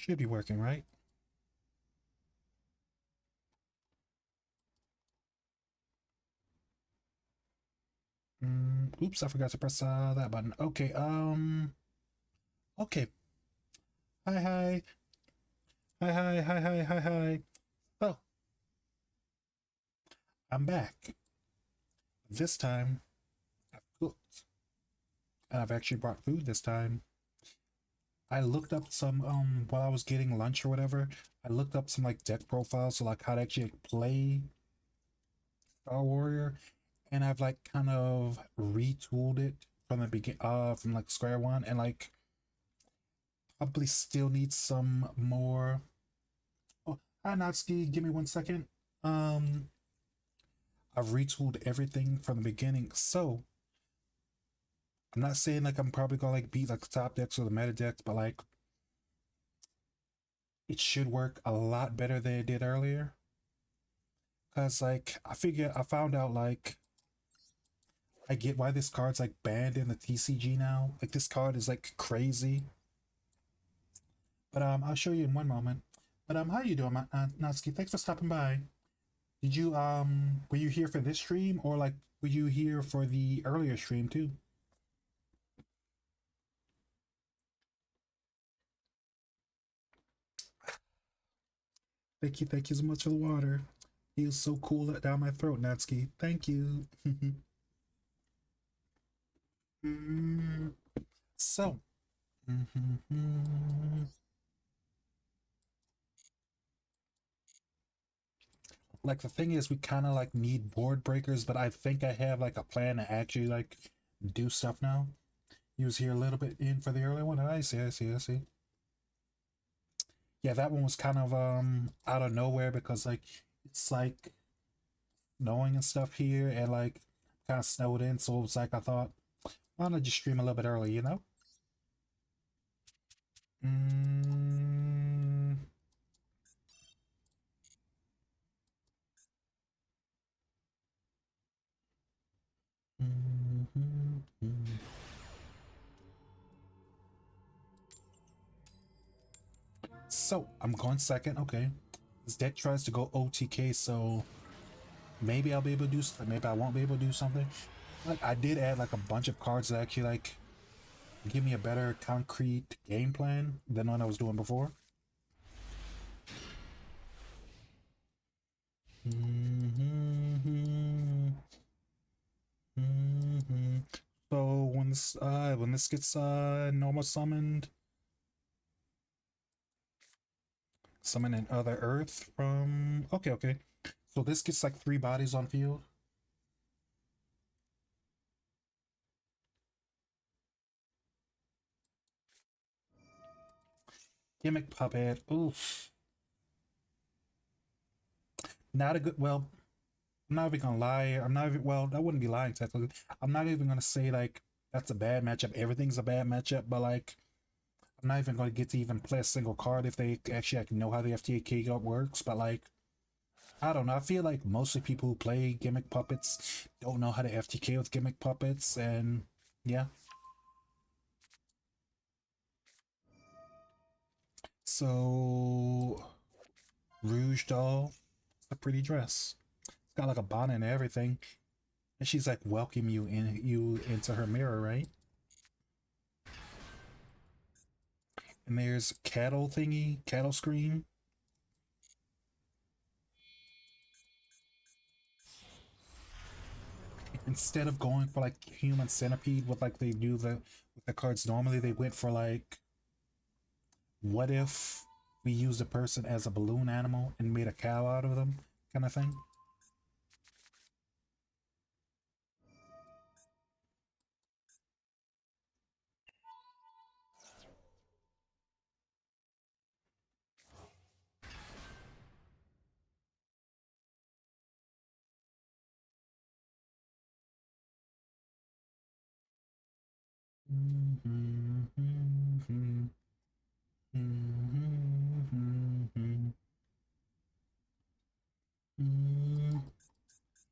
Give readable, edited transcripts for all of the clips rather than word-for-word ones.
Should be working, right? Oops, I forgot to press that button. Okay, okay. Hi, hi. Hi, hi, hi, hi, hi, hi. Oh, I'm back. This time, I've cooked. And I've actually brought food this time. I looked up some, while I was getting lunch or whatever, I looked up some, like, deck profiles, so, like, how to actually play Star Warrior. And I've, like, kind of retooled it from the from, like, square one. And, like, probably still need some more. Oh, hi Natsuki, give me 1 second. Um, I've retooled everything from the beginning, so I'm not saying like I'm probably gonna like beat like the top decks or the meta decks, but like it should work a lot better than it did earlier. Cause like I found out like I get why this card's like banned in the TCG now. Like this card is like crazy. But I'll show you in one moment. But how you doing, Natsuki? Thanks for stopping by. Did you were you here for this stream or like were you here for the earlier stream too? Thank you so much for the water. Feels so cool down my throat, Natsuki. Thank you. Mm, so, like the thing is, we kind of like need board breakers, but I think I have like a plan to actually like do stuff now. He was here a little bit in for the early one. I see, I see, I see. Yeah, that one was kind of out of nowhere because like it's like snowing and stuff here and like kind of snowed in, so it was like I thought, why not just stream a little bit early, you know? Mm, So I'm going second. Okay, this deck tries to go OTK, so maybe I'll be able to do something. Maybe I won't be able to do something. Like I did add like a bunch of cards that actually like give me a better concrete game plan than what I was doing before. So when this gets normal summoned, summon another Earth from. Okay, okay. So this gets like 3 bodies on field. Gimmick puppet. Oof. Not a good. Well, I'm not even gonna lie. I'm not even. Well, that wouldn't be lying technically. I'm not even gonna say like that's a bad matchup. Everything's a bad matchup, but like I'm not even gonna get to even play a single card if they actually like, know how the FTK works. But like I don't know. I feel like mostly people who play gimmick puppets don't know how to FTK with gimmick puppets, and yeah. So Rouge doll, a pretty dress. It's got like a bonnet and everything. And she's like welcome you into her mirror, right? And there's cattle thingy, cattle screen. Instead of going for like human centipede, what like they do with the cards normally, they went for like, what if we used a person as a balloon animal and made a cow out of them, kind of thing.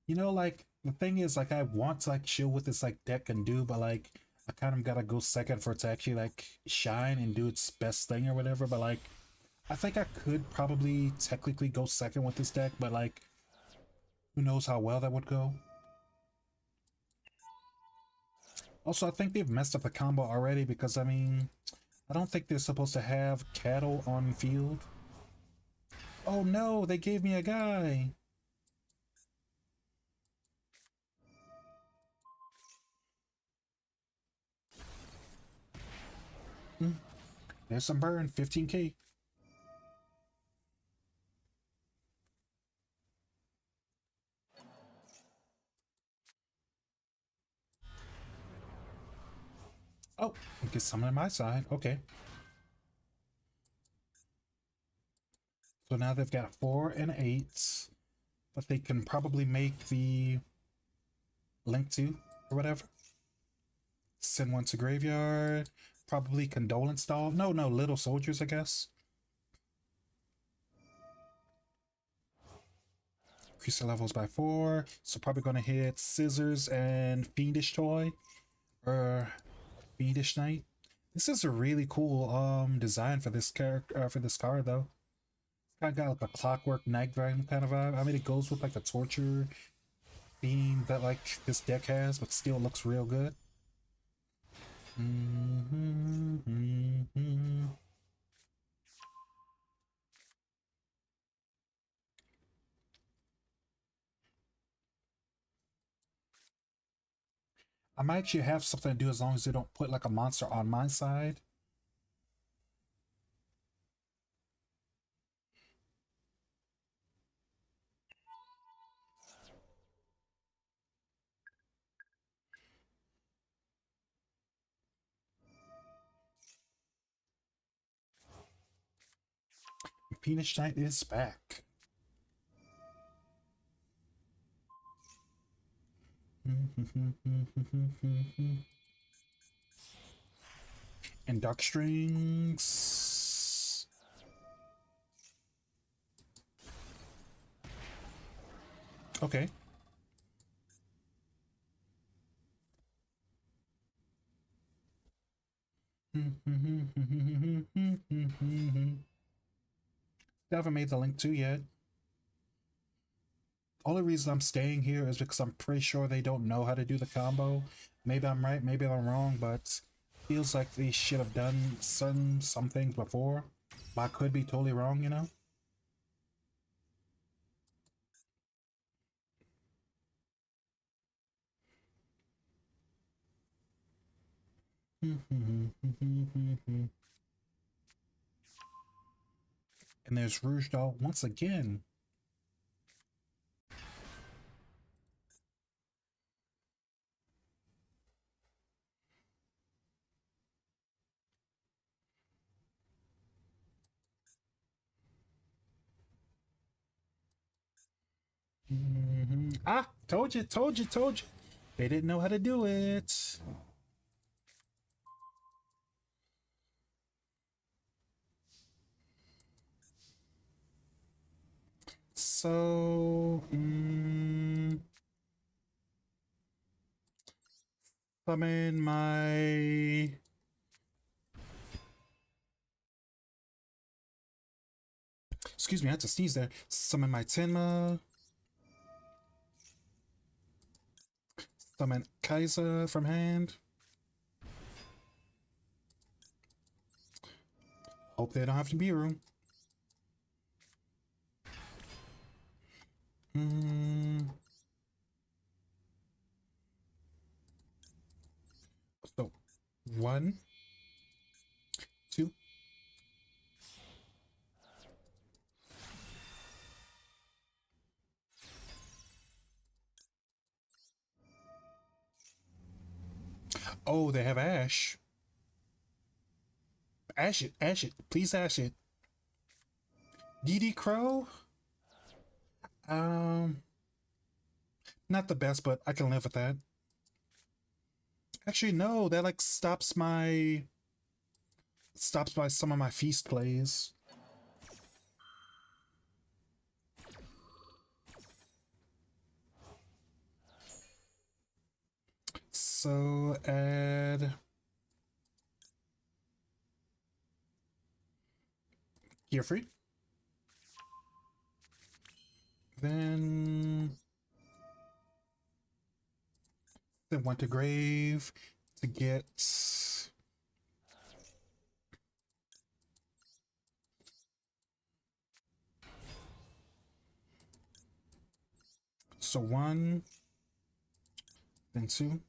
You know, like the thing is, like I want to like show what this like deck can do, but like I kind of gotta go second for it to actually like shine and do its best thing or whatever. But like I think I could probably technically go second with this deck, but like, who knows how well that would go. Also, I think they've messed up the combo already because, I mean, I don't think they're supposed to have cattle on field. Oh no, they gave me a guy. There's some burn, 15k. Oh, get someone on my side. Okay. So now they've got 4 and 8, but they can probably make the link to or whatever. Send one to graveyard. Probably condolence doll. No, little soldiers, I guess. Increase the levels by 4. So probably gonna hit scissors and fiendish toy or fiendish knight. This is a really cool design for this character for this card though. It's got like a clockwork knight kind of vibe. I mean, it goes with like the torture theme that like this deck has, but still looks real good. I might actually have something to do as long as they don't put like a monster on my side. Penis Knight is back. And Dark Strings. Okay. They haven't made the link 2 yet. Only reason I'm staying here is because I'm pretty sure they don't know how to do the combo. Maybe I'm right, maybe I'm wrong, but feels like they should have done some things before. But I could be totally wrong, you know? And there's Rouge Doll once again. Ah, told you. They didn't know how to do it. So, summon my... Excuse me, I had to sneeze there. Summon my Tenma. Summon Kaiser from hand. Hope they don't have to be room. So, 1, 2. Oh, they have Ash. Ash it. Please ash it. DD Crow? Um, Not the best, but I can live with that. Actually, no, that like stops by some of my feast plays. So add Gear free. Then went to grave to get so 1, then 2.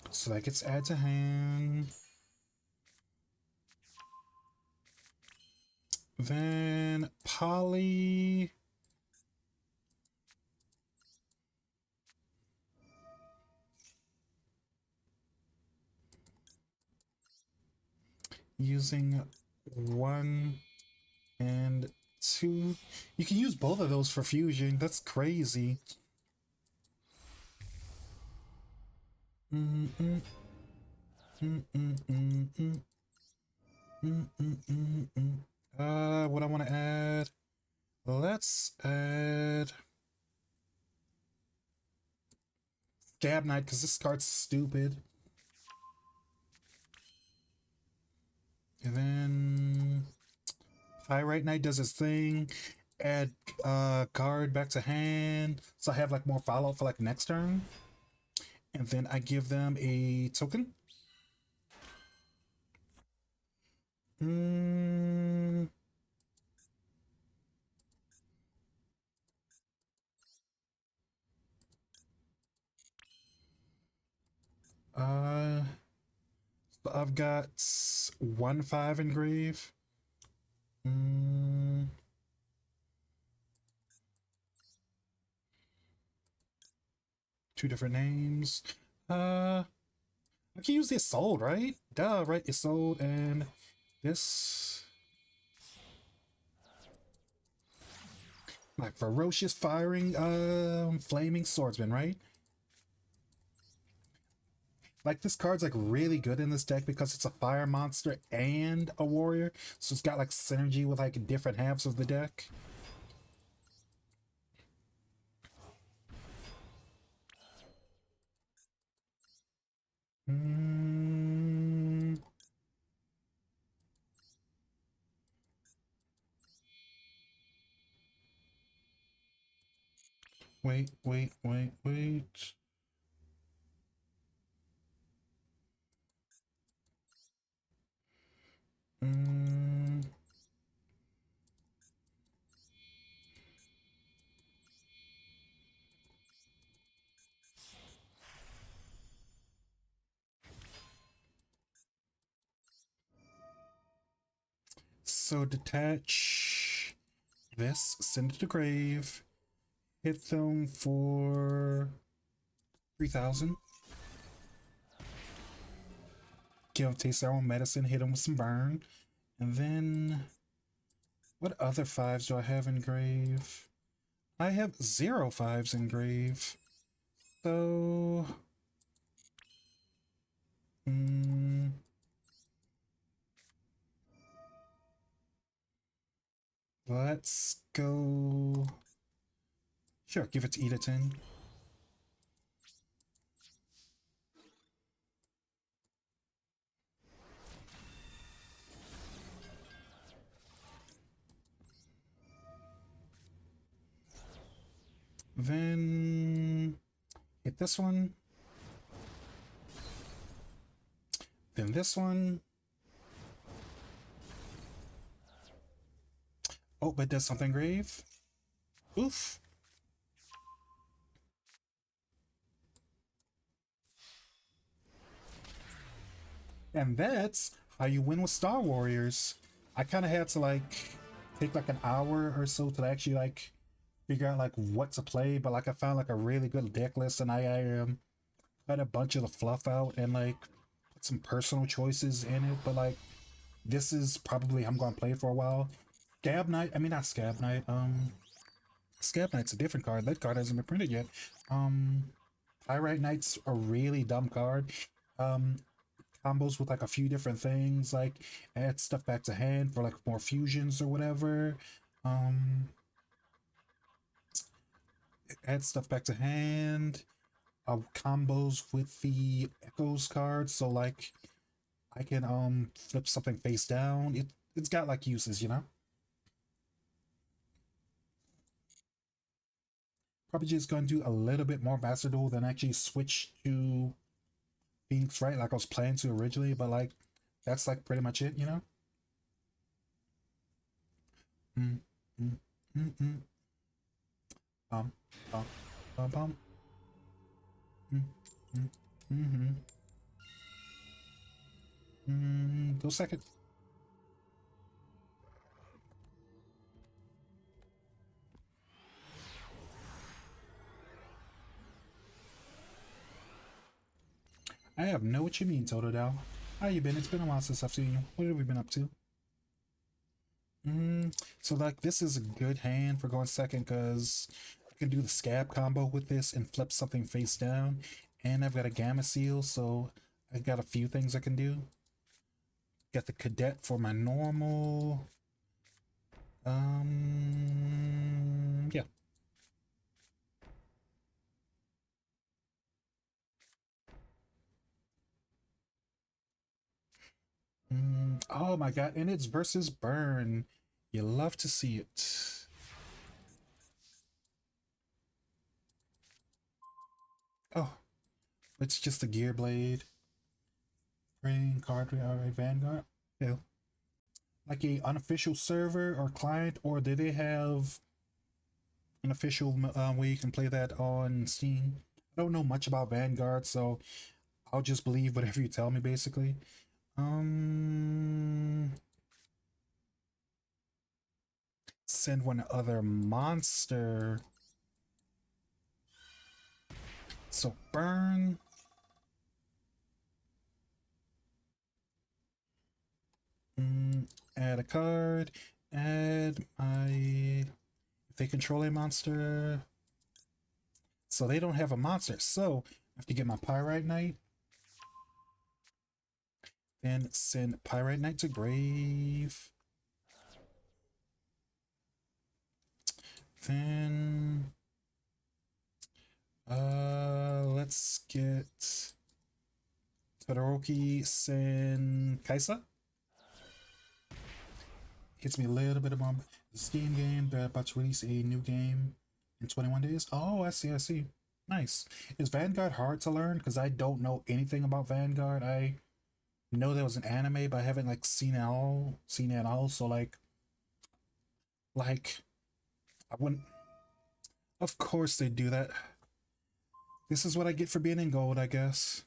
So that gets added to hand. Then Poly. Using 1 and 2. You can use both of those for fusion. That's crazy. What I want to add? Let's add Scab Knight because this card's stupid. And then Pyrite Knight does his thing. Add card back to hand, so I have like more follow up for like next turn. And then I give them a token. So I've got 1/5 engrave. 2 different names. I can use this ISOLDE, right? Duh, right? ISOLDE and this. Like ferocious firing, flaming swordsman, right? Like this card's like really good in this deck because it's a fire monster and a warrior, so it's got like synergy with like different halves of the deck. Wait. So detach this, send it to grave, hit them for 3,000. Give them taste their own medicine, hit them with some burn. And then what other 5s do I have in grave? I have 0 5s in grave. So let's go. Sure, give it to Pt2. Then hit this one. Then this one. Oh, but it does something grave. Oof. And that's how you win with Star Warriors. I kind of had to like take like an hour or so to actually like figure out like what to play, but like I found like a really good deck list, and I cut a bunch of the fluff out and like put some personal choices in it. But like this is probably I'm gonna play for a while. Scab Knight, I mean not Scab Knight. Scab Knight's a different card. That card hasn't been printed yet. Pyrite Knight's a really dumb card. Combos with like a few different things, like add stuff back to hand for like more fusions or whatever. Add stuff back to hand. combos with the Echoes card, so like I can flip something face down. It's got like uses, you know. Probably just gonna do a little bit more Master Duel than actually switch to Phoenix, right? Like I was planning to originally, but like that's like pretty much it, you know. Mm, mm, mm, mm. Bum, bum, bum, bum. Mm, mm, mm-hmm. Go second. I have no what you mean, Totodile. How you been? It's been a while since I've seen you. What have we been up to? So like this is a good hand for going second because I can do the scab combo with this and flip something face down. And I've got a gamma seal, so I got a few things I can do. Got the cadet for my normal. Yeah. Oh my god, and it's versus burn. You love to see it. Oh, it's just a gear blade. Ring card, alright, Vanguard. Yeah. Like a unofficial server or client, or do they have an official way you can play that on Steam? I don't know much about Vanguard, so I'll just believe whatever you tell me, basically. Um, Send one other monster. So burn. Add a card. Add my. If they control a monster, so they don't have a monster. So I have to get my Pyrite Knight. Then send Pyrite Knight to grave. Then let's get Todoroki Sen Kaisa. Hits me a little bit of bomb. The Steam game, they're about to release a new game in 21 days. Oh, I see, I see. Nice. Is Vanguard hard to learn? Because I don't know anything about Vanguard. I know there was an anime, but I haven't like seen it at all. So like I wouldn't. Of course they do that. This is what I get for being in gold, I guess.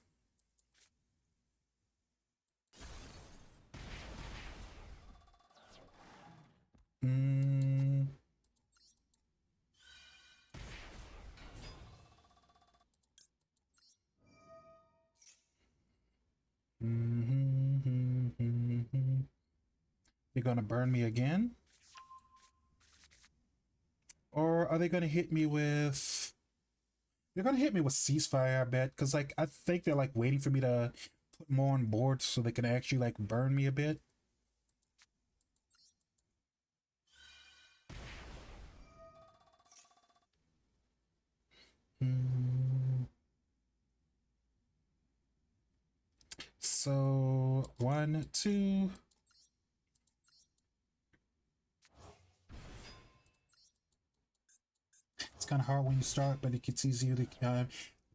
Mm. Mm-hmm. They're gonna burn me again? Or are they gonna hit me with... They're gonna hit me with ceasefire, I bet, because like I think they're like waiting for me to put more on board so they can actually like burn me a bit. Mm. So 1, 2. It's kind of hard when you start, but it gets easier to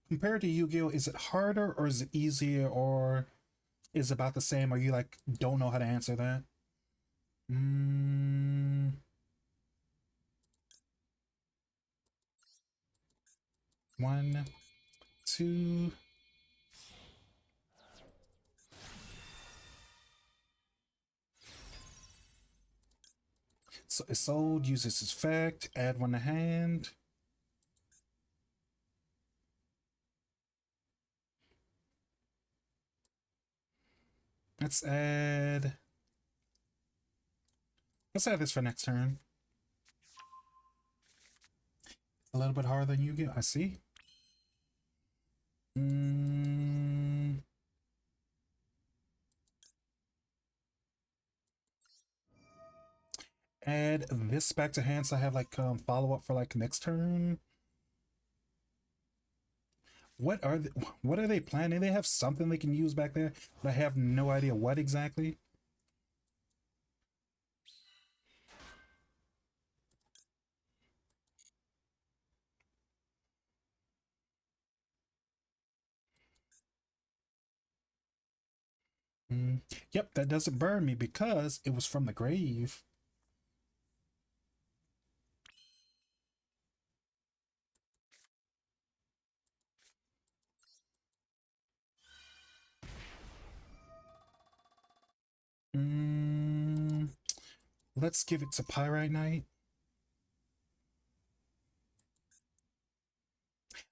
compared to Yu-Gi-Oh. Is it harder or is it easier or is it about the same? Or you like don't know how to answer that? Mm, 1, 2. So ISOLDE uses its effect, add one to hand. Let's add. Let's add this for next turn. A little bit harder than you get. I see. Mm, add this back to hand so I have like follow up for like next turn. what are they planning? They have something they can use back there, but I have no idea what exactly. Mm, yep, that doesn't burn me because it was from the grave. Mm, let's give it to Pyrite Knight.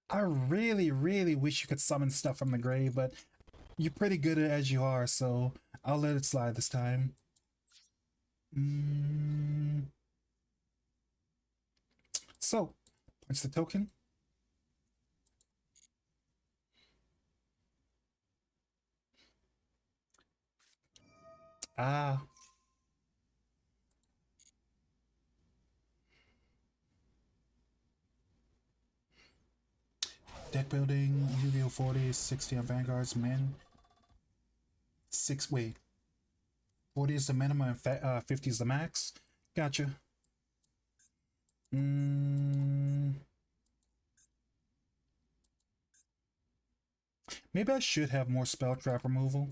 I really, really wish you could summon stuff from the grave, but you're pretty good at it as you are, so I'll let it slide this time. Mm, so, punch the token. Ah, deck building, Yu-Gi-Oh! 40, 60 on Vanguard's min. Wait, 40 is the minimum and 50 is the max? Gotcha. Mm, maybe I should have more spell trap removal.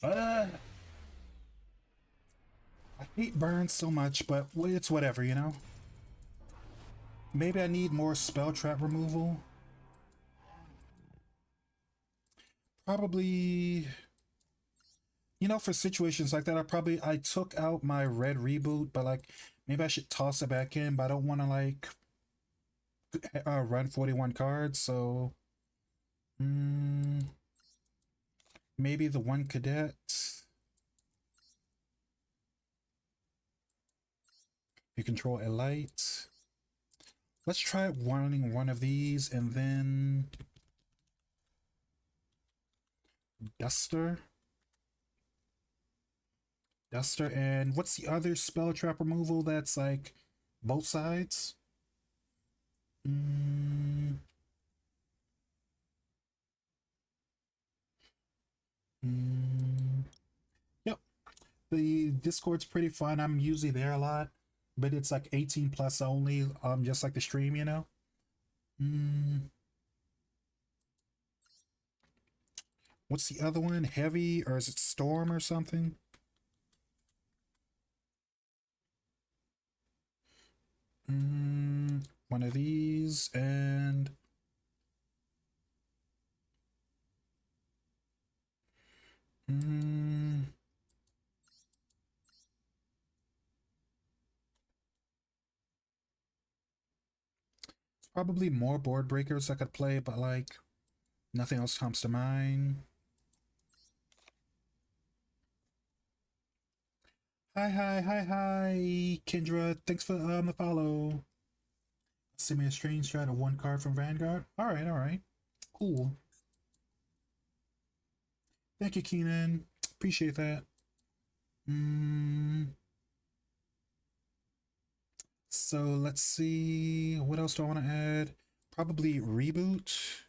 Uh, I hate burns so much, but it's whatever, you know? Maybe I need more spell trap removal. Probably, you know, for situations like that, I took out my red reboot, but like maybe I should toss it back in, but I don't want to like run 41 cards, so mm, maybe the one cadet. You control a light. Let's try running one of these and then Duster. Duster, and what's the other spell trap removal that's like both sides? Mm, mm, yep. The Discord's pretty fun. I'm usually there a lot, but it's like 18 plus only, just like the stream, you know? Mm, what's the other one? Heavy, or is it Storm or something? One of these, and mm, probably more board breakers I could play, but like nothing else comes to mind. Hi, Kendra. Thanks for the follow. Send me a screenshot of one card from Vanguard. All right, cool. Thank you, Keenan. Appreciate that. Mm, so let's see. What else do I want to add? Probably reboot.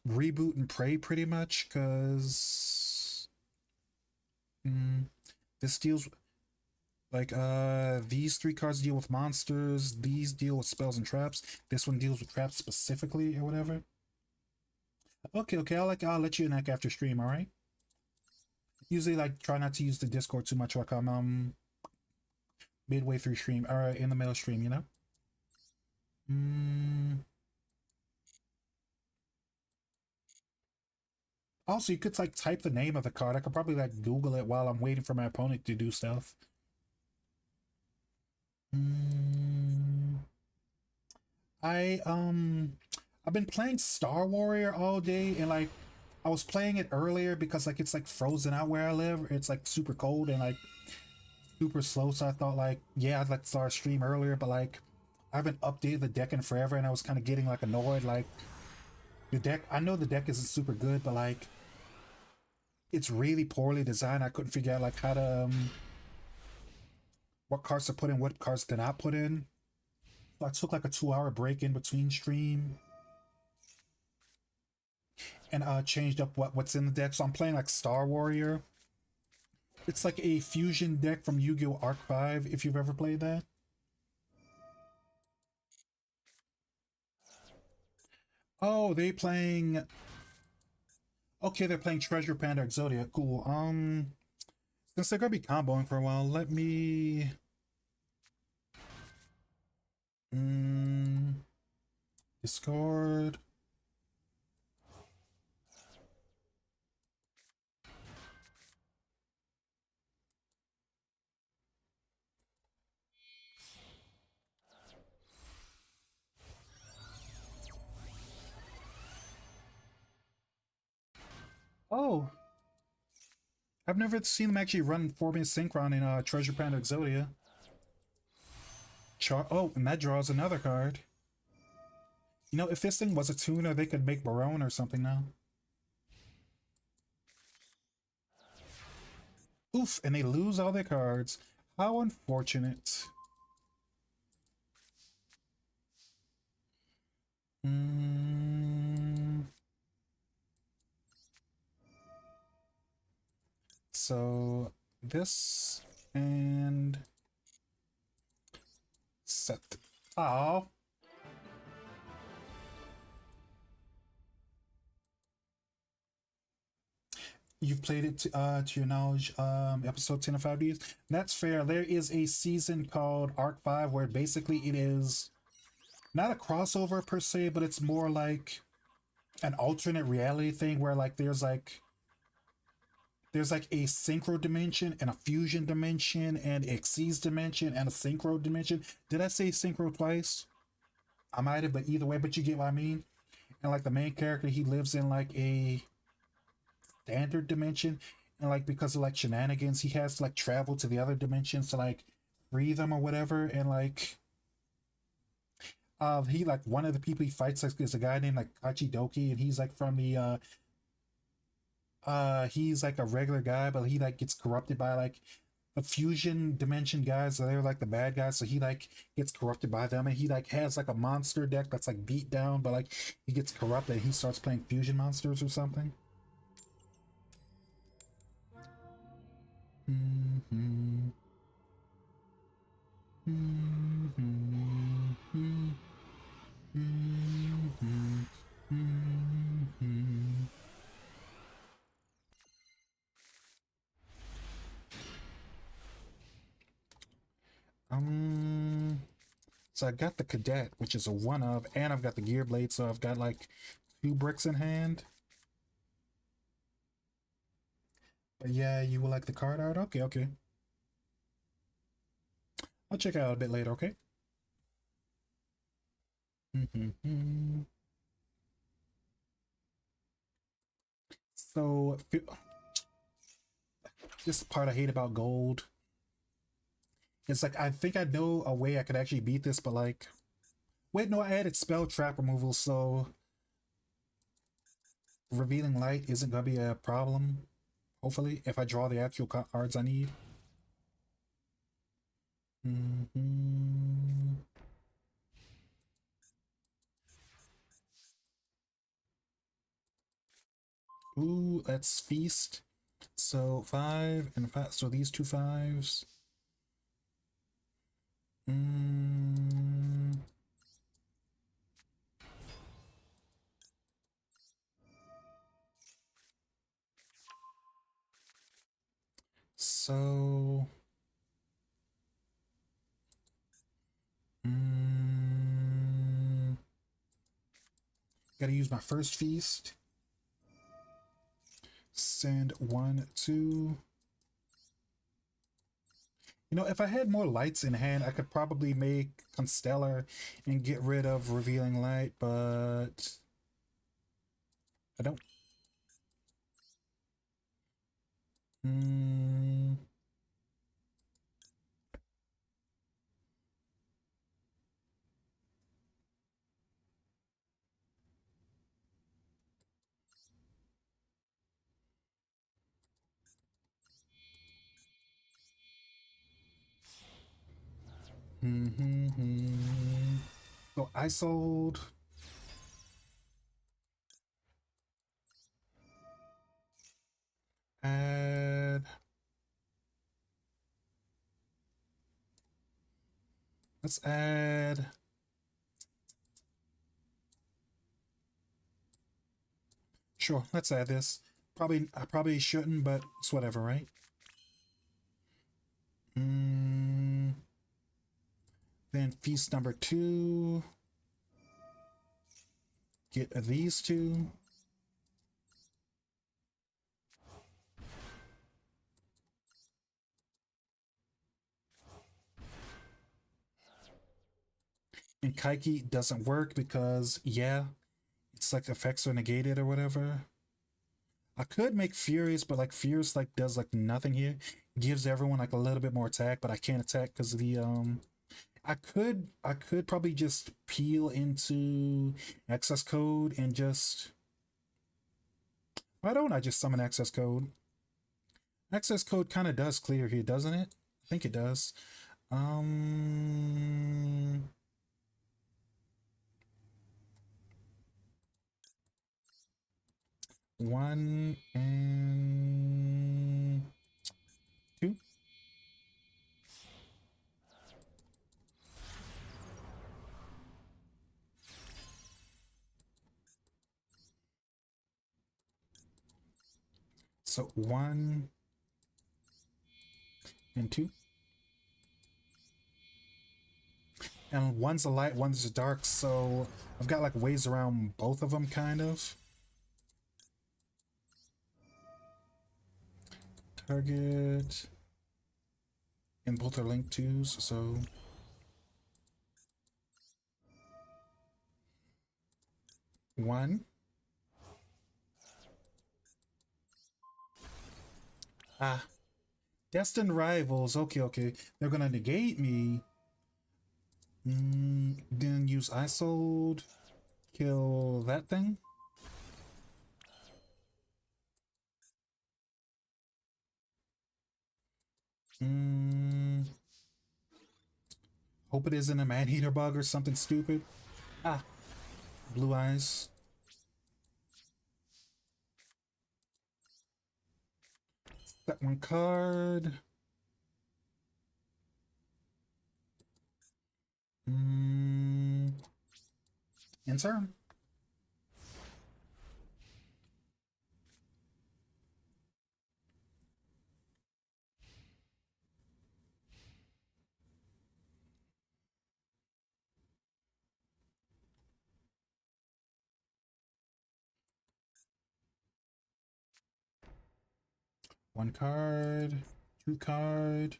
Reboot and pray pretty much, because this deals like these three cards deal with monsters, these deal with spells and traps. This one deals with traps specifically or whatever. Okay, I'll let you enact after stream, all right? Usually like try not to use the Discord too much like I'm midway through stream or in the middle of stream, you know? Mm. Also, you could like type the name of the card. I could probably like Google it while I'm waiting for my opponent to do stuff. Mm. I I've been playing Star Warrior all day, and like I was playing it earlier because like it's like frozen out where I live. It's like super cold and like super slow. So I thought like, yeah, I'd like to start a stream earlier, but like I haven't updated the deck in forever, and I was kind of getting like annoyed. Like the deck, I know the deck isn't super good, but like it's really poorly designed. I couldn't figure out like how to what cards to put in, what cards to not put in. So I took like a 2 hour break in between stream and changed up what's in the deck. So I'm playing like Star Warrior. It's like a fusion deck from Yu-Gi-Oh! Arc 5, if you've ever played that. Oh, they playing. Okay, they're playing Treasure Panda Exodia. Cool. Since they're gonna be comboing for a while, let me. Mm, discard. Oh, I've never seen them actually run 4-minute synchron in Treasure Panda Exodia. Oh, and that draws another card. You know, if this thing was a tuner, they could make Barone or something now. Oof, and they lose all their cards. How unfortunate. Mm, so this and set. Oh, you've played it to your knowledge, episode 10 of 5Ds. That's fair. There is a season called Arc 5 where basically it is not a crossover per se, but it's more like an alternate reality thing where like there's like a synchro dimension and a fusion dimension and Xyz dimension and a synchro dimension. Did I say synchro twice? I might have, but either way, but you get what I mean. And like the main character, he lives in like a standard dimension, and like because of like shenanigans, he has to like travel to the other dimensions to like free them or whatever. And like he like one of the people he fights like is a guy named like Kachidoki, and he's like from the he's like a regular guy, but he like gets corrupted by like the fusion dimension guys. So they're like the bad guys, so he like gets corrupted by them, and he like has like a monster deck that's like beat down, but like he gets corrupted and he starts playing fusion monsters or something. Mm-hmm. Mm-hmm. Mm-hmm. Mm-hmm. Um, so I got the cadet, which is a one of, and I've got the gear blade, so I've got like 2 bricks in hand. But yeah, you will like the card art? Okay, okay. I'll check it out a bit later, okay? Mm-hmm. So, this part I hate about gold. It's like, I think I know a way I could actually beat this, but like, wait, no, I added spell trap removal, so revealing light isn't gonna be a problem. Hopefully, if I draw the actual cards I need. Mm-hmm. Ooh, let's feast. So 5 and 5. So these 2 5s. Mm, so. Mm, gotta use my first feast. Send 1, 2. You know, if I had more lights in hand, I could probably make Constellar and get rid of Revealing Light, but I don't. Mm, So I sold. Add. Let's add. Sure, let's add this. I probably shouldn't, but it's whatever, right? Then feast number 2. Get these two. And Kaiki doesn't work because, yeah, it's like effects are negated or whatever. I could make Furious, but like Furious like does like nothing here. Gives everyone like a little bit more attack, but I can't attack because of the I could probably just peel into access code and just, why don't I just summon access code? Access code kind of does clear here, doesn't it? I think it does. Um, one and two. So one and two. And one's a light, one's a dark, so I've got like ways around both of them, kind of. Target. And both are linked twos, so one. Ah, destined rivals. Okay, okay. They're gonna negate me. Then use ISOLDE. Kill that thing. Hope it isn't a man-eater bug or something stupid. Ah, blue eyes. That one card. End turn. One card. Two card.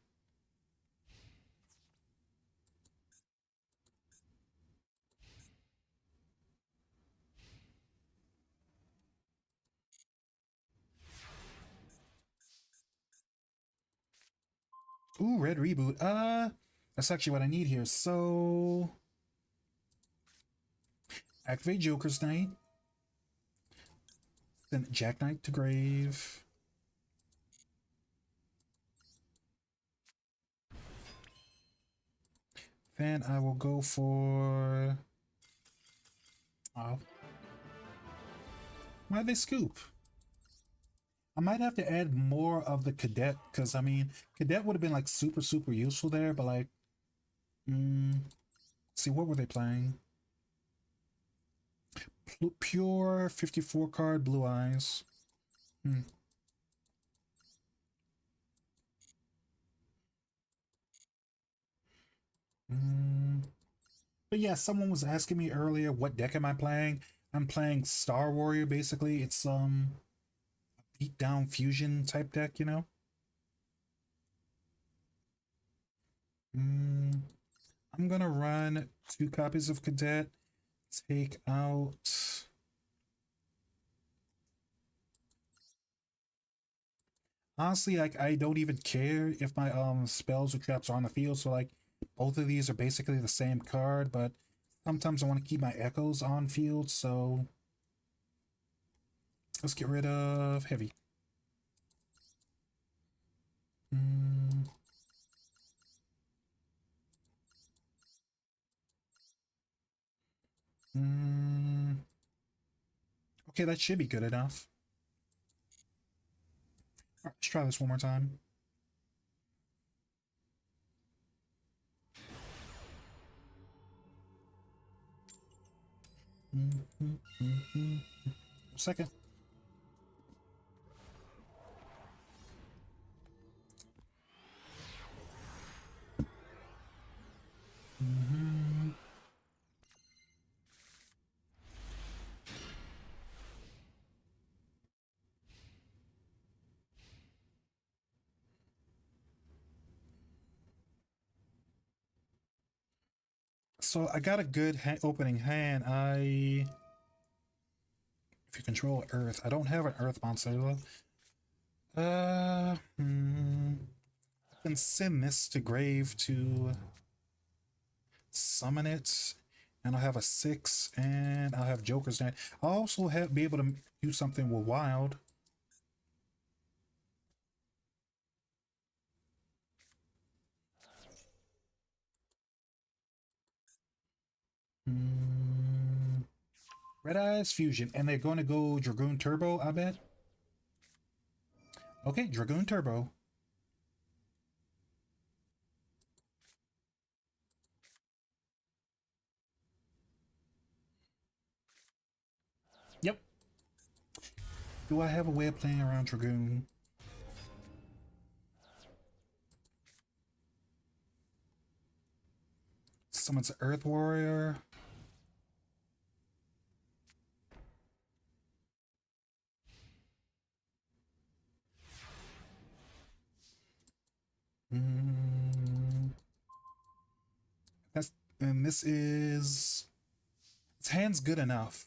Ooh, red reboot. That's actually what I need here. So activate Joker's Knight. Then Jack Knight to grave. Then I will go for. Oh, why'd they scoop? I might have to add more of the cadet because I mean, cadet would have been like super useful there, but like, see what were they playing? Pure 54 card blue eyes. Hmm. But yeah, someone was asking me earlier what deck am I playing. I'm playing Star Warrior basically. It's beat down fusion type deck, you know. I'm gonna run 2 copies of Cadet. Take out. Honestly, like I don't even care if my spells or traps are on the field. So like both of these are basically the same card, but sometimes I want to keep my echoes on field. So let's get rid of heavy. Okay, that should be good enough. All right, let's try this one more time. Second. So I got a good opening hand. If you control Earth, I don't have an Earth monster. I can send this to grave to summon it, and I'll have a 6, and I'll have Joker's Night. I'll also be able to do something with Wild. Red Eyes Fusion, and they're going to go Dragoon Turbo, I bet. Okay, Dragoon Turbo. Yep. Do I have a way of playing around Dragoon? Summons an Earth Warrior. That's and this is its hand's good enough.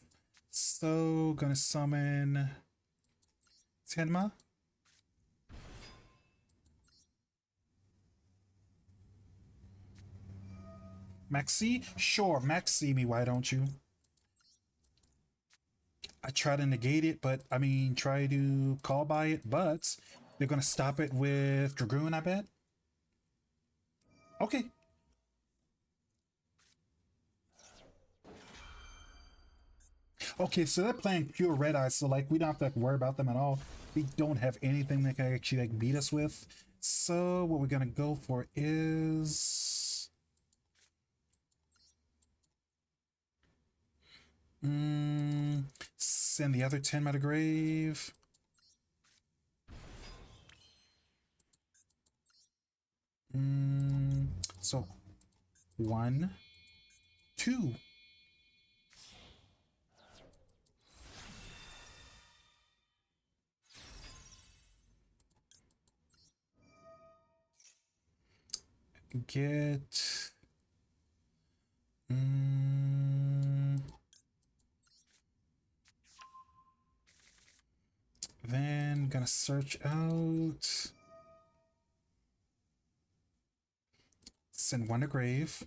So gonna summon Tenma. Maxi? Sure, Maxi me, why don't you? I try to negate it, but I mean, try to call by it, but they're gonna stop it with Dragoon, I bet. Okay. Okay, so they're playing pure Red Eyes, so like we don't have to worry about them at all. We don't have anything that can actually like beat us with. So what we're gonna go for is send the other 10 to grave. So 1, 2. Get then gonna search out, send 1 to grave.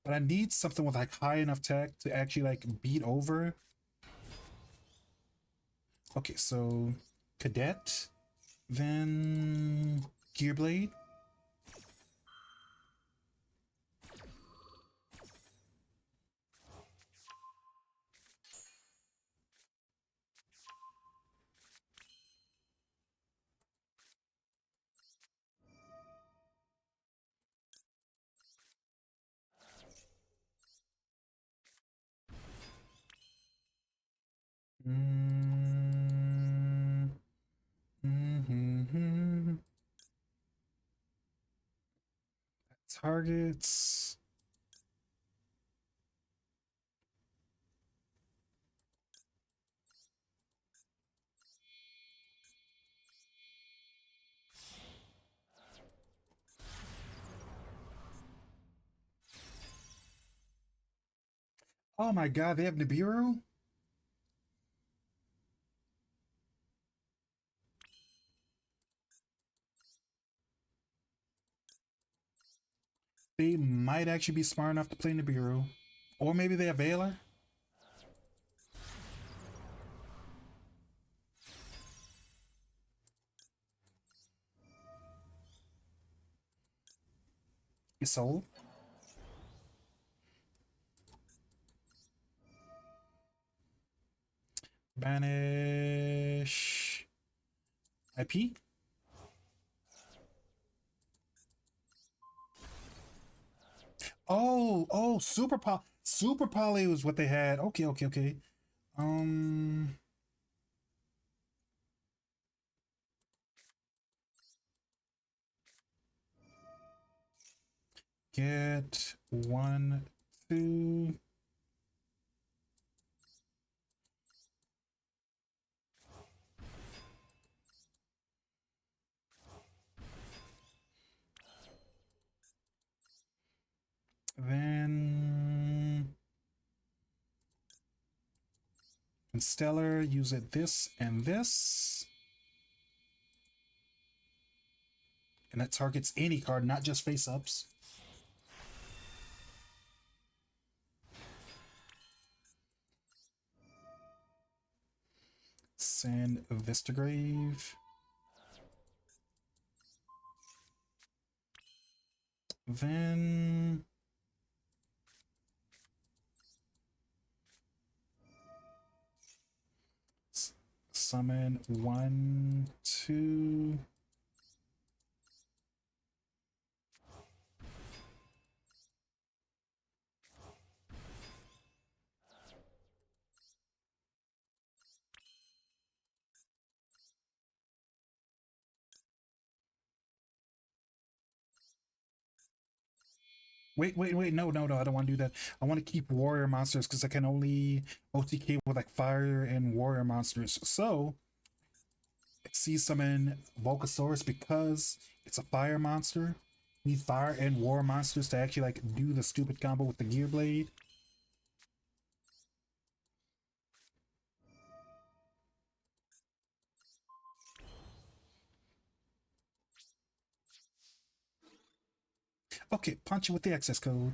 But I need something with like high enough tech to actually like beat over. Okay, so Cadet, then Gearblade. Targets. Oh my god, they have Nibiru? They might actually be smart enough to play Nibiru. Or maybe they have Veiler? ISOLDE? Banish IP. Oh, super poly was what they had. Okay. Um, get 1, 2. Then in Stellar, use it this and this. And that targets any card, not just face ups. Send Vistagrave. Then summon 1, 2. Wait. No. I don't want to do that. I want to keep warrior monsters because I can only OTK with like fire and warrior monsters. So, see summon Volcasaurus because it's a fire monster. Need fire and war monsters to actually like do the stupid combo with the gear blade. Okay, punch it with the access code.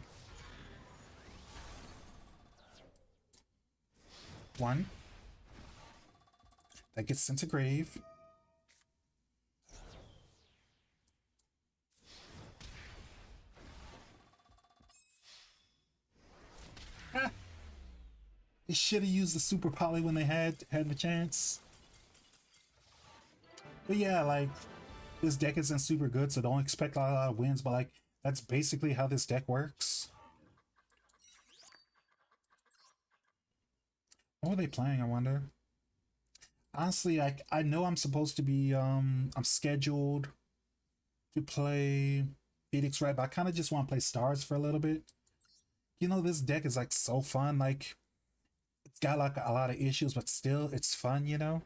1. That gets sent to grave. Ah, they should have used the super poly when they had the chance. But yeah, like this deck isn't super good, so don't expect a lot of wins. But like that's basically how this deck works. What are they playing? I wonder. Honestly, I know I'm supposed to be I'm scheduled to play Phoenix Red, but I kind of just want to play Stars for a little bit. You know, this deck is like so fun. Like it's got like a lot of issues, but still it's fun. You know.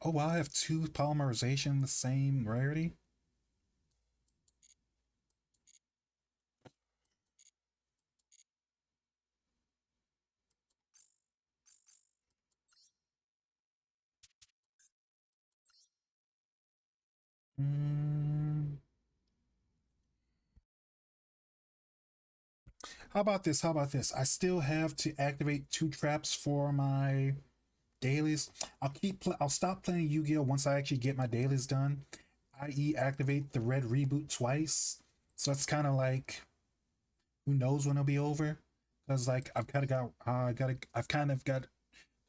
Oh wow, I have 2 polymerization the same rarity. Mm. How about this? How about this? I still have to activate 2 traps for my dailies. I'll stop playing Yu-Gi-Oh once I actually get my dailies done, i.e. activate the red reboot twice. So it's kind of like who knows when it'll be over, because like I've kind of got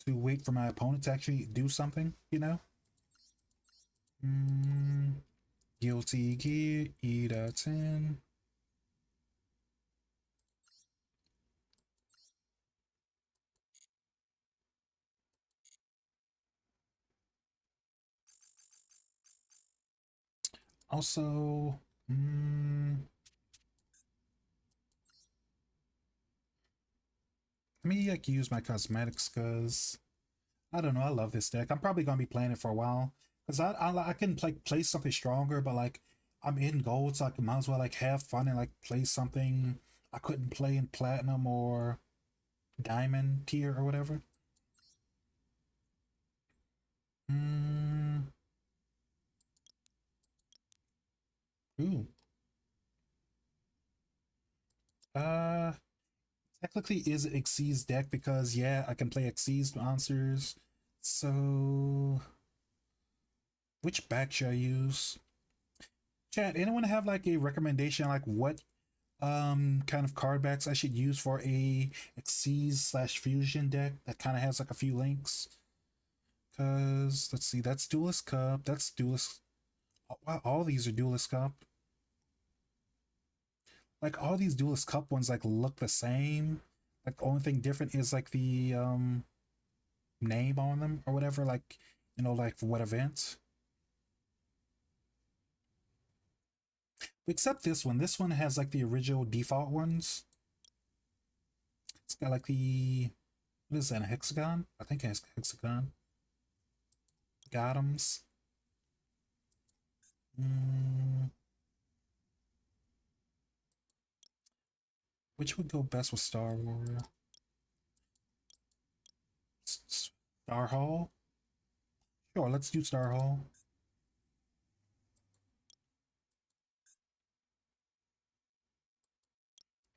to wait for my opponent to actually do something, you know. mm, Guilty Gear, E.10. Also, let me like use my cosmetics because I don't know. I love this deck. I'm probably gonna be playing it for a while because I can like play something stronger, but like I'm in gold, so I might as well like have fun and like play something I couldn't play in platinum or diamond tier or whatever. Mm, ooh. Uh, Technically is Xyz deck because yeah, I can play Xyz monsters. So which back should I use? Chat, anyone have like a recommendation like what kind of card backs I should use for a Xyz/Fusion deck that kind of has like a few links. Cause let's see, that's Duelist Cup, that's Duelist. Wow, all these are Duelist Cup. Like all these Duelist Cup ones like look the same. Like the only thing different is like the name on them or whatever. Like like for what event. Except this one. This one has like the original default ones. It's got like the what is that? A hexagon? I think it has hexagon. Gotham's. Mm, which would go best with Star Warrior? Star Hall? Sure, let's do Star Hall.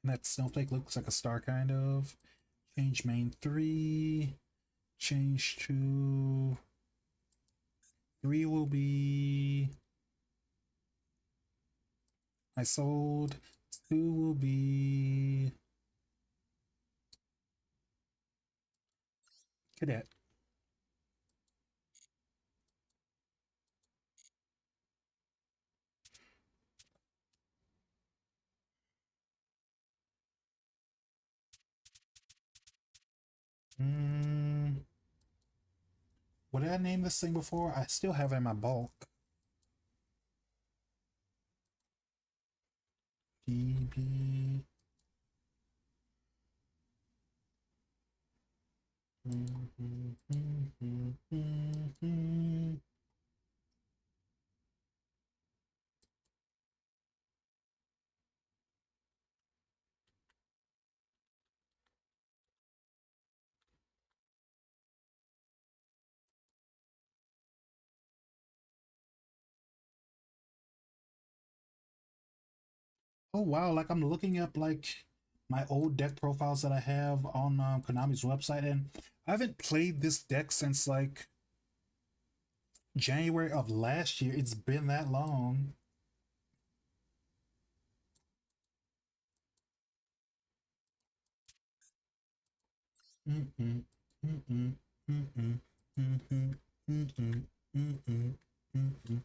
And that snowflake looks like a star kind of. Change main 3. Change to 3 will be ISOLDE. 2 will be Cadet. Mm, what did I name this thing before? I still have it in my bulk. DB. Oh wow, like I'm looking up like my old deck profiles that I have on Konami's website, and I haven't played this deck since like January of last year. It's been that long. Mm-mm, mm-mm, mm-mm, mm-mm, mm-mm, mm-mm, mm-mm.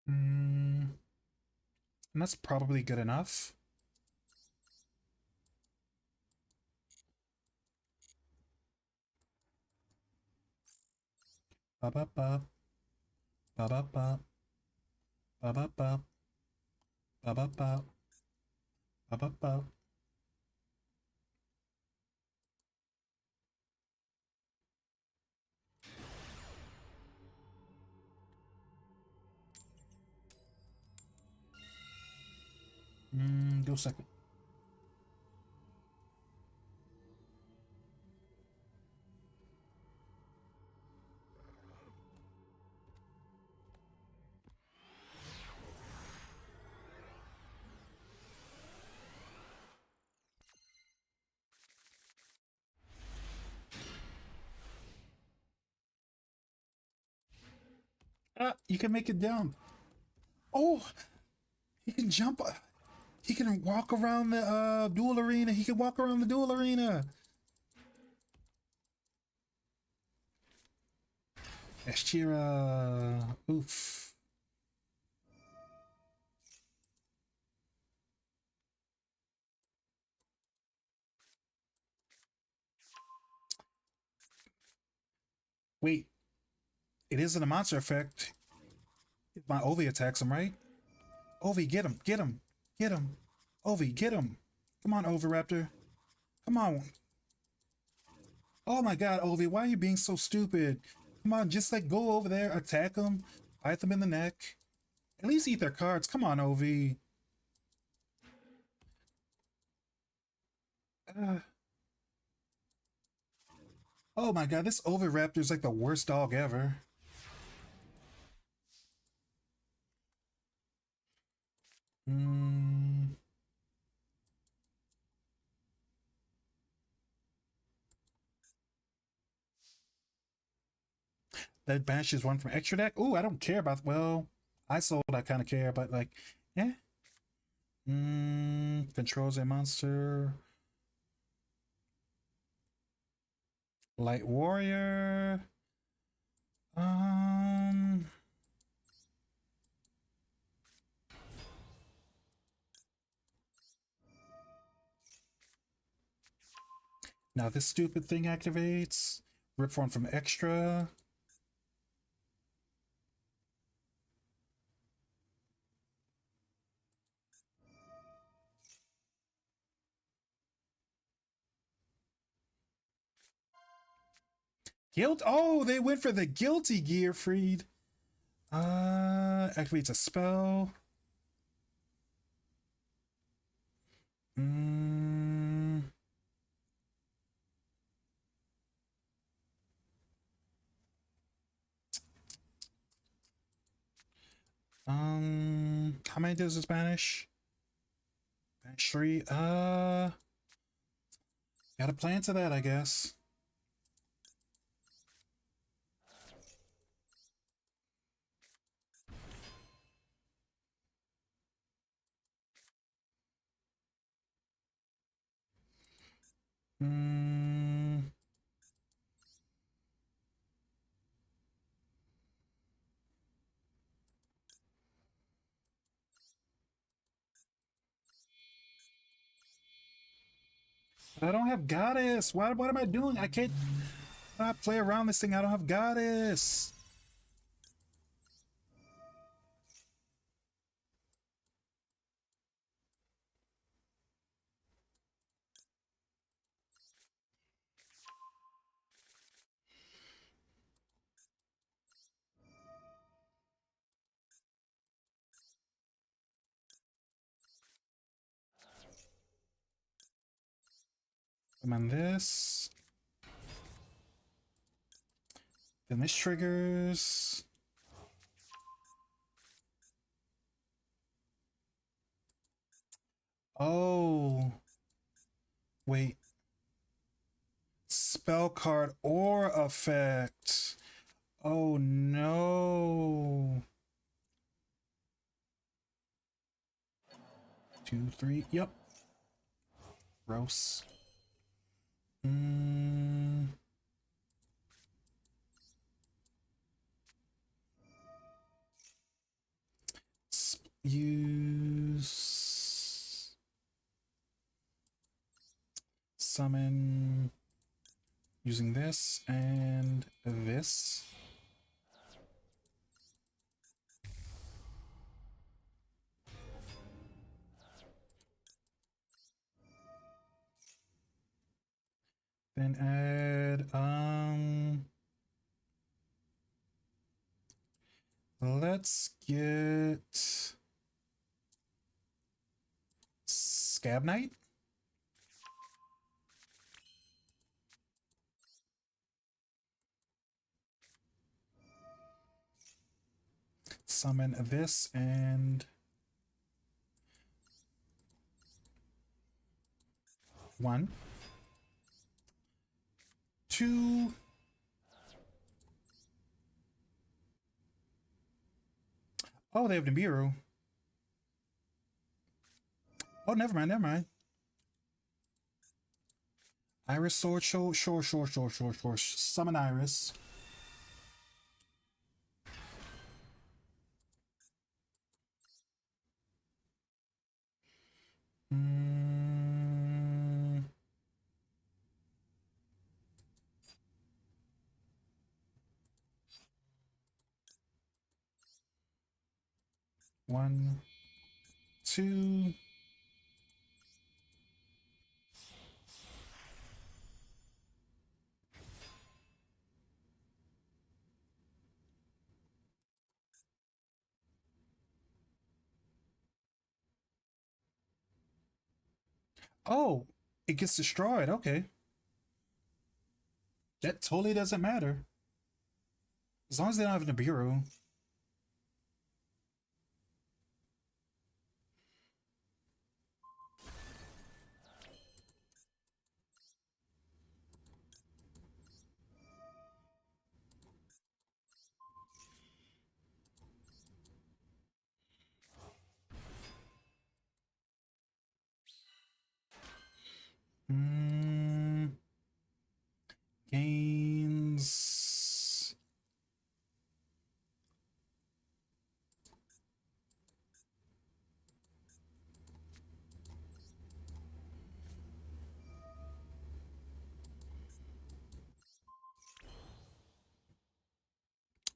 Mm, and that's probably good enough. Ba ba ba ba ba ba ba ba ba ba ba ba ba ba ba. Go second. You can make it down. Oh, he can jump. He can walk around the duel arena. He can walk around the duel arena. Ashira. Oof. Wait, it isn't a monster effect. If my Ovi attacks him, right? Ovi, get him, get him, get him. Ovi, get him. Come on, Oviraptor. Come on. Oh my god, Ovi, why are you being so stupid? Come on, just like go over there, attack them, bite them in the neck. At least eat their cards. Come on, Ovi. Uh, oh my god, this Oviraptor is like the worst dog ever. That banishes one from extra deck. Ooh, I don't care about. Well, ISOLDE I kind of care, but like, eh. Controls a monster. Light warrior. Um. Now this stupid thing activates. Rip one from extra. Guilt. Oh, they went for the guilty gear, Freed. Activates a spell. Mm. How many does this banish? Banish 3. Got a plan to that, I guess. Hmm. I don't have goddess. What am I doing? I can't not play around this thing. I don't have goddess. I'm on this. Then this triggers. Oh. Wait. Spell card or effect. Oh no. 2, 3. Yep. Gross. Use summon using this and this. Then add let's get Scab Knight. Summon this and 1, 2. Oh, they have Nibiru. Oh, never mind, never mind. Iris Sword, sure. Summon Iris. Mm. 1, 2. Oh, it gets destroyed. Okay. That totally doesn't matter. As long as they don't have Nibiru. Mm, gains.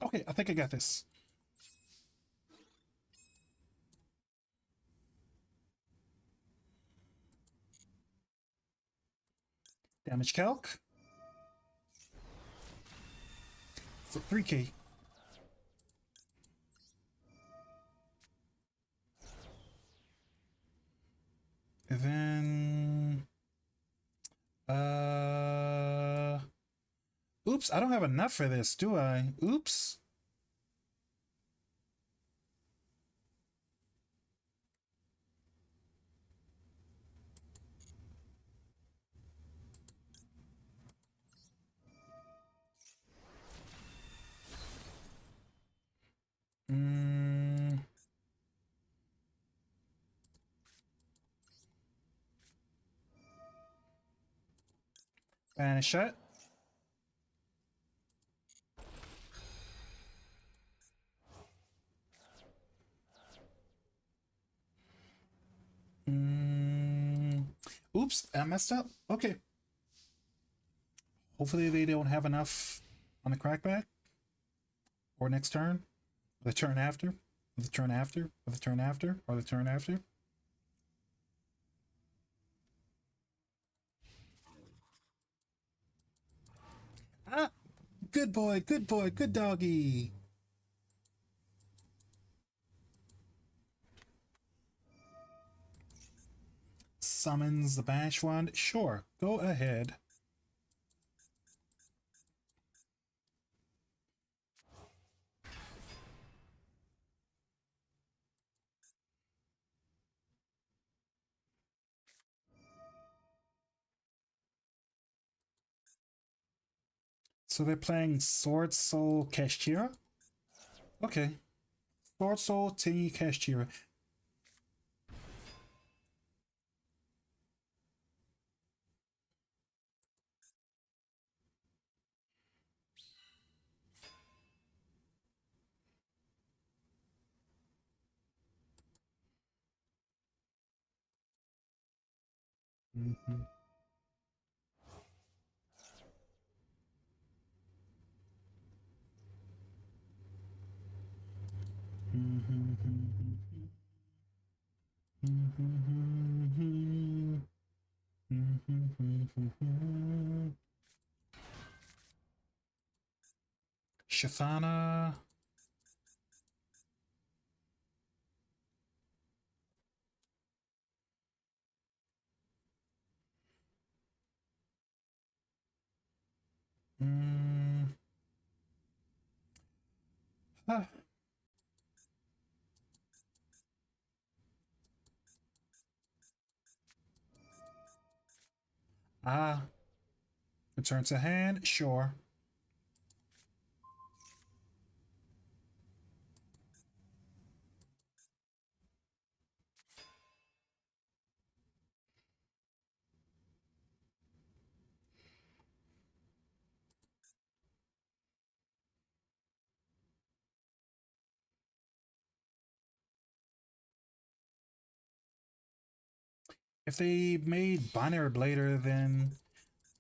Okay, I think I got this. Damage calc. For 3k. And then oops, I don't have enough for this, do I? Oops. Mm, banish that. Mm, oops, I messed up. Okay. Hopefully they don't have enough on the crackback. Or next turn. Or the turn after. Or the turn after. Or the turn after. Or the turn after. Ah! Good boy, good boy, good doggy. Summons the Banish Wand. Sure, go ahead. So they're playing Sword Soul Kashira? Okay. Sword Soul Tingy Kashira. Mm-hmm. Shathana. Mm. Ah. Ah. Return to hand. Sure. If they made Binary Blader, then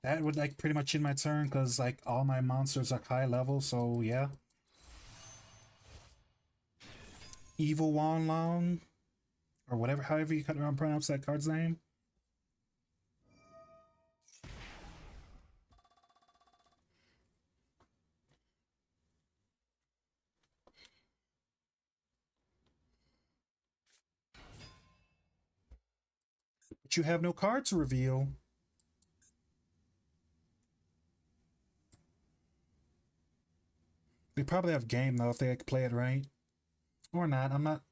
that would like pretty much end my turn because like all my monsters are high level. So yeah. Evil Wanlong or whatever, however you pronounce that card's name. But you have no card to reveal. They probably have game though if they play it right. Or not. I'm not.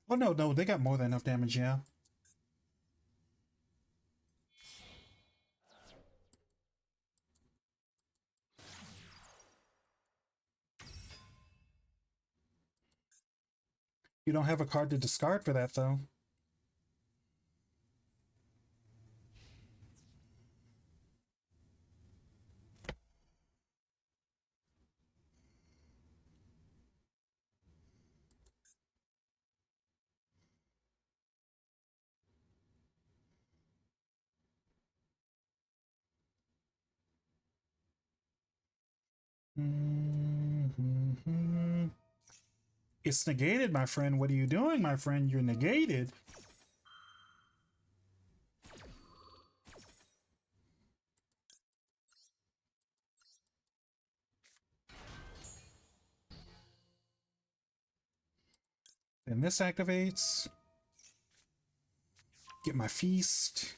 Oh no, no, they got more than enough damage, yeah. You don't have a card to discard for that though. It's negated, my friend. What are you doing, my friend? You're negated. Then this activates. Get my feast.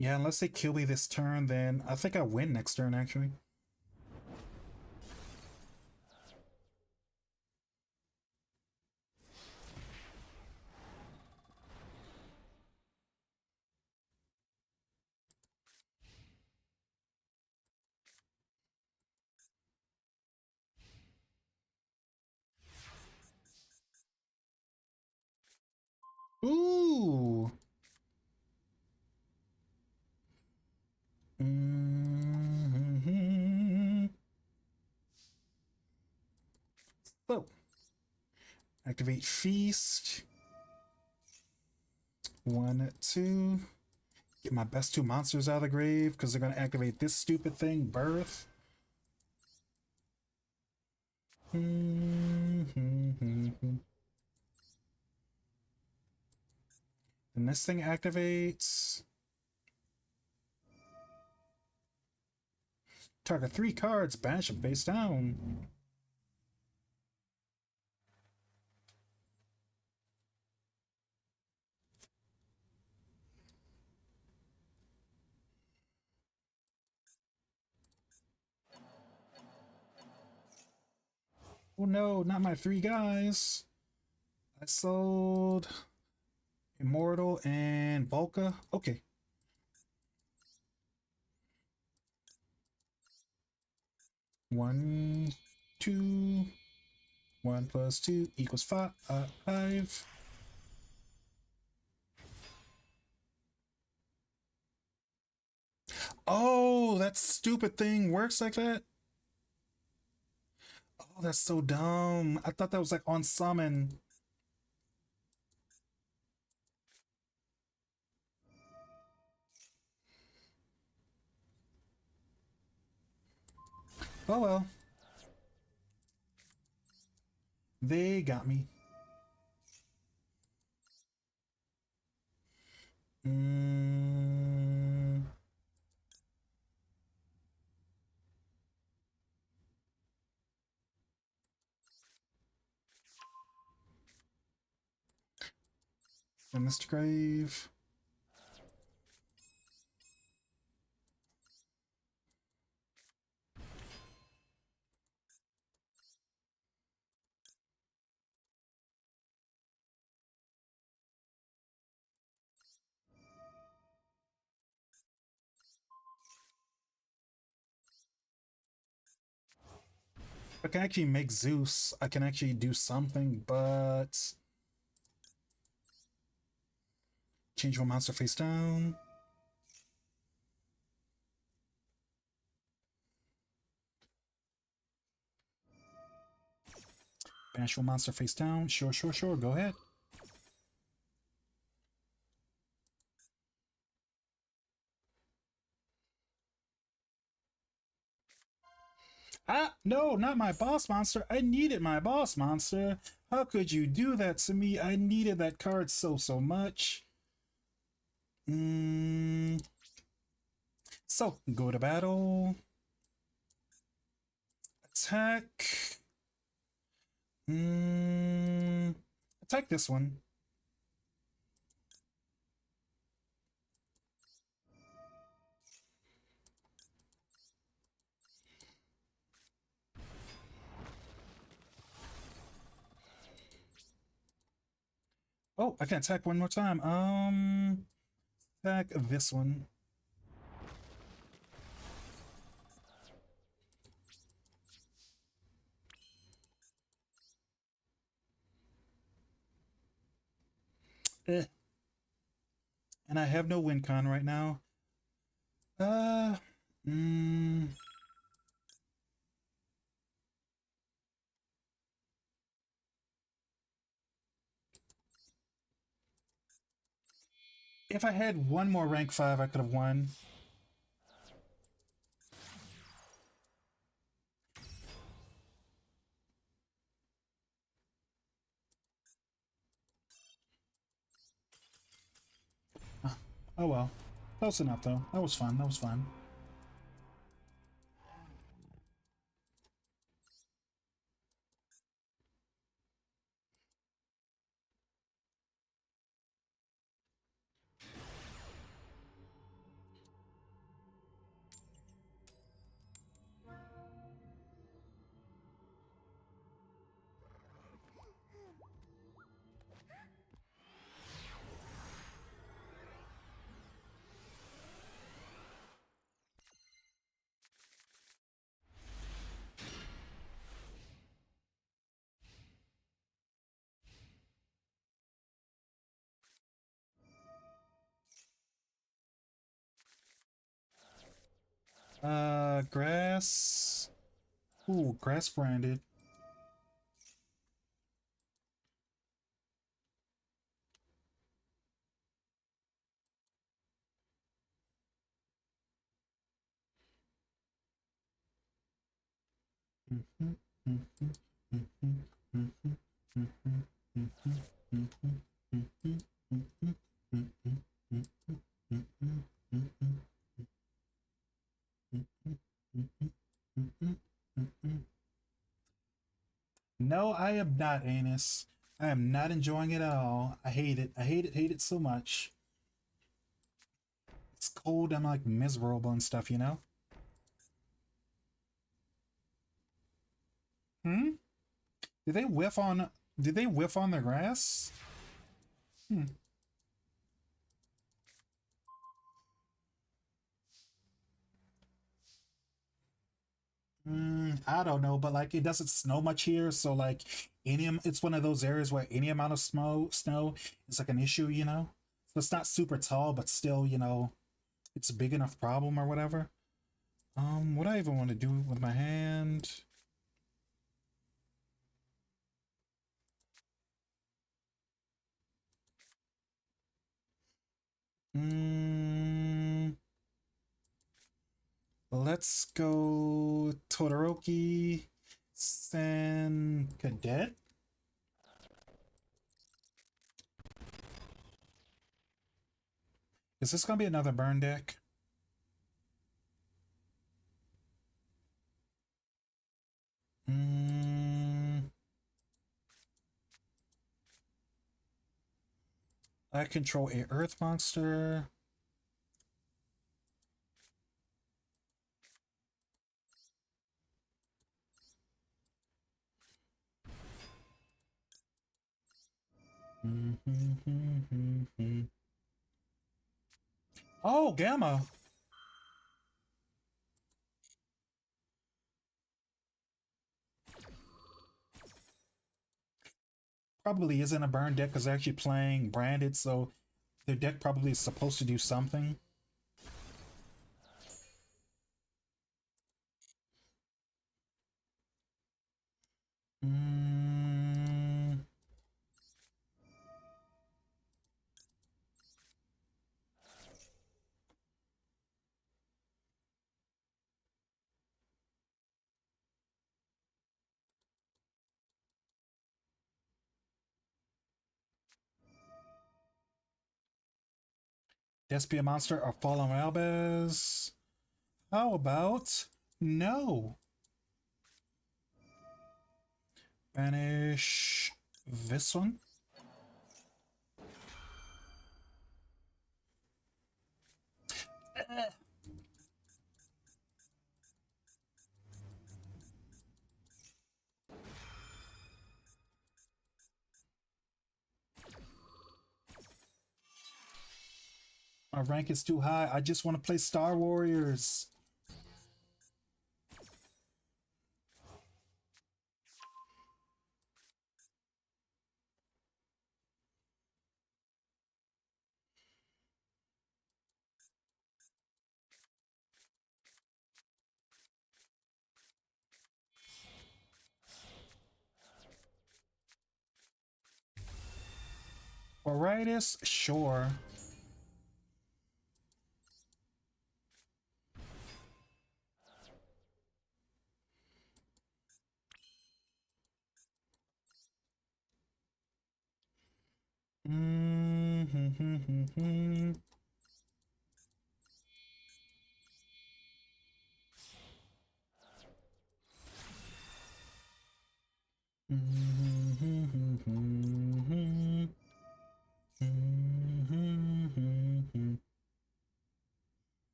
Yeah, unless they kill me this turn, then I think I win next turn, actually. Ooh. So, activate feast. 1, 2. Get my best 2 monsters out of the grave because they're gonna activate this stupid thing, birth. And this thing activates. Target 3 cards, banish them face down. Oh no, not my 3 guys. I sold Immortal and Volca. Okay. One, 2. 1 plus 2 equals 5. Oh, that stupid thing works like that? Oh, that's so dumb. I thought that was like on summon. Oh well. They got me. Mm. And Mr. Grave. I can actually make Zeus. I can actually do something, but change one monster face down. Banish one monster face down. Sure, sure, sure. Go ahead. Ah, no, not my boss monster. I needed my boss monster. How could you do that to me? I needed that card so much. So, go to battle. Attack. Attack this one. Oh, I can attack one more time. Attack this one. Eh. And I have no win con right now. Uh, mm, if I had one more rank 5, I could have won. Oh well. Close enough though. That was fun. That was fun. Grass. Ooh, grass branded. No, I am not, Anus. I am not enjoying it at all. I hate it. I hate it, hate it so much. It's cold, I'm like miserable and stuff, you know? Hmm? Did they whiff on the grass? Hmm. I don't know, but like it doesn't snow much here, so like it's one of those areas where any amount of snow is like an issue, you know? So it's not super tall, but still, you know, it's a big enough problem or whatever. What do I even want to do with my hand? Mm, let's go Todoroki San Cadet. Is this gonna be another burn deck? Mm, I control a Earth monster. Oh, Gamma. Probably isn't a burn deck because they're actually playing branded, so their deck probably is supposed to do something. Mm, Despia Monster or Fallen Albez? How about no? Banish this one. My rank is too high. I just want to play Star Warriors. Alrightis, sure. Mm-hmm.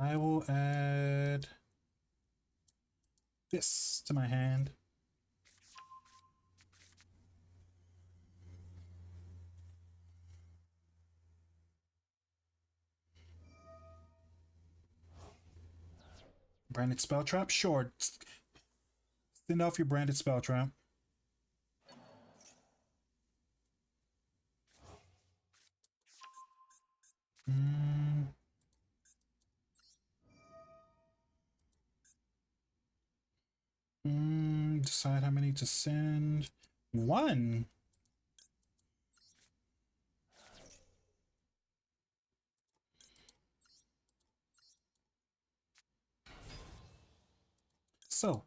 I will add this to my hand. Branded spell trap? Sure. Send off your branded spell trap. Decide how many to send. One. So,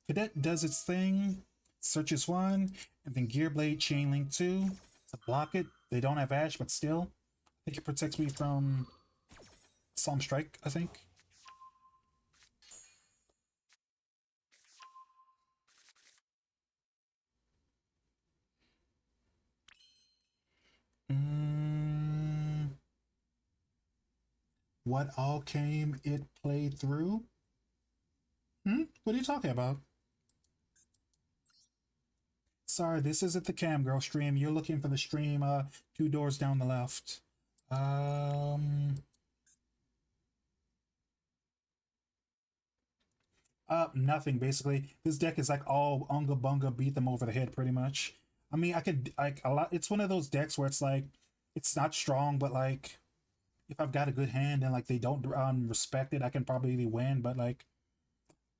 Cadet does its thing, searches one, and then Gearblade Chainlink 2 to block it. They don't have Ash, but still. I think it protects me from Psalm Strike, I think. What all came it played through? What are you talking about? Sorry, this isn't the Cam Girl stream. You're looking for the stream 2 doors down the left. Nothing basically. This deck is like all unga bunga, beat them over the head pretty much. I mean, I could like a lot. It's one of those decks where it's like it's not strong, but like if I've got a good hand and like they don't respect it, I can probably win. But like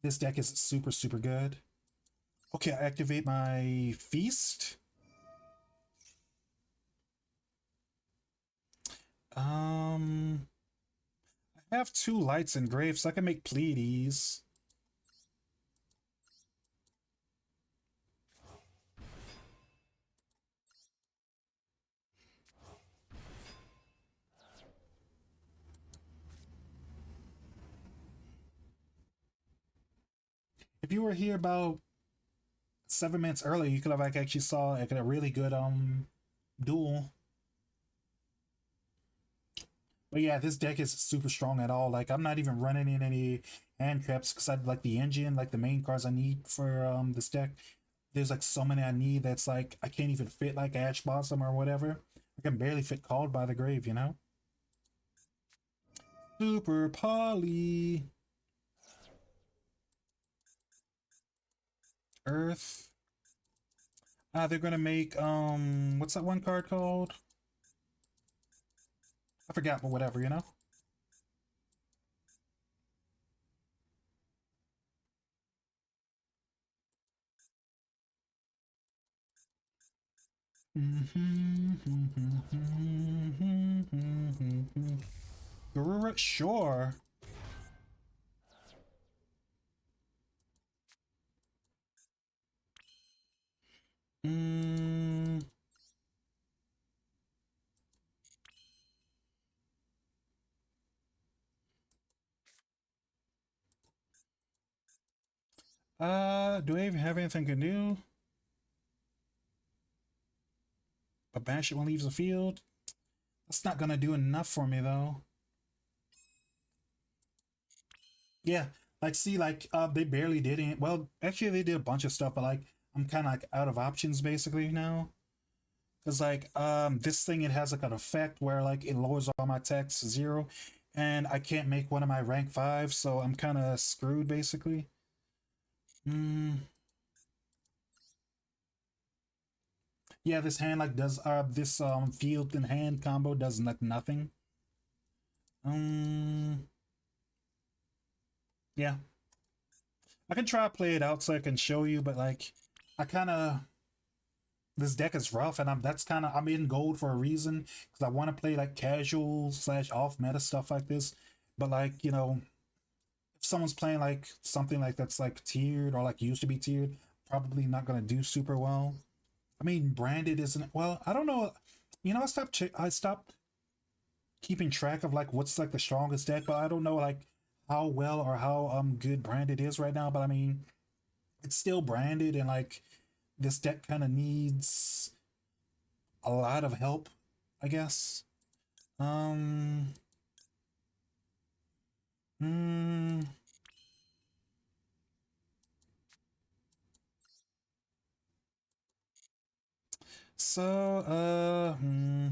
this deck is super super good. Okay, I activate my feast. I have 2 lights engraved, so I can make Pleiades. If you were here about 7 minutes earlier, you could have like actually saw like a really good duel. But yeah, this deck is super strong at all. Like I'm not even running in any hand traps because I like the engine, like the main cards I need for this deck. There's like so many I need that's like I can't even fit like Ash Blossom or whatever. I can barely fit Called by the Grave, you know? Super Poly. Earth. They're gonna make what's that one card called? I forgot, but whatever, you know? Garura, sure. Mm, do I even have anything to do? But banish it when it leaves the field? That's not gonna do enough for me though. Yeah, like see, like they barely did it. Well, actually they did a bunch of stuff, but like I'm kind of like out of options basically now. Because like this thing, it has like an effect where like it lowers all my attacks to 0, and I can't make one of my rank 5, so I'm kind of screwed basically. Mm, yeah, this hand like does this field and hand combo does like nothing. Um, yeah, I can try to play it out so I can show you, but like I kind of, this deck is rough, and that's kind of, I'm in gold for a reason because I want to play like casual slash off meta stuff like this. But like, you know, if someone's playing like something like that's like tiered or like used to be tiered, probably not gonna do super well. I mean, branded isn't, well, I don't know. You know, I stopped keeping track of like what's like the strongest deck, but I don't know like how well or how good branded is right now. But I mean, it's still branded, and like this deck kind of needs a lot of help, I guess. Um, mm, so, mm,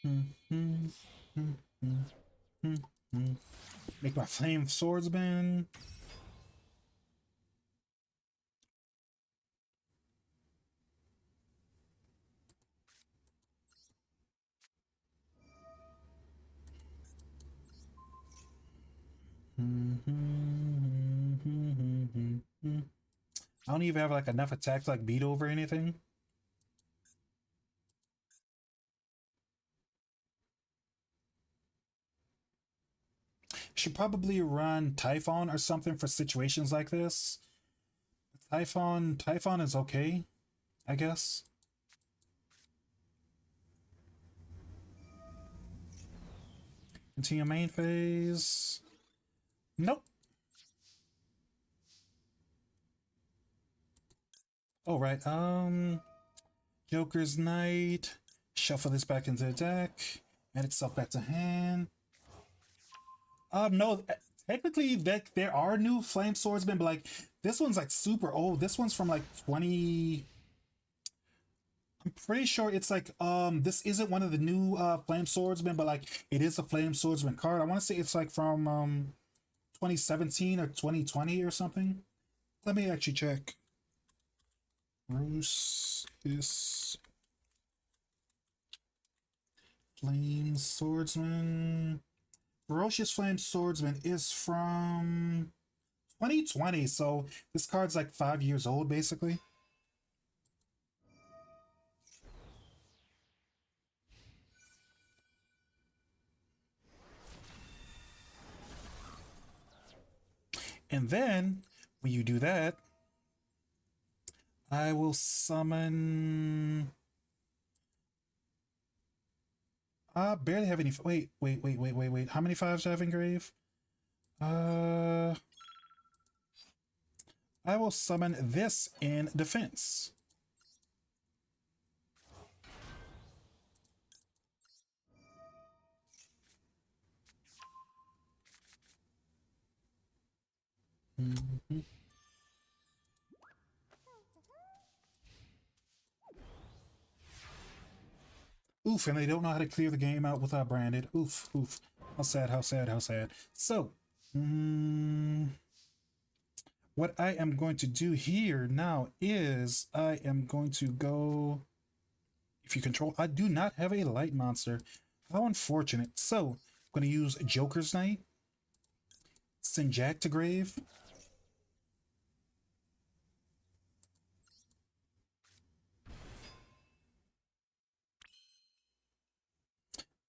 mm, mm, mm, mm, mm. Make my flame swordsman. I don't even have like enough attacks like beat over anything. Should probably run Typhon or something for situations like this. Typhon is okay, I guess. Continue main phase. Nope. All right. Joker's Knight. Shuffle this back into the deck. Add itself back to hand. No. Technically, there are new flame swordsmen, but like this one's like super old. This one's from like 20. I'm pretty sure it's like this isn't one of the new flame swordsmen, but like it is a flame swordsman card. I want to say it's like from 2017 or 2020 or something. Let me actually check. Bruce is Flame Swordsman. Ferocious Flame Swordsman is from 2020, so this card's like 5 years old basically. And then when you do that, I will summon. I barely have any. Wait. How many fives do I have in grave? Uh, I will summon this in defense. Mhm. Oof, and they don't know how to clear the game out without branded. Oof. How sad, how sad, how sad. So, what I am going to do here now is I am going to go. If you control, I do not have a light monster. How unfortunate. So, I'm going to use Joker's Knight, send Jack to grave.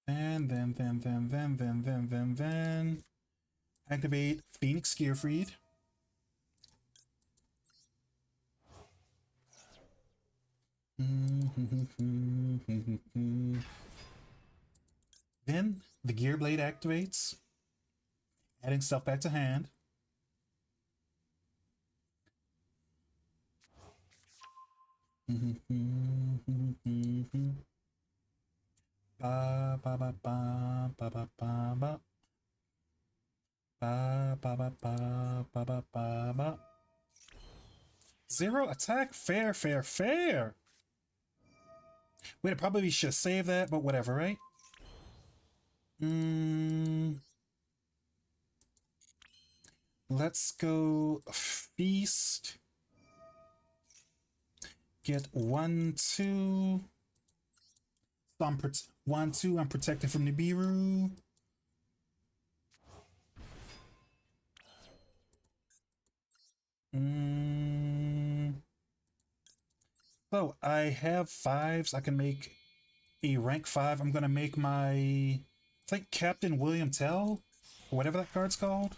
And then activate Phoenix Gearfried. Then the Gear Blade activates, adding stuff back to hand. Ba ba ba ba ba ba ba ba ba ba ba ba ba ba ba ba. 0 attack? Fair, fair, fair. Wait, I probably should save that, but whatever, right? Let's go feast. Get 1, 2. So I'm 1, 2. I'm protected from the Biru. So I have 5s. I can make a rank 5. I'm gonna make my, I think, Captain William Tell, or whatever that card's called.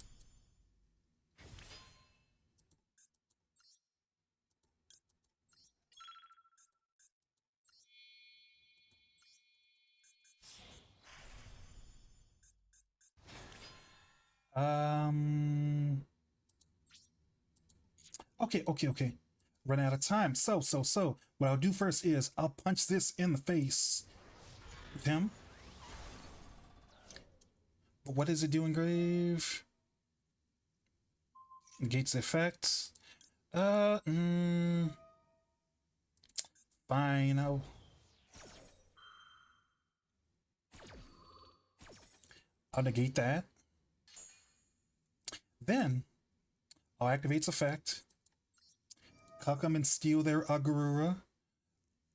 Um. Okay. Run out of time. So. What I'll do first is I'll punch this in the face with him. But what does it do, Engrave? Negates the effect. Fine. I'll negate that. Then I'll activate its effect. Come and steal their Agurura.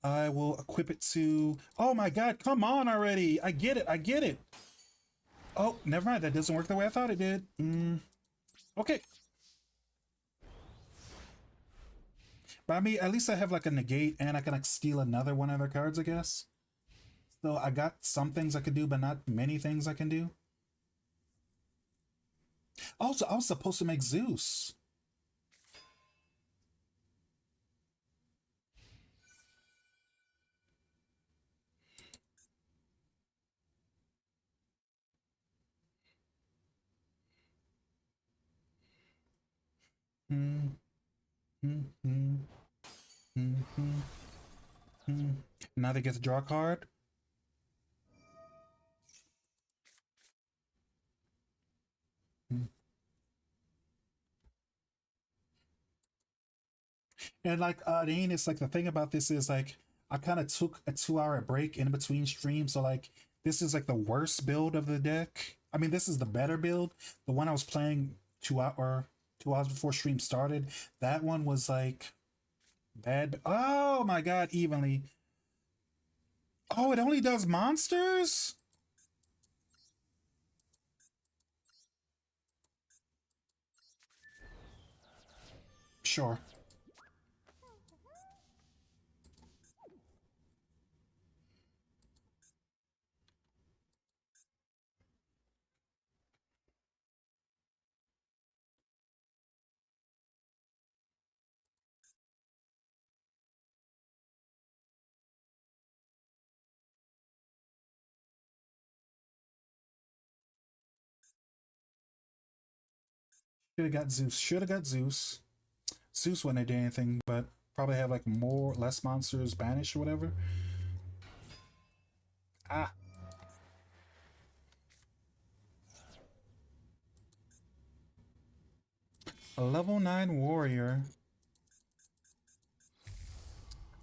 I will equip it to. Oh my god, come on already! I get it. Oh, never mind. That doesn't work the way I thought it did. Okay. But I mean, at least I have like a negate and I can like steal another one of their cards, I guess. So I got some things I can do, but not many things I can do. Also, I was supposed to make Zeus. Hmm. Hmm. Hmm. Hmm. Hmm. Hmm. Now they get to draw a card. Hmm. And like Dane, it's like the thing about this is like I kind of took a 2 hour break in between streams, so like this is like the worst build of the deck. I mean, this is the better build. The one I was playing 2 hours before stream started, that one was like bad. Oh my god, evenly. Oh, it only does monsters? Sure. Should have got Zeus. Should have got Zeus. Zeus wouldn't have did anything, but probably have like less monsters banished or whatever. Ah, a level 9 warrior.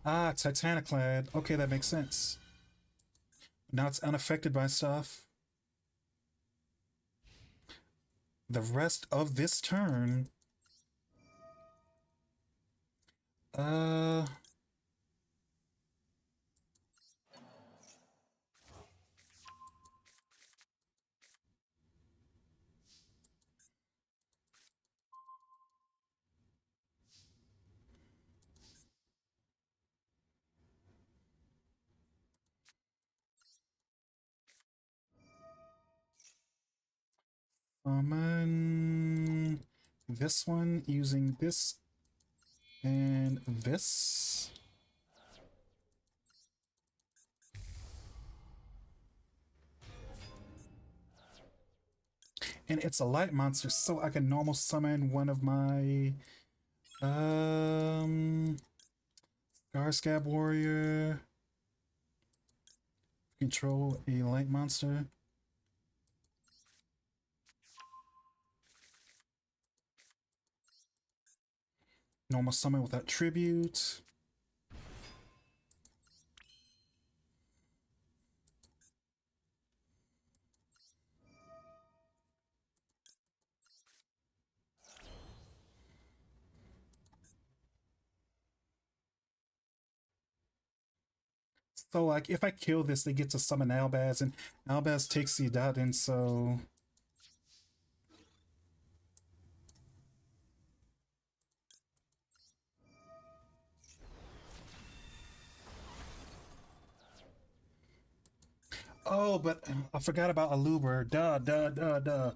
Ah, Titaniclad. Okay, that makes sense. Now it's unaffected by stuff. The rest of this turn. Uh. Summon this one using this and this. And it's a light monster, so I can normal summon one of my Scarscab Warrior. Control a light monster. Normal summon without tribute. So like if I kill this, they get to summon Albaz, and Albaz takes the dot, and so oh, but I forgot about Aluber. Duh, duh, duh, duh.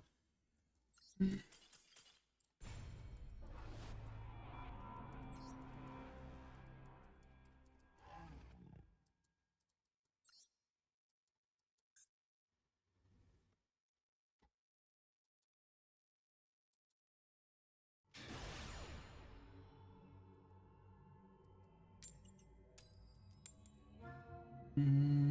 Mm-hmm.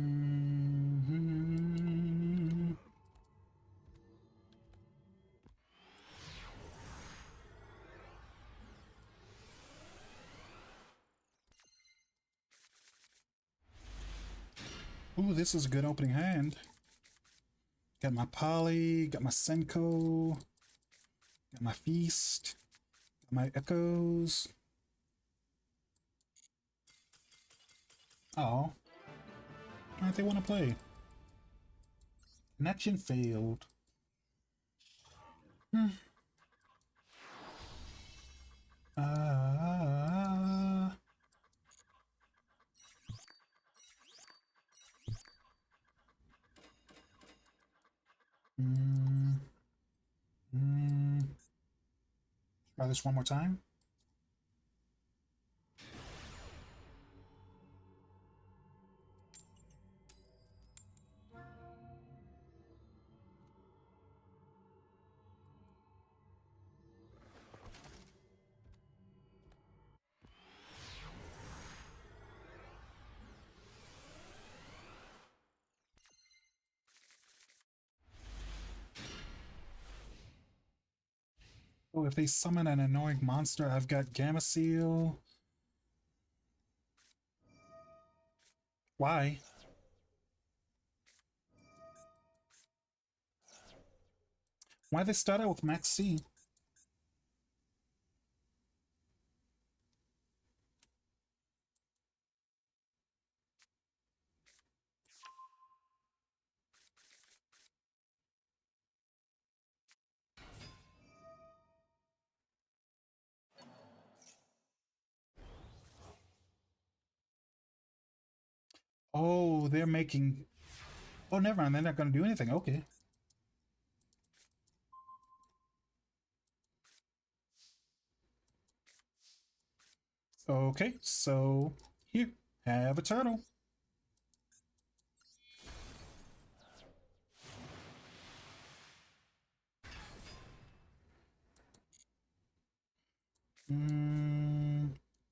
Ooh, this is a good opening hand. Got my Poly, got my Senko, got my Feast, got my Echoes. Oh, alright, they want to play. Connection failed. Hmm. Uh, mm, mm. Try this one more time. Oh, if they summon an annoying monster, I've got Gamma Seal. Why? Why they start out with Max C? Oh, they're making. Oh, never mind. They're not going to do anything. Okay. Okay, so here, have a turtle.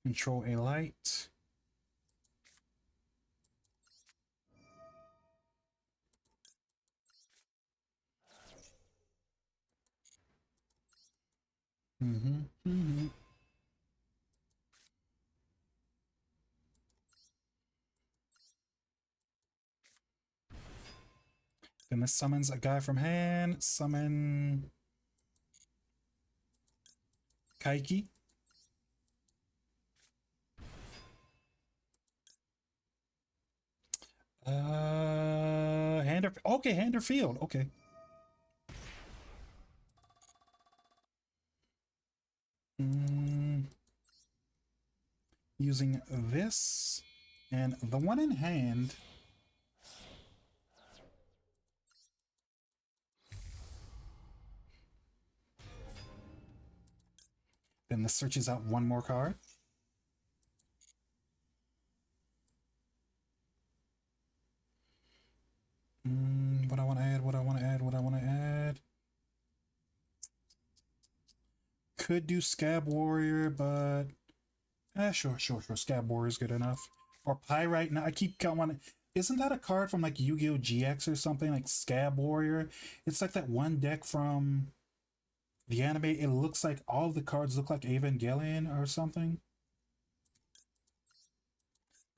Control a light. Mm-hmm. Then this summons a guy from hand. Summon Kaiki. Hand or okay, hand or field. Okay. Using this and the one in hand. Then this searches out one more card. What I want to add, what I want to add, what I want to add. Could do Scab Warrior, but sure. Scab Warrior is good enough. Or Pyrite. Now I keep wanting. Isn't that a card from like Yu-Gi-Oh GX or something like Scab Warrior? It's like that one deck from The anime, it looks like all the cards look like Evangelion or something.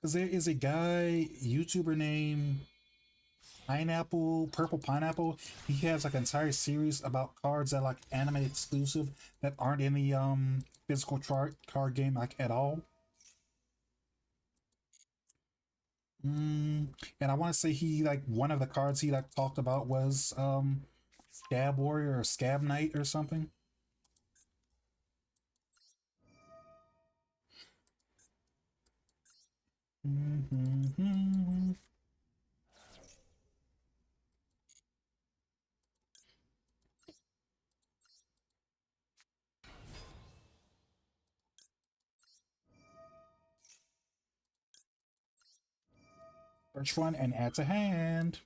Because there is a guy, YouTuber named Pineapple, Purple Pineapple. He has like an entire series about cards that like anime exclusive that aren't in the physical card game like at all. And I want to say he like one of the cards he like talked about was Scab Warrior or Scab Knight or something. Mm-hmm. Search one and add to hand.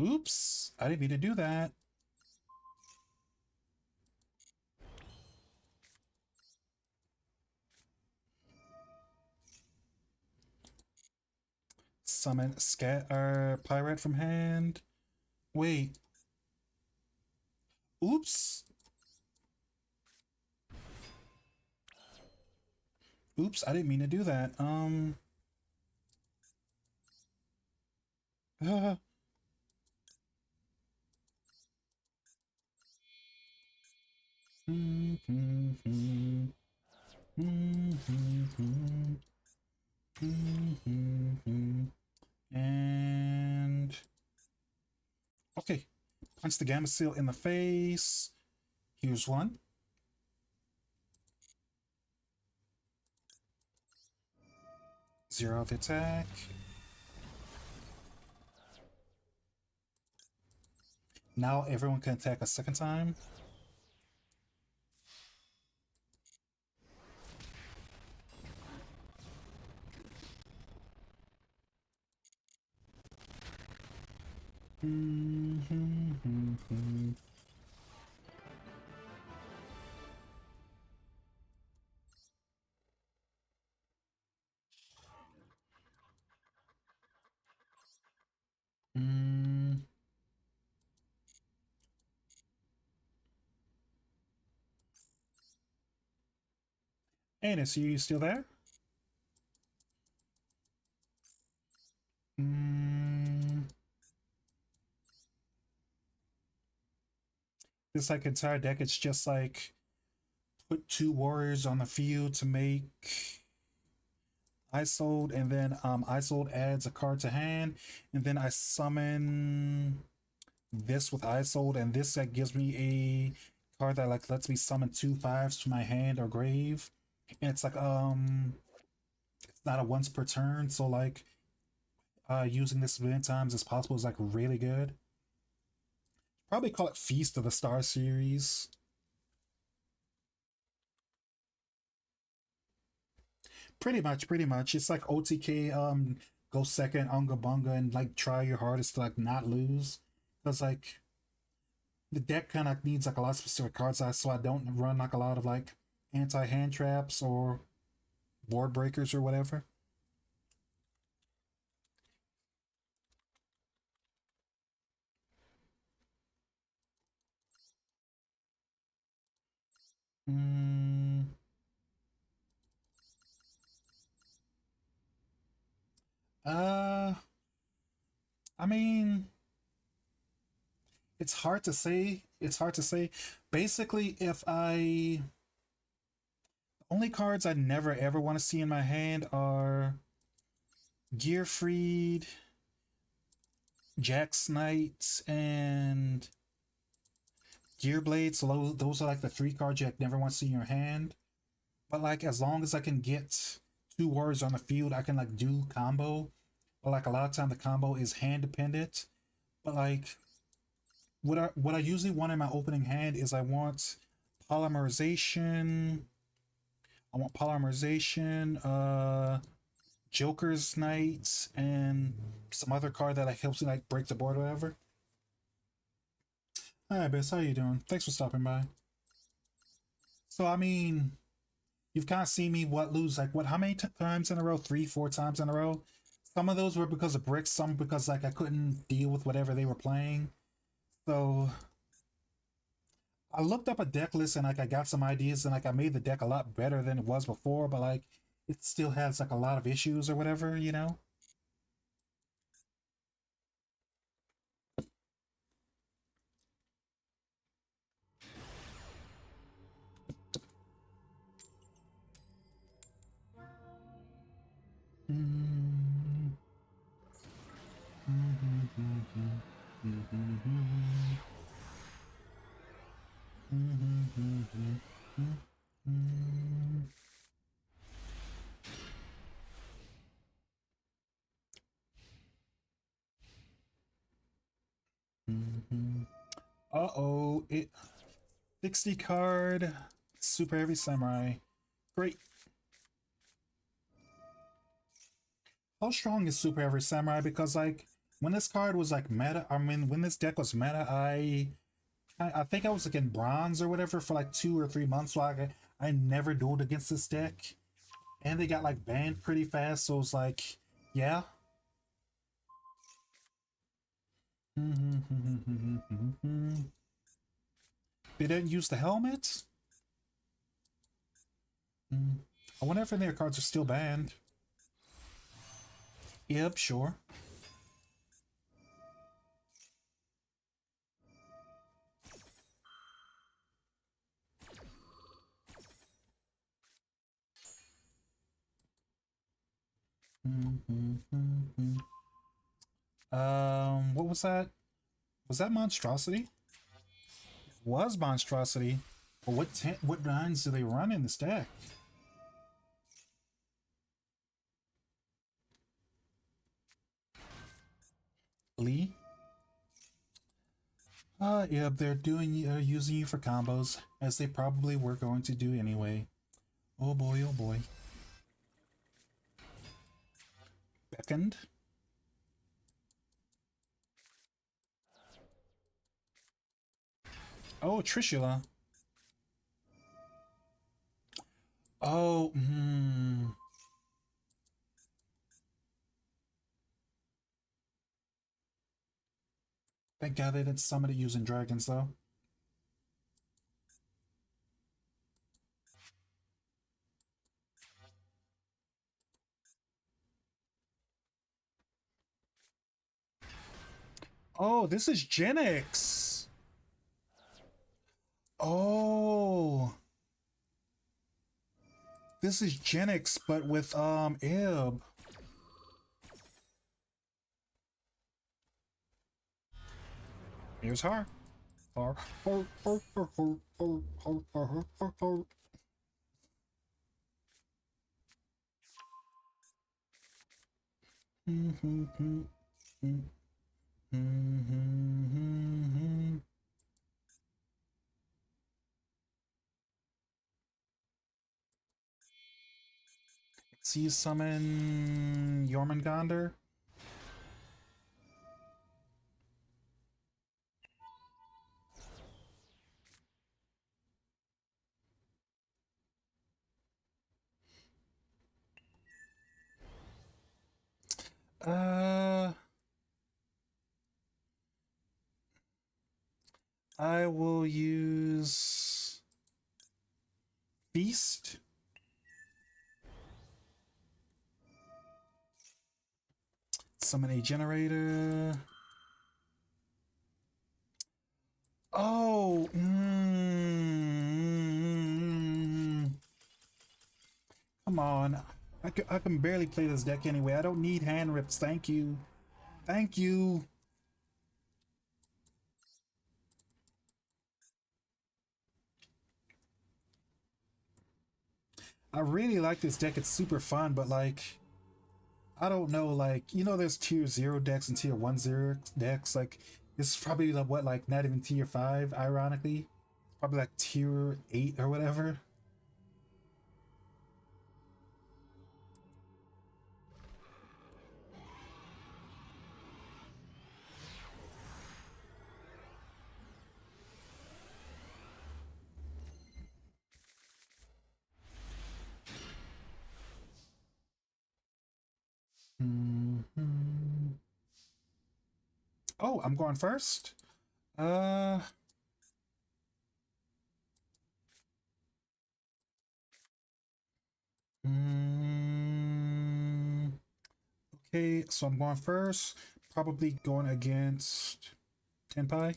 Oops. I didn't mean to do that. Summon scat pirate from hand. Wait. Oops. Oops, I didn't mean to do that. Uh, and okay. Punch the Gamma Seal in the face. Here's one. Zero of attack. Now everyone can attack a second time. Mm. Anus, you still there? Mm. This like entire deck, it's just like put two warriors on the field to make ISOLDE, and then ISOLDE adds a card to hand, and then I summon this with ISOLDE, and this that gives me a card that like lets me summon 2/5s to my hand or grave. And it's like it's not a once per turn, so like using this as many times as possible is like really good. Probably call it Feast of the Star series. Pretty much. It's like OTK, go second, unga bunga, and like try your hardest to like not lose. Because like the deck kind of needs like a lot of specific cards, so I don't run like a lot of like anti hand traps or board breakers or whatever. Mm, uh, I mean, it's hard to say. It's hard to say. Basically, if I only cards I never ever want to see in my hand are Gearfried, Jack's Knight, and Gearblade. So those are like the three cards you like, never want to see in your hand. But like as long as I can get two warriors on the field, I can like do combo. But like a lot of time the combo is hand dependent. But like what I usually want in my opening hand is I want polymerization. I want polymerization, Joker's Knight and some other card that like helps you like break the board or whatever. Hi, Biss, how you doing? Thanks for stopping by. So I mean, you've kind of seen me lose like how many times in a row? 3, 4 times in a row. Some of those were because of bricks, some because like I couldn't deal with whatever they were playing. So I looked up a deck list and like I got some ideas and like I made the deck a lot better than it was before, but like it still has like a lot of issues or whatever, you know? Uh-oh, it 60 card super heavy samurai. Great. How strong is super heavy samurai? Because like when this card was like meta, I mean when this deck was meta, I think I was like in bronze or whatever for like 2 or 3 months. So I never dueled against this deck, and they got like banned pretty fast. So it's like, yeah. They didn't use the helmet. I wonder if any of their cards are still banned. Yep, sure. What was that? Was that monstrosity? It was monstrosity. But what lines do they run in this deck? Lee? Yeah, they're using you for combos, as they probably were going to do anyway. Oh boy, oh boy. Beckoned? Oh, Trishula. Oh, Thank God they didn't summon it using dragons, though. Oh, this is Gen X. Oh. This is Gen X, but with, Ib. Here's her. Har, har, har, har, har, har, har, har, har, har. See you summon Jormungandr. Uh, I will use Feast. Summon a generator. Oh, come on. I can barely play this deck anyway. I don't need hand rips. Thank you. Thank you. I really like this deck. It's super fun, but like, I don't know. Like, there's tier 0 decks and tier 1 0 decks. Like, this is probably like what, like, not even tier 5, ironically. Probably like tier 8 or whatever. Oh, I'm going first. Uh, mm, okay, so I'm going first. Probably going against Tenpai.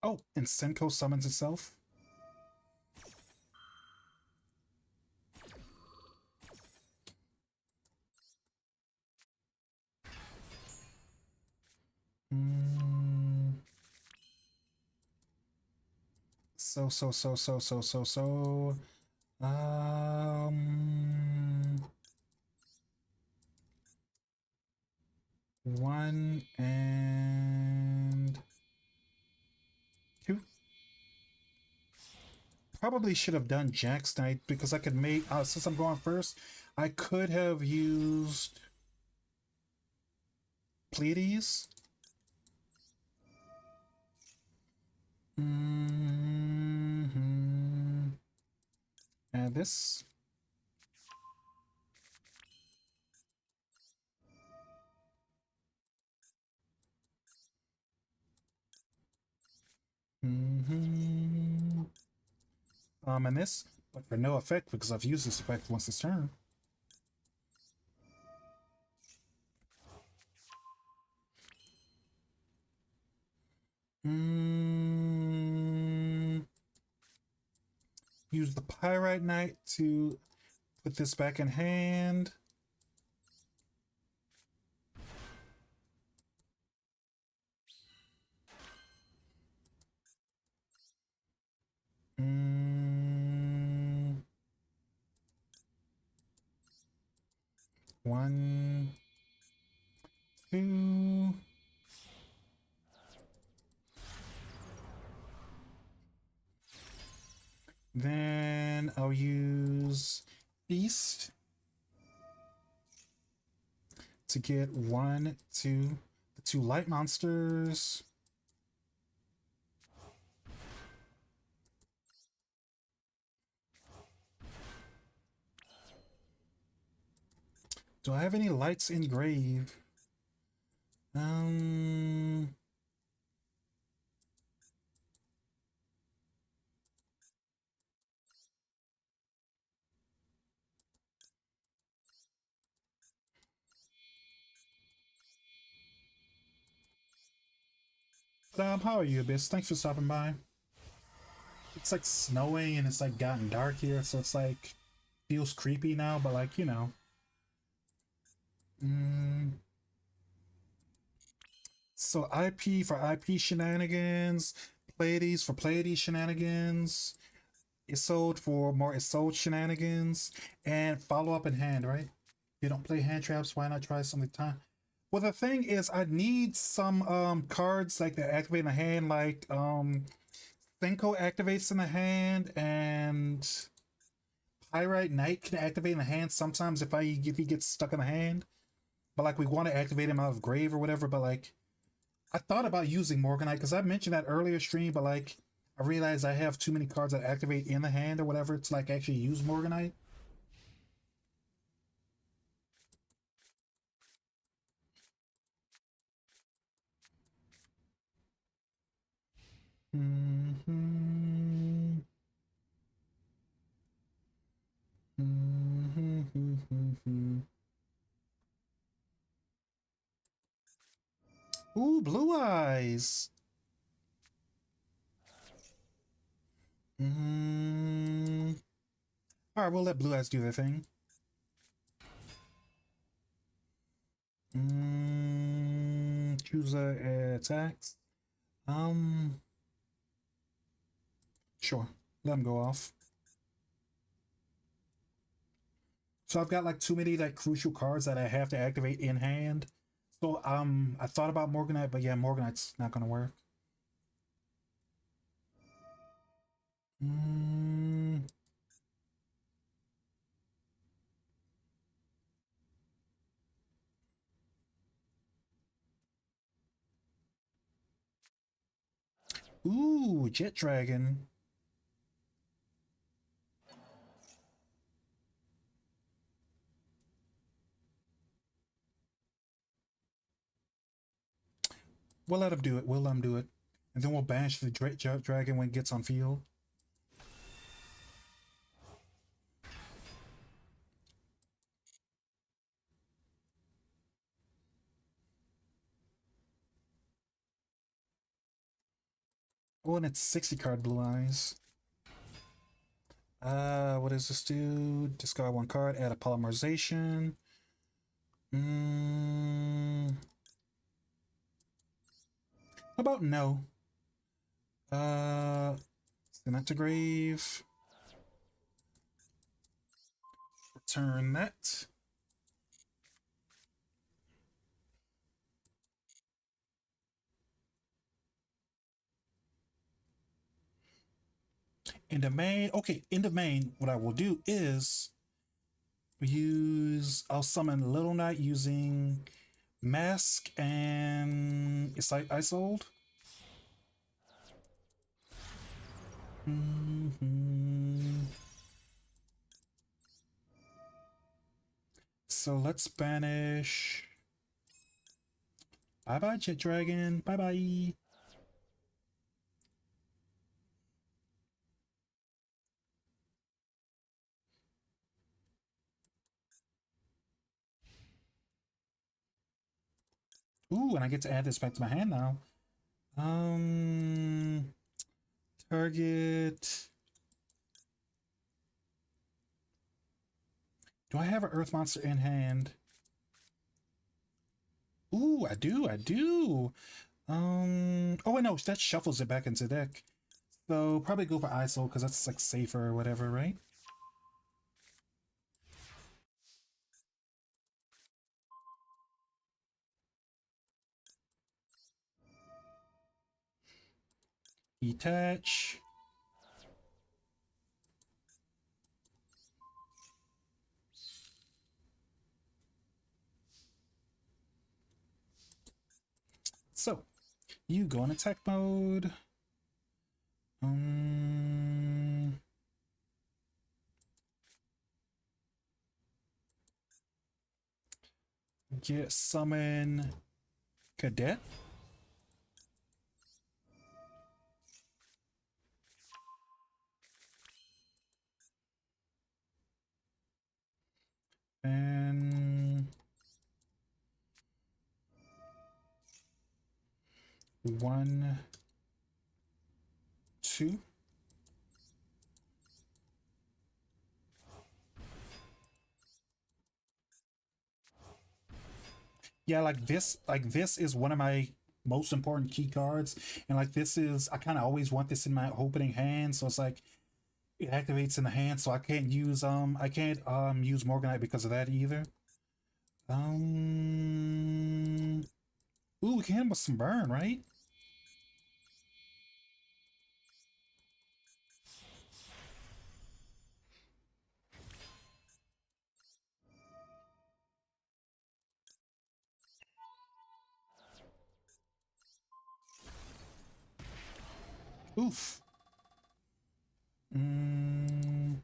Oh, and Senko summons itself. Mm, so. Um, one and two. Probably should have done Jack's Knight because I could make, since I'm going first, I could have used Pleiades. Mm-hmm. And this. Mm-hmm. And this, but for no effect because I've used this effect once this turn. Mm, use the Pyrite Knight to put this back in hand. Mm, one, two. Then I'll use Beast to get one, two, the two light monsters. Do I have any lights in grave? Um, how are you, Abyss? Thanks for stopping by. It's like snowing and it's like gotten dark here, so it's like feels creepy now, but like, you know. Mm, so IP for IP shenanigans, Pleiades for Pleiades shenanigans, Isolde for more Isolde shenanigans, and follow up in hand, right? You don't play hand traps, why not try something time? Well, the thing is, I need some cards like that activate in the hand, like Senko activates in the hand, and Pyrite Knight can activate in the hand sometimes if he gets stuck in the hand. But like we want to activate him out of grave or whatever. But like I thought about using Morganite because I mentioned that earlier stream, but like I realized I have too many cards that activate in the hand or whatever to like actually use Morganite. Mm-hmm. Mm-hmm. Ooh, blue eyes. Mm. All right, we'll let blue eyes do their thing. Choose a attacks. Um, sure. Let them go off. So I've got like too many like crucial cards that I have to activate in hand. So I thought about Morganite, but yeah, Morganite's not gonna work. Mm, Ooh, Jet Dragon. We'll let him do it. We'll let him do it. And then we'll banish the Jet Dragon when it gets on field. Oh, and it's 60 card Blue Eyes. What does this do? Discard one card, add a polymerization. How about no? Send that to grave. Return that. In the main, okay, in the main, what I will do is I'll summon Little Knight using Mask and it's like ISOLDE. So let's banish. Bye bye, Jet Dragon. Bye bye. Ooh, and I get to add this back to my hand now. Target. Do I have an Earth monster in hand? Ooh, I do, I do. Oh wait, no, that shuffles it back into deck. So probably go for ISO because that's like safer or whatever, right? Detach. So you go in attack mode. Get summon Cadet. And 1, 2. Yeah, like this is one of my most important key cards. And like this is I kind of always want this in my opening hand. So it's like it activates in the hand, so I can't use use Morganite because of that either. Ooh, we can hit him with some burn, right? Oof. Mm,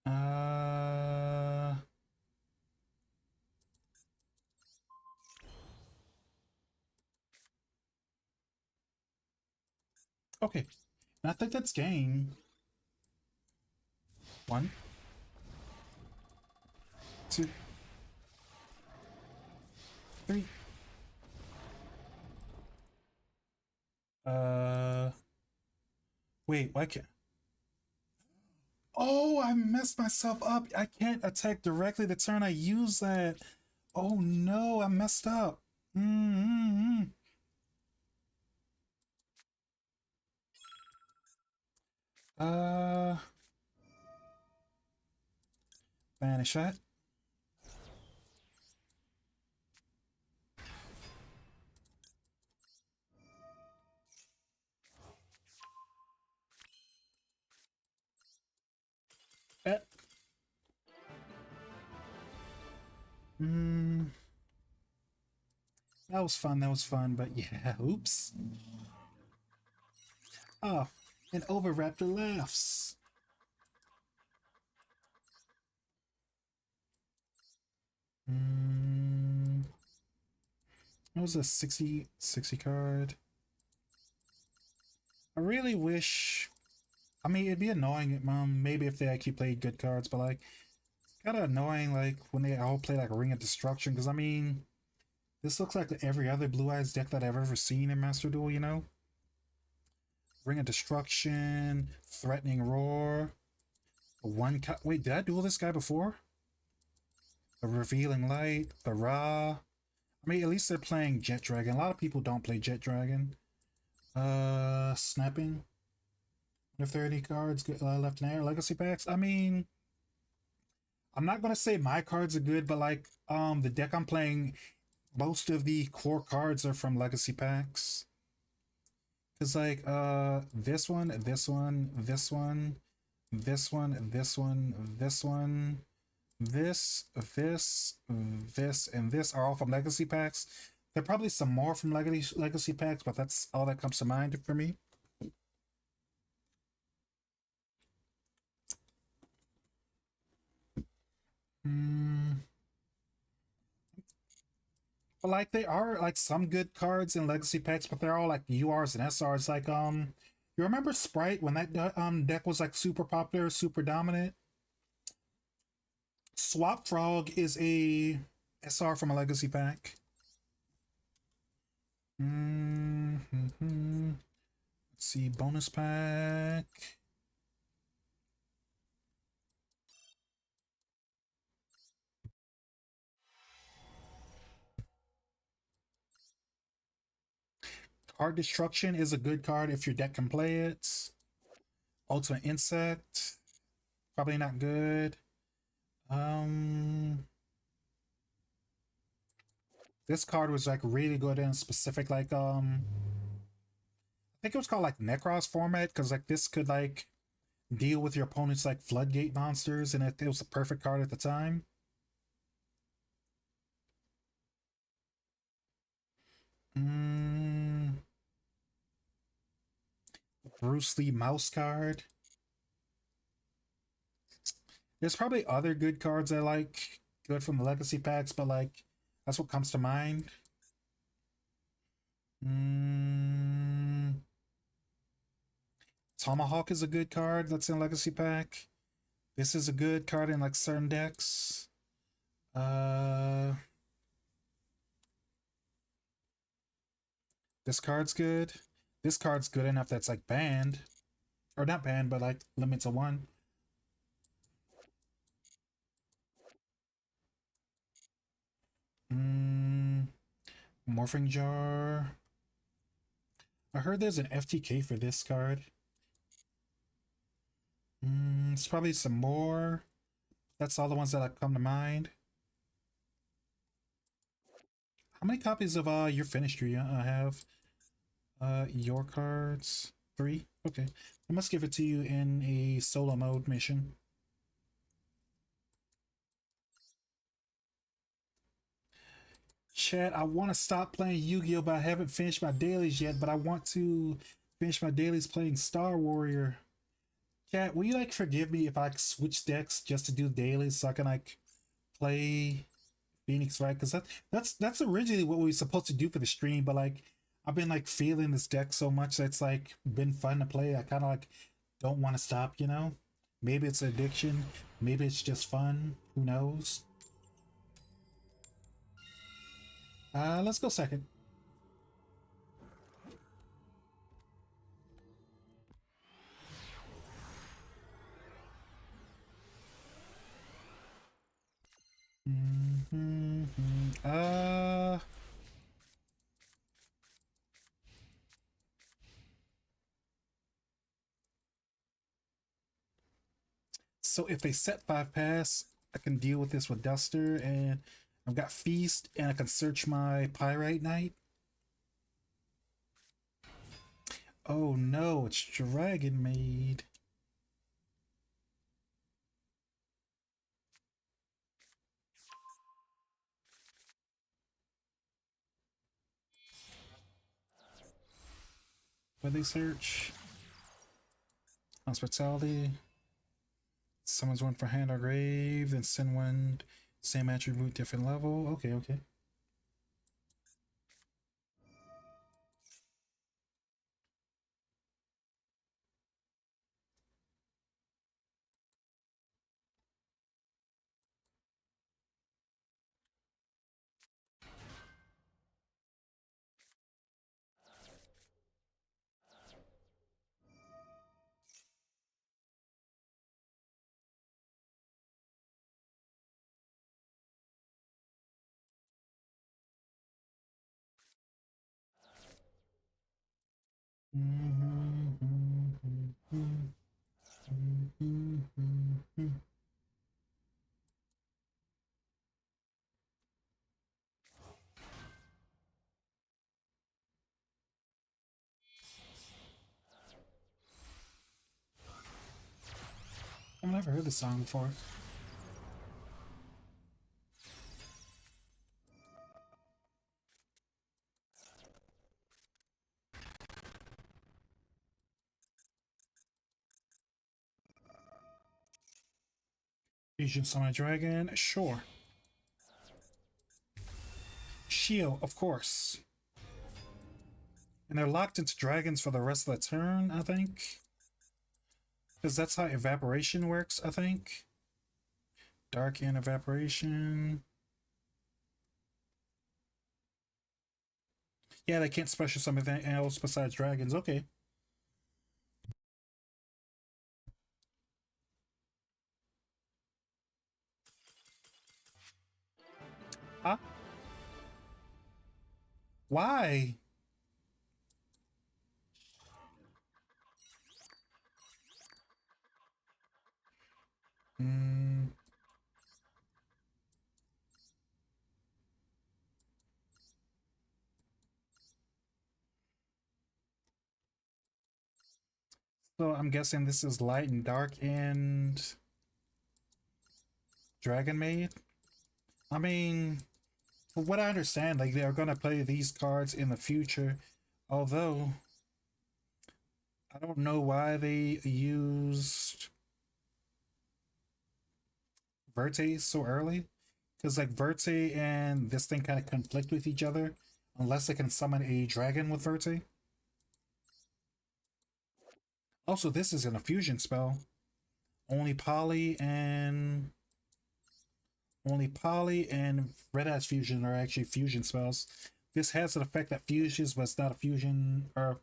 uh, okay. And I think that's game. 1, 2, 3. Uh, wait, why can't? Oh, I messed myself up. I can't attack directly the turn I use that. Oh no, I messed up. Mm-hmm. Uh, Banish that. That. Mm, That was fun, that was fun, but yeah, oops. Oh, an Overraptor laughs. Mm, that was a 60 card. I really wish. I mean, it'd be annoying, maybe if they actually played good cards, but like, kind of annoying, like when they all play like Ring of Destruction. Because I mean, this looks like every other Blue Eyes deck that I've ever seen in Master Duel. You know, Ring of Destruction, Threatening Roar, one cut. Wait, did I duel this guy before? The Revealing Light, the Ra. I mean, at least they're playing Jet Dragon. A lot of people don't play Jet Dragon. Snapping. If there are any cards left in there, Legacy packs. I mean, I'm not gonna say my cards are good, but like, the deck I'm playing, most of the core cards are from Legacy packs. Cause like, this one, this one, this one, this one, this one, this one, this, and this are all from Legacy packs. There are probably some more from Legacy packs, but that's all that comes to mind for me. Mm, but like they are like some good cards in Legacy packs, but they're all like URs and SRs. Like you remember Sprite when that deck was like super popular, super dominant? Swap Frog is a SR from a Legacy pack. Mm-hmm. Let's see, bonus pack. Card Destruction is a good card if your deck can play it. Ultimate Insect, probably not good. Um, this card was like really good in specific like I think it was called like Necros format because like this could like deal with your opponent's like floodgate monsters, and it was the perfect card at the time. Mm, Bruce Lee mouse card. There's probably other good cards I like, good from the legacy packs, but like that's what comes to mind. Mm, Tomahawk is a good card that's in legacy pack. This is a good card in like certain decks. Uh, this card's good. This card's good enough that's like banned, or not banned, but like limits of one. Mm, Morphing Jar. I heard there's an FTK for this card. It's probably some more. That's all the ones that come to mind. How many copies of your finished do you have? Your cards? 3? Okay. I must give it to you in a solo mode mission. Chat, I want to stop playing Yu-Gi-Oh, but I haven't finished my dailies yet, but I want to finish my dailies playing Star Warrior. Chat, will you like forgive me if I switch decks just to do dailies so I can like play Phoenix, right? Because that's originally what we were supposed to do for the stream, but like I've been like feeling this deck so much that it's like been fun to play. I kind of like don't want to stop, you know? Maybe it's addiction, maybe it's just fun. Who knows? Let's go second. Mm-hmm. So if they set 5 pass, I can deal with this with Duster, and I've got Feast, and I can search my Pyrite Knight. Oh no, it's Dragon Maid. What they search? Hospitality. Someone's one for hand or grave, then send one same attribute, different level. Okay, okay. I've never heard this song before. Fusion Summon Dragon, sure. Shield, of course. And they're locked into dragons for the rest of the turn, I think. Because that's how evaporation works, I think. Dark and evaporation. Yeah, they can't special summon anything else besides dragons. Okay. Huh? Why? Hmm. So I'm guessing this is light and dark and Dragon Maid. I mean, from what I understand, like they're gonna play these cards in the future. Although I don't know why they used Verte so early. Because like Verte and this thing kind of conflict with each other unless they can summon a dragon with Verte. Also, this isn't a fusion spell. Only Poly and Red Ass Fusion are actually fusion spells. This has an effect that fuses, but it's not a fusion, or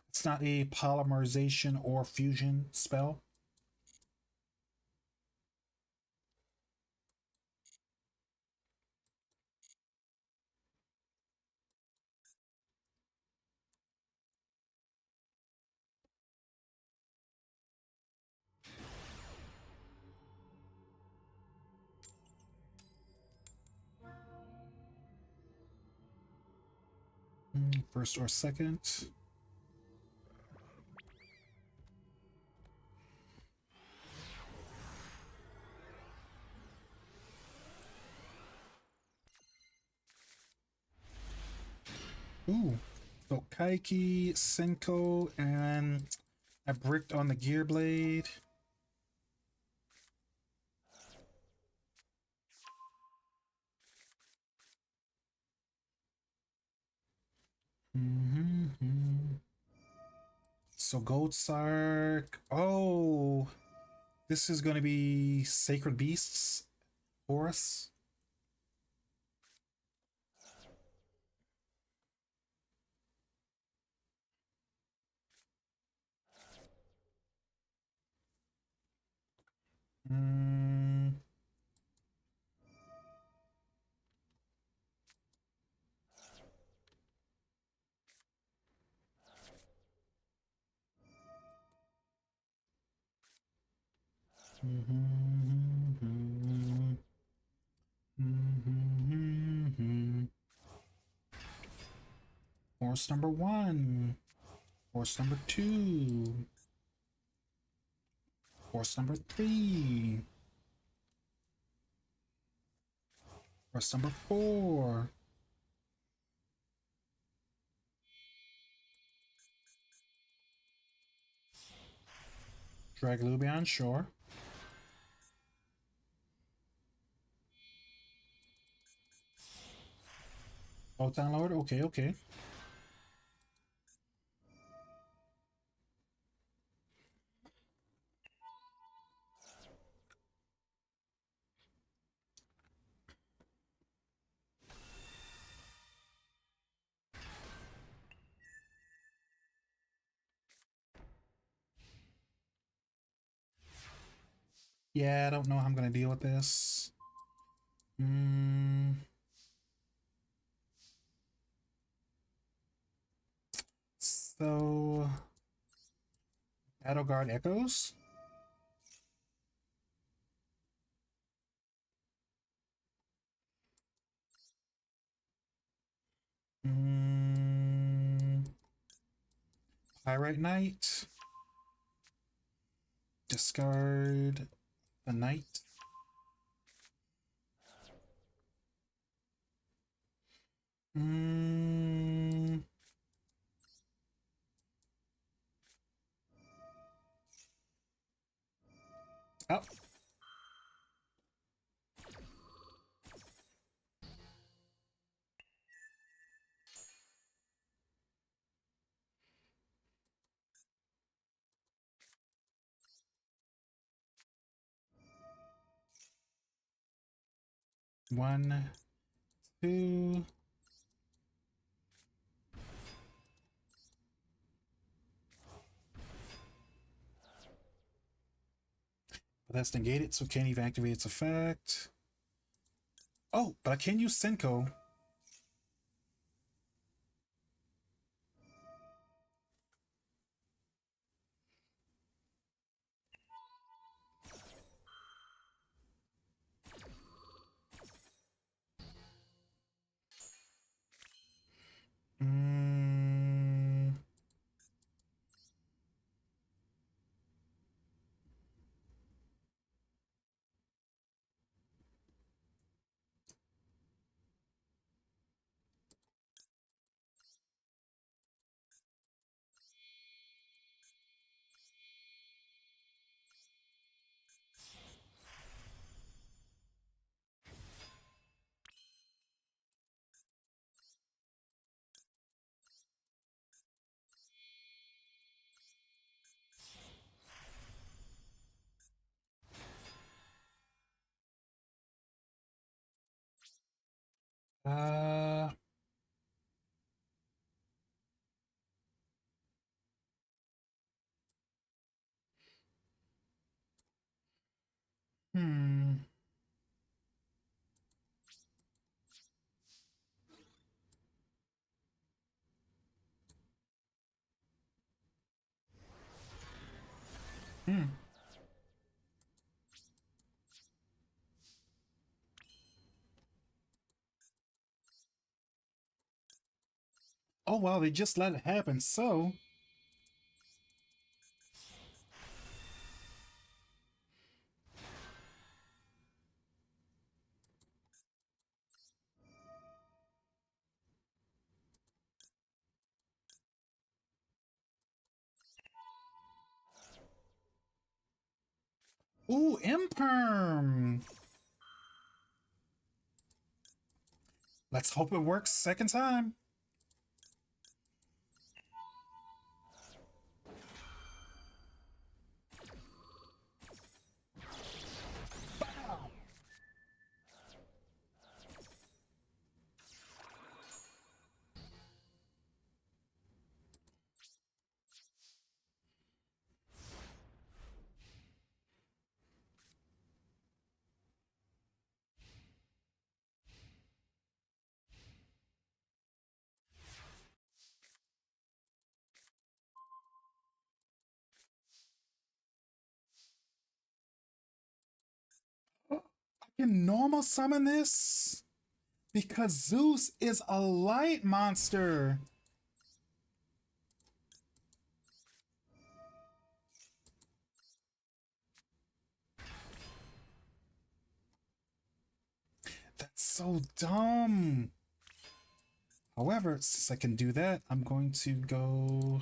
it's not a polymerization or fusion spell. First or second. Ooh. So Kaiki, Senko, and I bricked on the Gear Blade. So Gold Sark. Oh, this is going to be Sacred Beasts, Horus. Mm. Horse number one. Horse number two. Horse number three. Horse number four. Draglubion, sure. Photon Lord, okay, okay. Yeah, I don't know how I'm gonna deal with this. So Battle Guard Echoes. Pyrite Knight. Discard the Knight. Oh. One, two. But that's negated, so can't even activate its effect. Oh, but I can use Senko. Uh, hmm. Hmm. Oh wow, they just let it happen. So, ooh, Imperm. Let's hope it works second time. I can normal summon this because Zeus is a light monster. That's so dumb. However, since I can do that, I'm going to go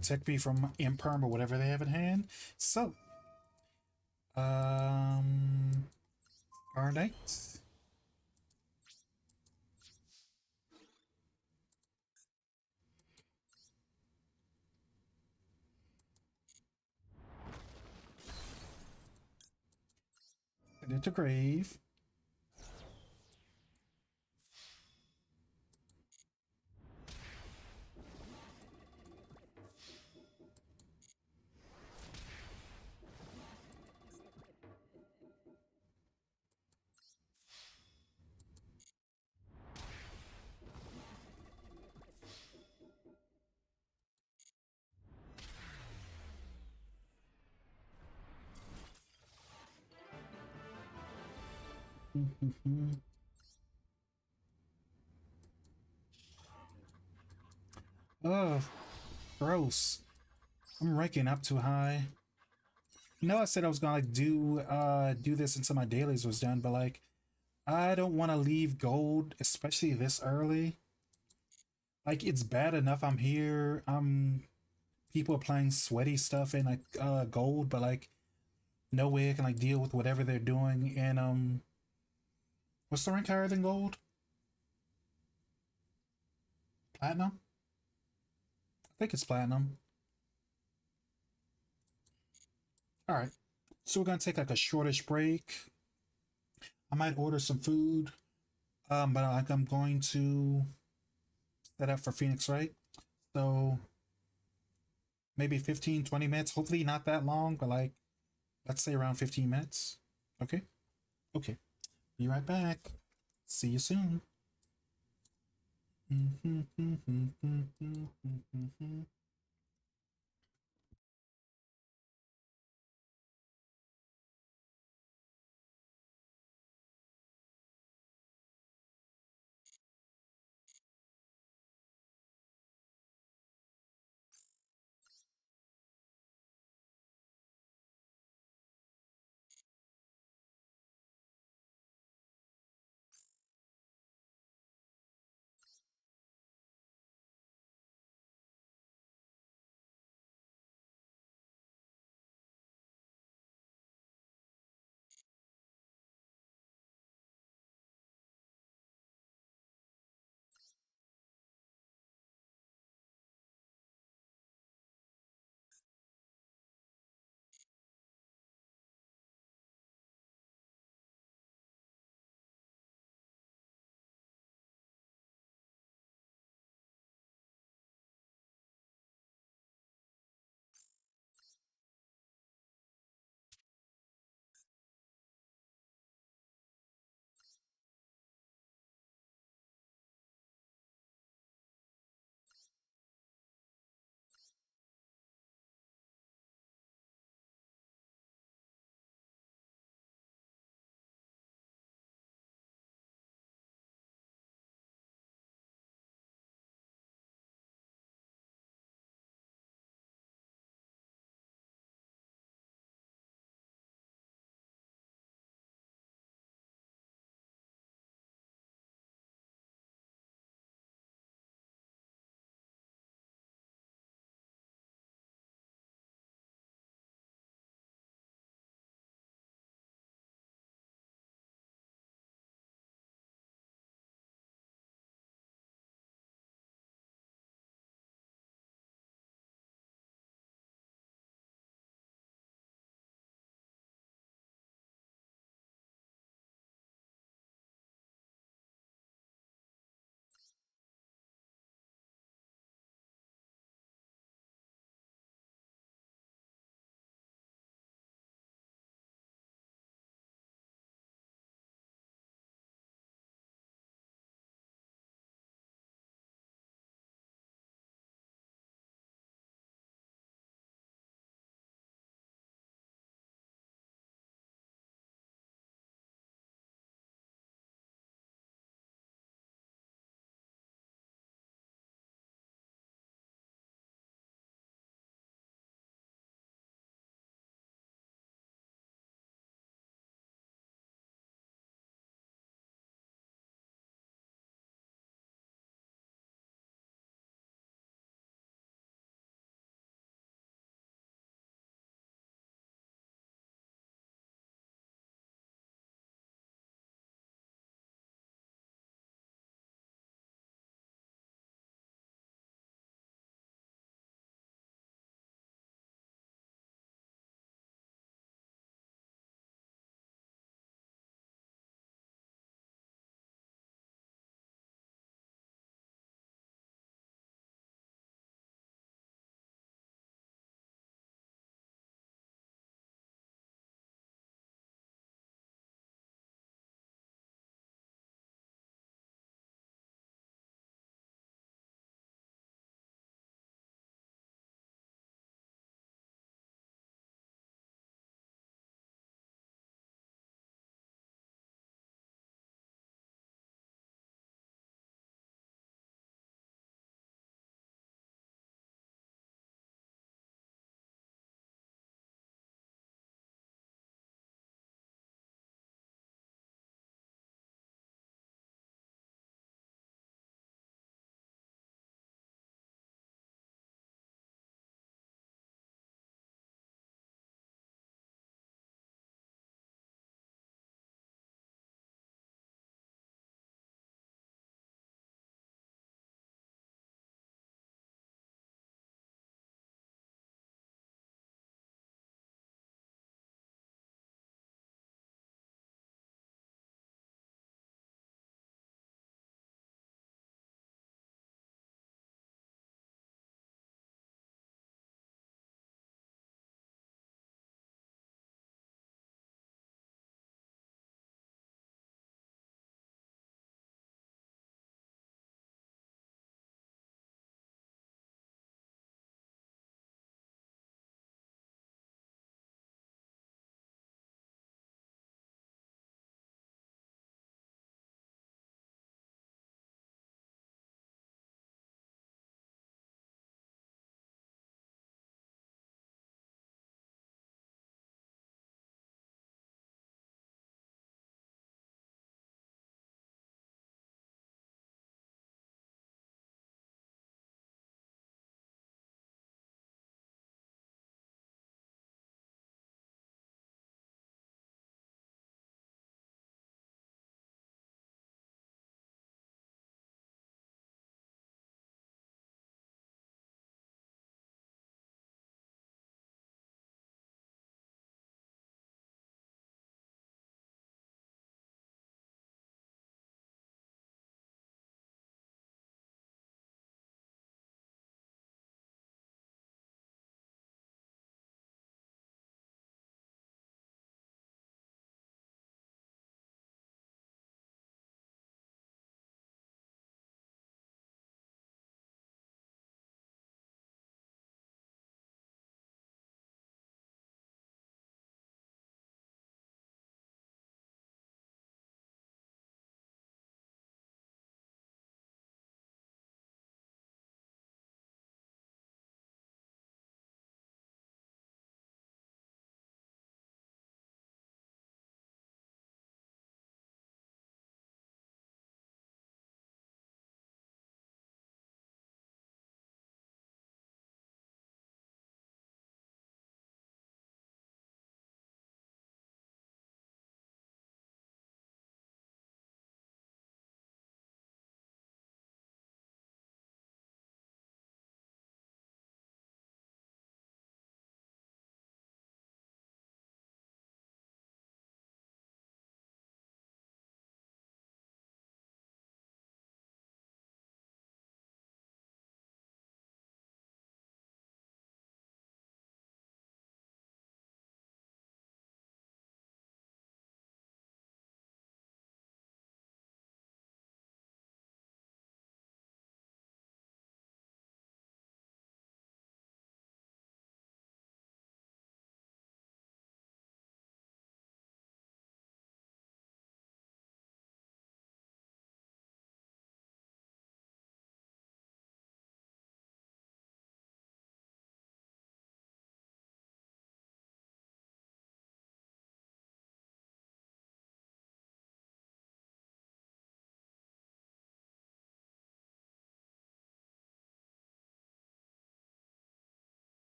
protect me from imperm or whatever they have in hand. So, um, our knight. Send it to grave. Oh, gross. I'm ranking up too high. You know, I said I was gonna like do this until my dailies was done, but like I don't want to leave gold, especially this early. Like it's bad enough I'm here. People are playing sweaty stuff in like gold, but like no way I can like deal with whatever they're doing. And what's the rank higher than gold? Platinum? I think it's platinum. All right. So we're gonna take like a shortish break. I might order some food. But like I'm going to set up for Phoenix, right? So maybe 15, 20 minutes. Hopefully not that long, but like let's say around 15 minutes. Okay? Okay. Be right back. See you soon.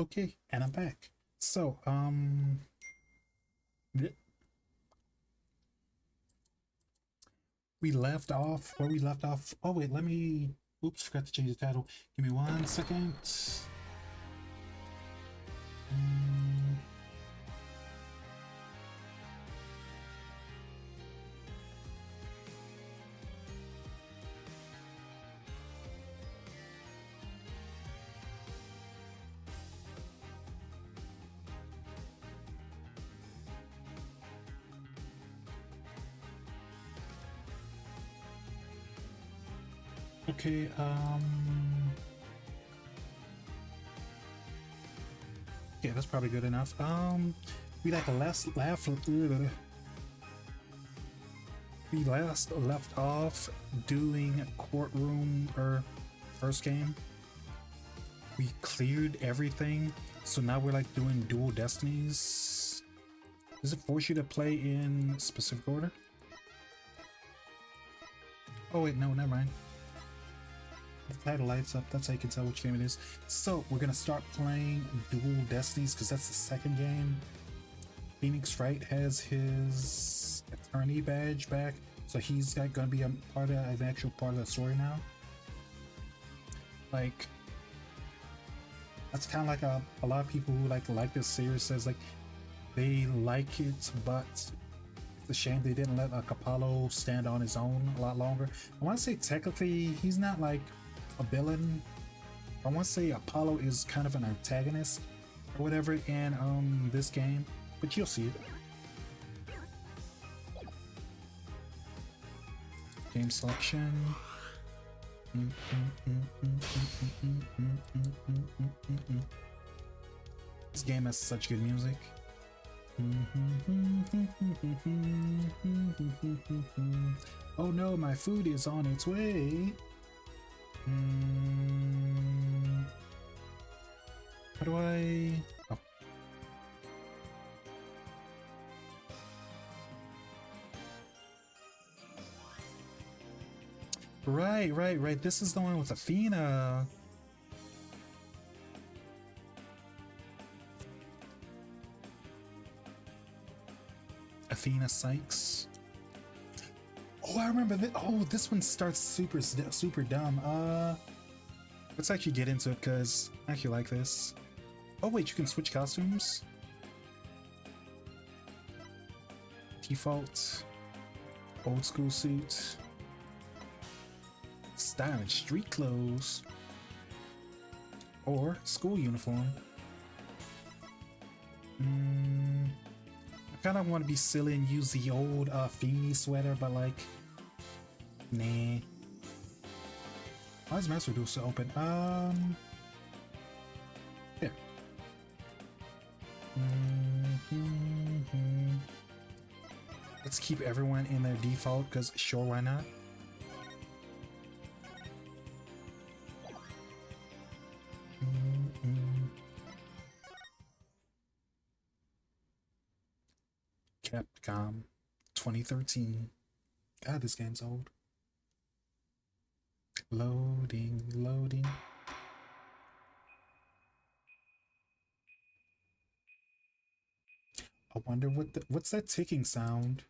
Okay, and I'm back. So, we left off where we left off. Oh wait, let me. Oops, forgot to change the title. Give me 1 second. Mm, okay, yeah, that's probably good enough. We like last laugh. We last left off doing courtroom or first game. We cleared everything, so now we're like doing dual destinies. Does it force you to play in specific order? Oh wait, no, never mind. The title lights up, that's how you can tell which game it is. So we're gonna start playing dual destinies because that's the second game. Phoenix Wright has his attorney badge back, so he's gonna be a part of an actual part of the story now. Like, that's kind of like a lot of people who like this series says like they like it, but it's a shame they didn't let Apollo stand on his own a lot longer. I want to say technically he's not like a villain. I want to say Apollo is kind of an antagonist or whatever in this game, but you'll see it. Game selection. This game has such good music. Oh no, my food is on its way. How do I... Oh. Right. This is the one with Athena. Athena Sykes. Oh, I remember that. Oh, this one starts super dumb. Let's actually get into it because I actually like this. Oh wait, you can switch costumes. Default, old school suit, stylish street clothes, or school uniform. I kind of want to be silly and use the old Feeny sweater, but like, nah. Why is Master Duel so open? Here. Let's keep everyone in their default, because sure, why not? Capcom 2013. God, this game's old. Loading. I wonder what's that ticking sound?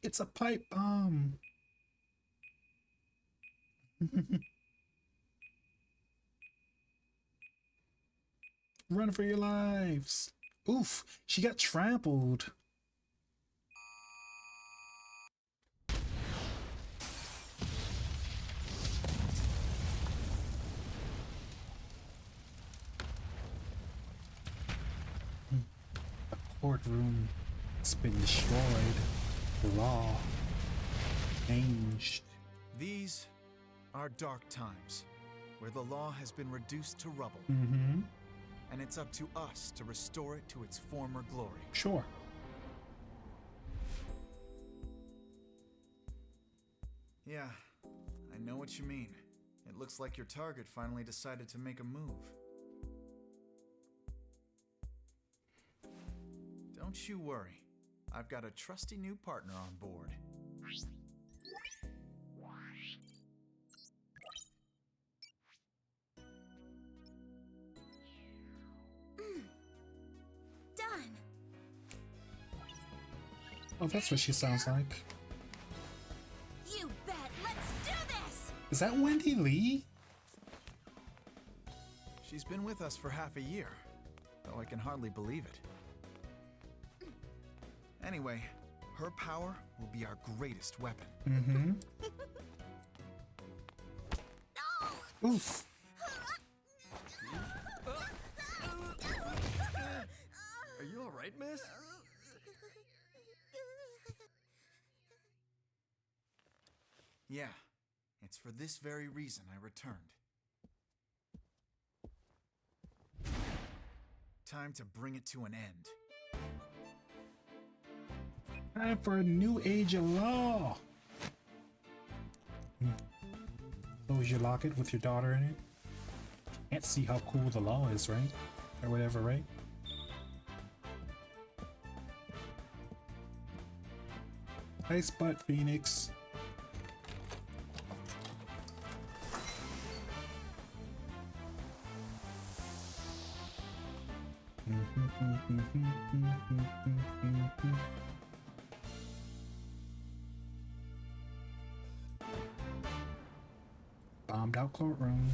It's a pipe bomb. Run for your lives. Oof, she got trampled. The courtroom has been destroyed. The law changed. These are dark times, where the law has been reduced to rubble. And it's up to us to restore it to its former glory. Sure. Yeah, I know what you mean. It looks like your target finally decided to make a move. Don't you worry. I've got a trusty new partner on board. Oh, that's what she sounds like. You bet. Let's do this. Is that Wendy Lee? She's been with us for half a year, though I can hardly believe it. Anyway, her power will be our greatest weapon. Mm-hmm. Oof. Are you alright, miss? Yeah, it's for this very reason I returned. Time to bring it to an end. Time for a new age of law. Close your locket with your daughter in it. Can't see how cool the law is, right? Or whatever, right? Nice butt, Phoenix. Bombed out courtroom.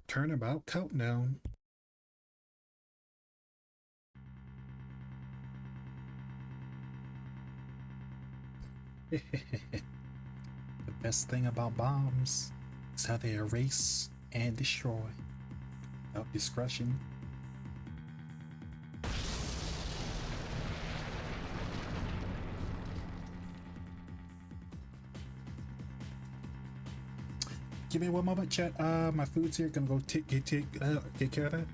Turnabout countdown. The best thing about bombs is how they erase and destroy without discretion. Give me one moment, chat. My food's here. Gonna go take care of that.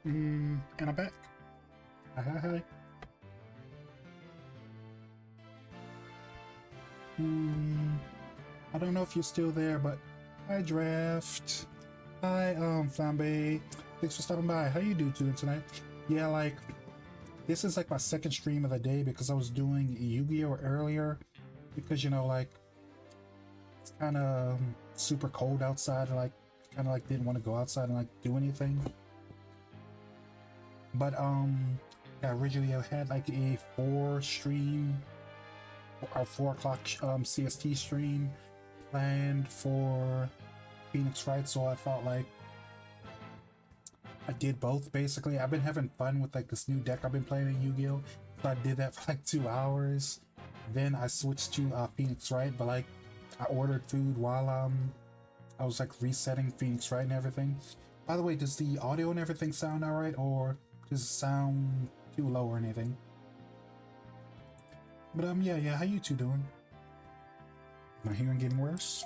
And I'm back. Hi. I don't know if you're still there, but hi, Draft. Hi, Flambe. Thanks for stopping by. How you doing tonight? Yeah, like, this is like my second stream of the day because I was doing Yu-Gi-Oh earlier because, you know, like, it's kind of super cold outside. And, like, kind of like didn't want to go outside and like do anything. But yeah, originally I had like a 4 o'clock CST stream planned for Phoenix Wright, so I thought like I did both basically. I've been having fun with like this new deck I've been playing in Yu-Gi-Oh, so I did that for like 2 hours. Then I switched to Phoenix Wright, but like I ordered food while I was like resetting Phoenix Wright and everything. By the way, does the audio and everything sound alright, or does it sound too low or anything? But yeah, how you two doing? My hearing getting worse?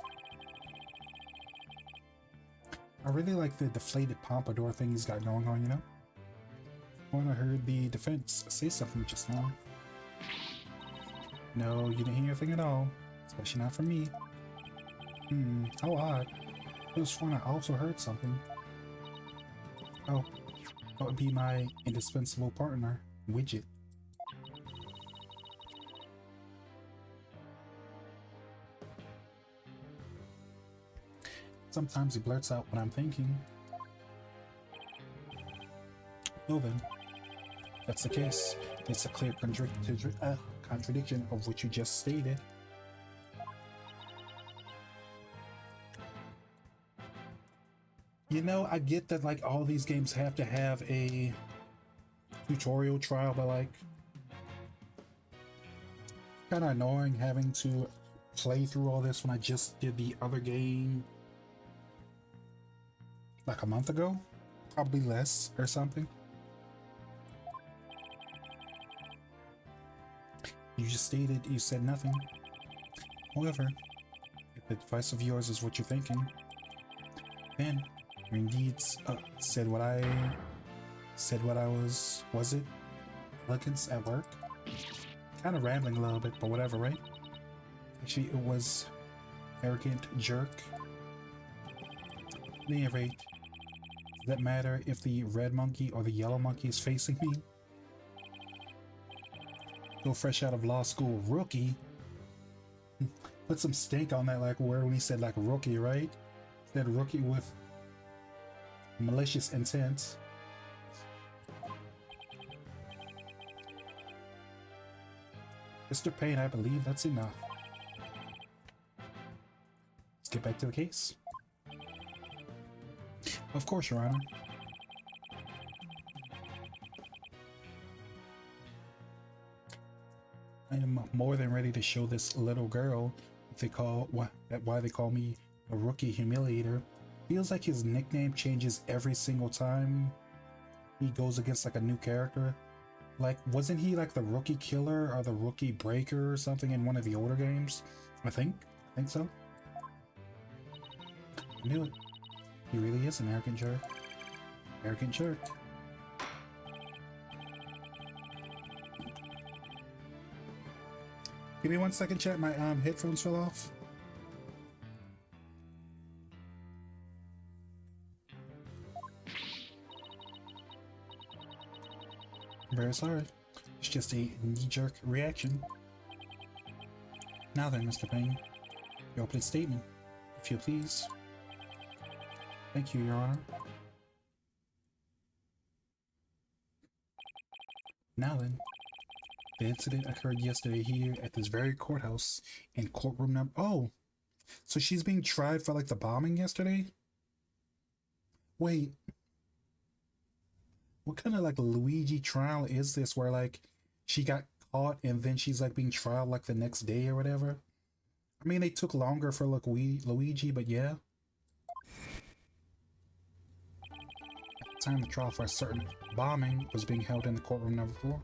I really like the deflated pompadour thing he's got going on, you know? When I heard the defense say something just now. No, you didn't hear anything at all. Especially not from me. How odd. I was sworn I also heard something. Oh, that would be my indispensable partner, Widget. Sometimes he blurts out what I'm thinking. Well then, if that's the case. It's a clear contradiction of what you just stated. You know, I get that like all these games have to have a tutorial trial, but like kind of annoying having to play through all this when I just did the other game like a month ago, probably less or something. You just stated you said nothing. However, if the device of yours is what you're thinking, then your indeed said what I was it elegance at work? Kind of rambling a little bit, but whatever, right? Actually, it was arrogant jerk. At any rate, does that matter if the red monkey or the yellow monkey is facing me? Go fresh out of law school, rookie. Put some stink on that, like where when he said like rookie, right? Said rookie with malicious intent. Mr. Payne, I believe that's enough. Let's get back to the case. Of course, Your Honor. I am more than ready to show this little girl why they call me a rookie humiliator. Feels like his nickname changes every single time he goes against like a new character. Like, wasn't he like the rookie killer or the rookie breaker or something in one of the older games? I think so. I knew it. He really is an arrogant jerk. Arrogant jerk. Give me 1 second, chat. My headphones fell off. I'm very sorry. It's just a knee-jerk reaction. Now then, Mr. Payne, your opening statement, if you please. Thank you, Your Honor. Now then, the incident occurred yesterday here at this very courthouse in courtroom number... Oh! So she's being tried for, like, the bombing yesterday? Wait. What kind of, like, Luigi trial is this where, like, she got caught and then she's, like, being trialed, like, the next day or whatever? I mean, they took longer for, like, Luigi, but yeah. Time the trial for a certain bombing was being held in the courtroom number 4.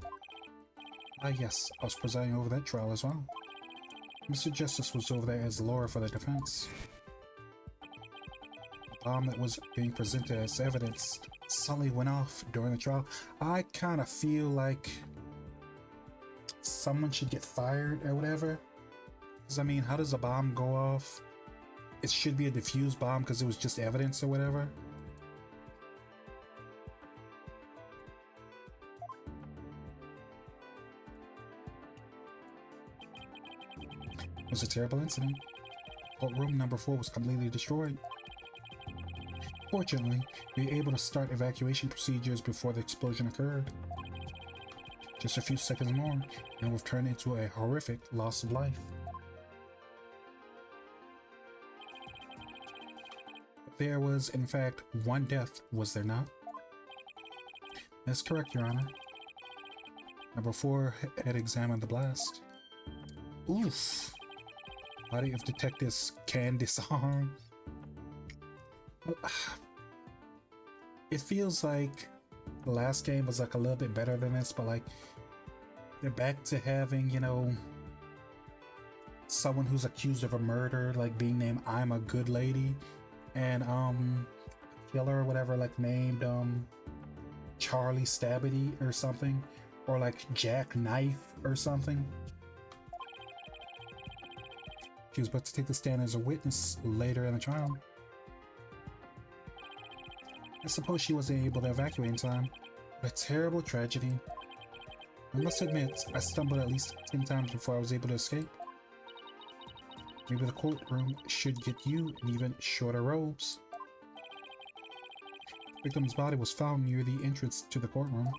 Ah yes, I was presiding over that trial as well. Mr. Justice was over there as lawyer for the defense. bomb that was being presented as evidence suddenly went off during the trial. I kind of feel like someone should get fired or whatever. Because, I mean, how does a bomb go off? It should be a diffused bomb because it was just evidence or whatever. It was a terrible incident. Courtroom number 4 was completely destroyed. Fortunately, we were able to start evacuation procedures before the explosion occurred. Just a few seconds more, and we've turned into a horrific loss of life. There was, in fact, one death, was there not? That's correct, Your Honor. Number 4 had examined the blast. Oof! Body of detectives can disarm. It feels like the last game was like a little bit better than this, but like they're back to having, you know, someone who's accused of a murder like being named I'm a Good Lady, and killer or whatever like named Charlie Stabity or something, or like Jack Knife or something. She was about to take the stand as a witness later in the trial. I suppose she wasn't able to evacuate in time. What a terrible tragedy. I must admit, I stumbled at least 10 times before I was able to escape. Maybe the courtroom should get you in even shorter robes. The victim's body was found near the entrance to the courtroom.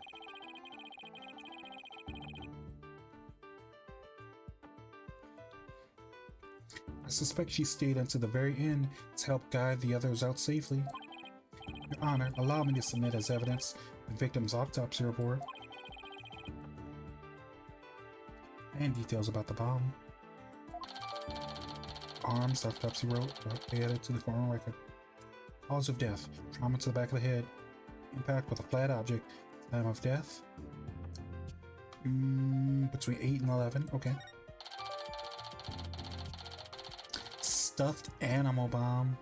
I suspect she stayed until the very end to help guide the others out safely. Your Honor, allow me to submit as evidence the victim's autopsy report and details about the bomb. Arms, autopsy wrote, added to the courtroom record. Cause of death, trauma to the back of the head, impact with a flat object, time of death, between 8 and 11, okay. Stuffed animal bomb.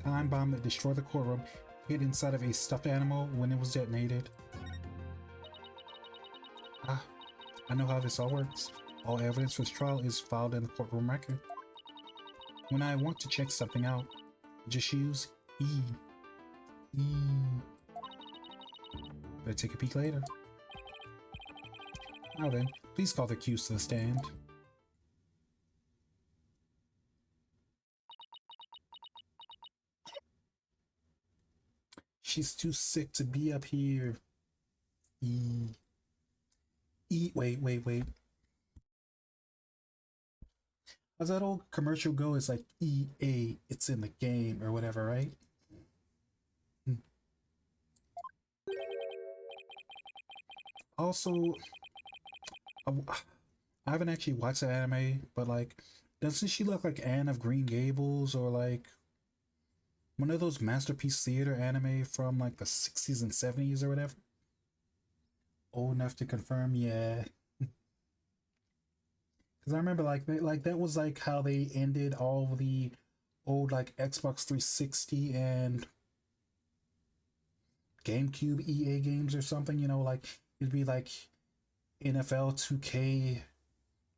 Time bomb that destroyed the courtroom hid inside of a stuffed animal when it was detonated. Ah, I know how this all works. All evidence for this trial is filed in the courtroom record. When I want to check something out, I just use E. Better take a peek later. Now then, please call the accused to the stand. She's too sick to be up here. Wait. How's that old commercial go? It's like EA, it's in the game or whatever, right? Also, I haven't actually watched the anime, but like, doesn't she look like Anne of Green Gables or like one of those Masterpiece Theater anime from like the 60s and 70s or whatever? Old enough to confirm, yeah. Because I remember like that was like how they ended all of the old like Xbox 360 and GameCube EA games or something, you know, like it'd be like NFL 2K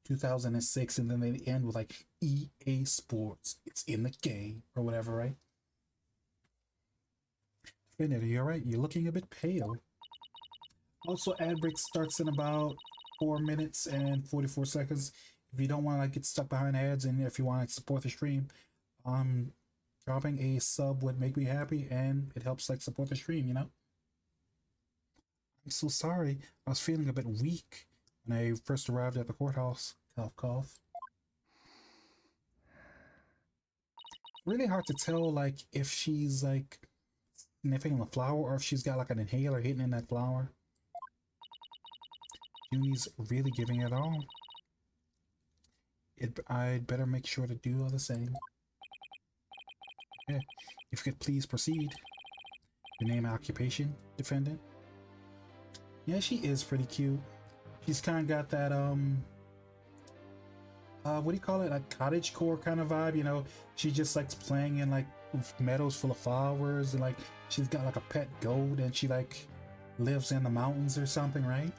2006 and then they'd end with like EA Sports, it's in the game or whatever, right? Finita, you're right, you're looking a bit pale. Also, ad break starts in about 4 minutes and 44 seconds. If you don't want to like get stuck behind ads and if you want to support the stream, dropping a sub would make me happy and it helps like support the stream, you know? I'm so sorry. I was feeling a bit weak when I first arrived at the courthouse. Cough, cough. Really hard to tell like if she's like sniffing the flower or if she's got like an inhaler hidden in that flower. Junie's really giving it all. I'd better make sure to do all the same. Yeah, if you could please proceed. Your name and occupation, defendant? Yeah, she is pretty cute. She's kind of got that, what do you call it? Like cottagecore kind of vibe, you know? She just likes playing in like meadows full of flowers, and like she's got like a pet goat, and she like lives in the mountains or something, right?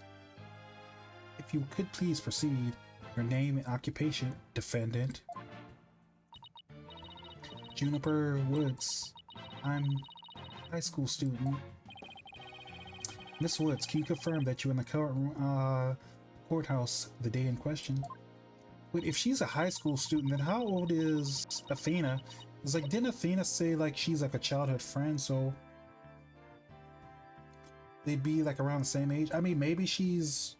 If you could please proceed. Your name and occupation, defendant. Juniper Woods. I'm a high school student. Miss Woods, can you confirm that you're in the courthouse the day in question? Wait, if she's a high school student, then how old is Athena? It's like, didn't Athena say like she's like a childhood friend, so they'd be like around the same age? I mean, maybe she's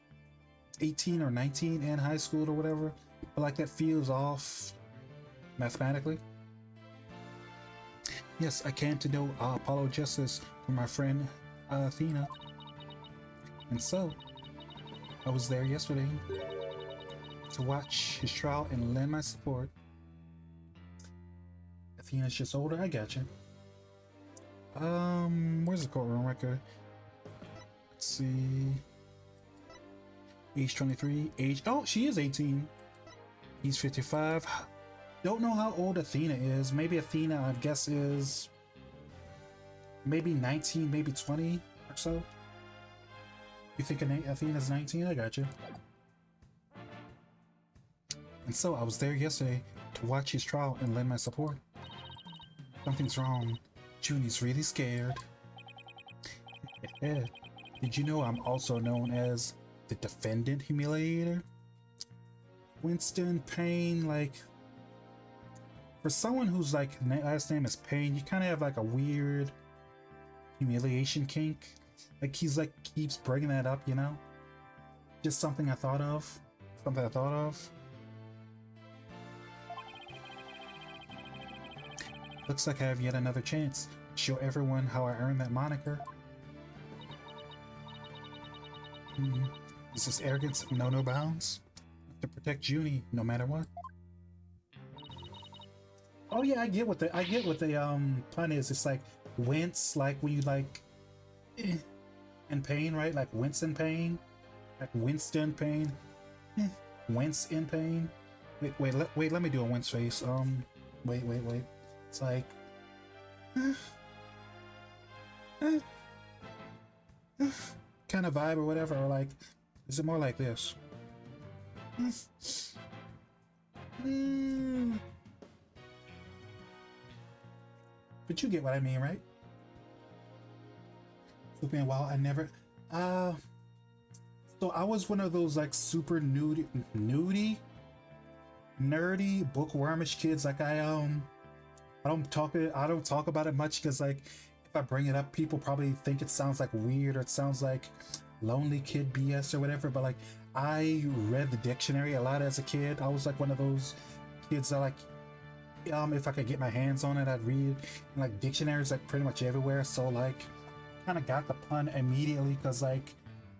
18 or 19 in high school or whatever, but like that feels off mathematically. Yes, I came to know Apollo Justice from my friend Athena. And so, I was there yesterday to watch his trial and lend my support. Athena's just older, I gotcha. Where's the courtroom record? Let's see. Age 23, age, oh, she is 18. He's 55. Don't know how old Athena is. Maybe Athena, I guess, is maybe 19, maybe 20 or so. You think Athena's 19? I got you. And so I was there yesterday to watch his trial and lend my support. Something's wrong. Junie's really scared. Did you know I'm also known as the defendant humiliator? Winston Payne, like, for someone whose like last name is Payne, you kind of have like a weird humiliation kink. Like he's like keeps bringing that up, you know? Just something I thought of. Something I thought of. Looks like I have yet another chance to show everyone how I earned that moniker. Is this arrogance no bounds? To protect Junie no matter what. Oh yeah, I get what the pun is. It's like wince, like when you like in pain, right? Like wince in pain, like Winston pain, wince in pain. Wait, let me do a wince face. Wait. It's like kind of vibe or whatever, or like, is it more like this? But you get what I mean, right? It's been a while. I never so I was one of those like super nerdy bookwormish kids. Like I don't talk about it much because like if I bring it up, people probably think it sounds like weird or it sounds like lonely kid BS or whatever. But like I read the dictionary a lot as a kid. I was like one of those kids that like if I could get my hands on it, I'd read it. And, like dictionaries like pretty much everywhere. So like kind of got the pun immediately because like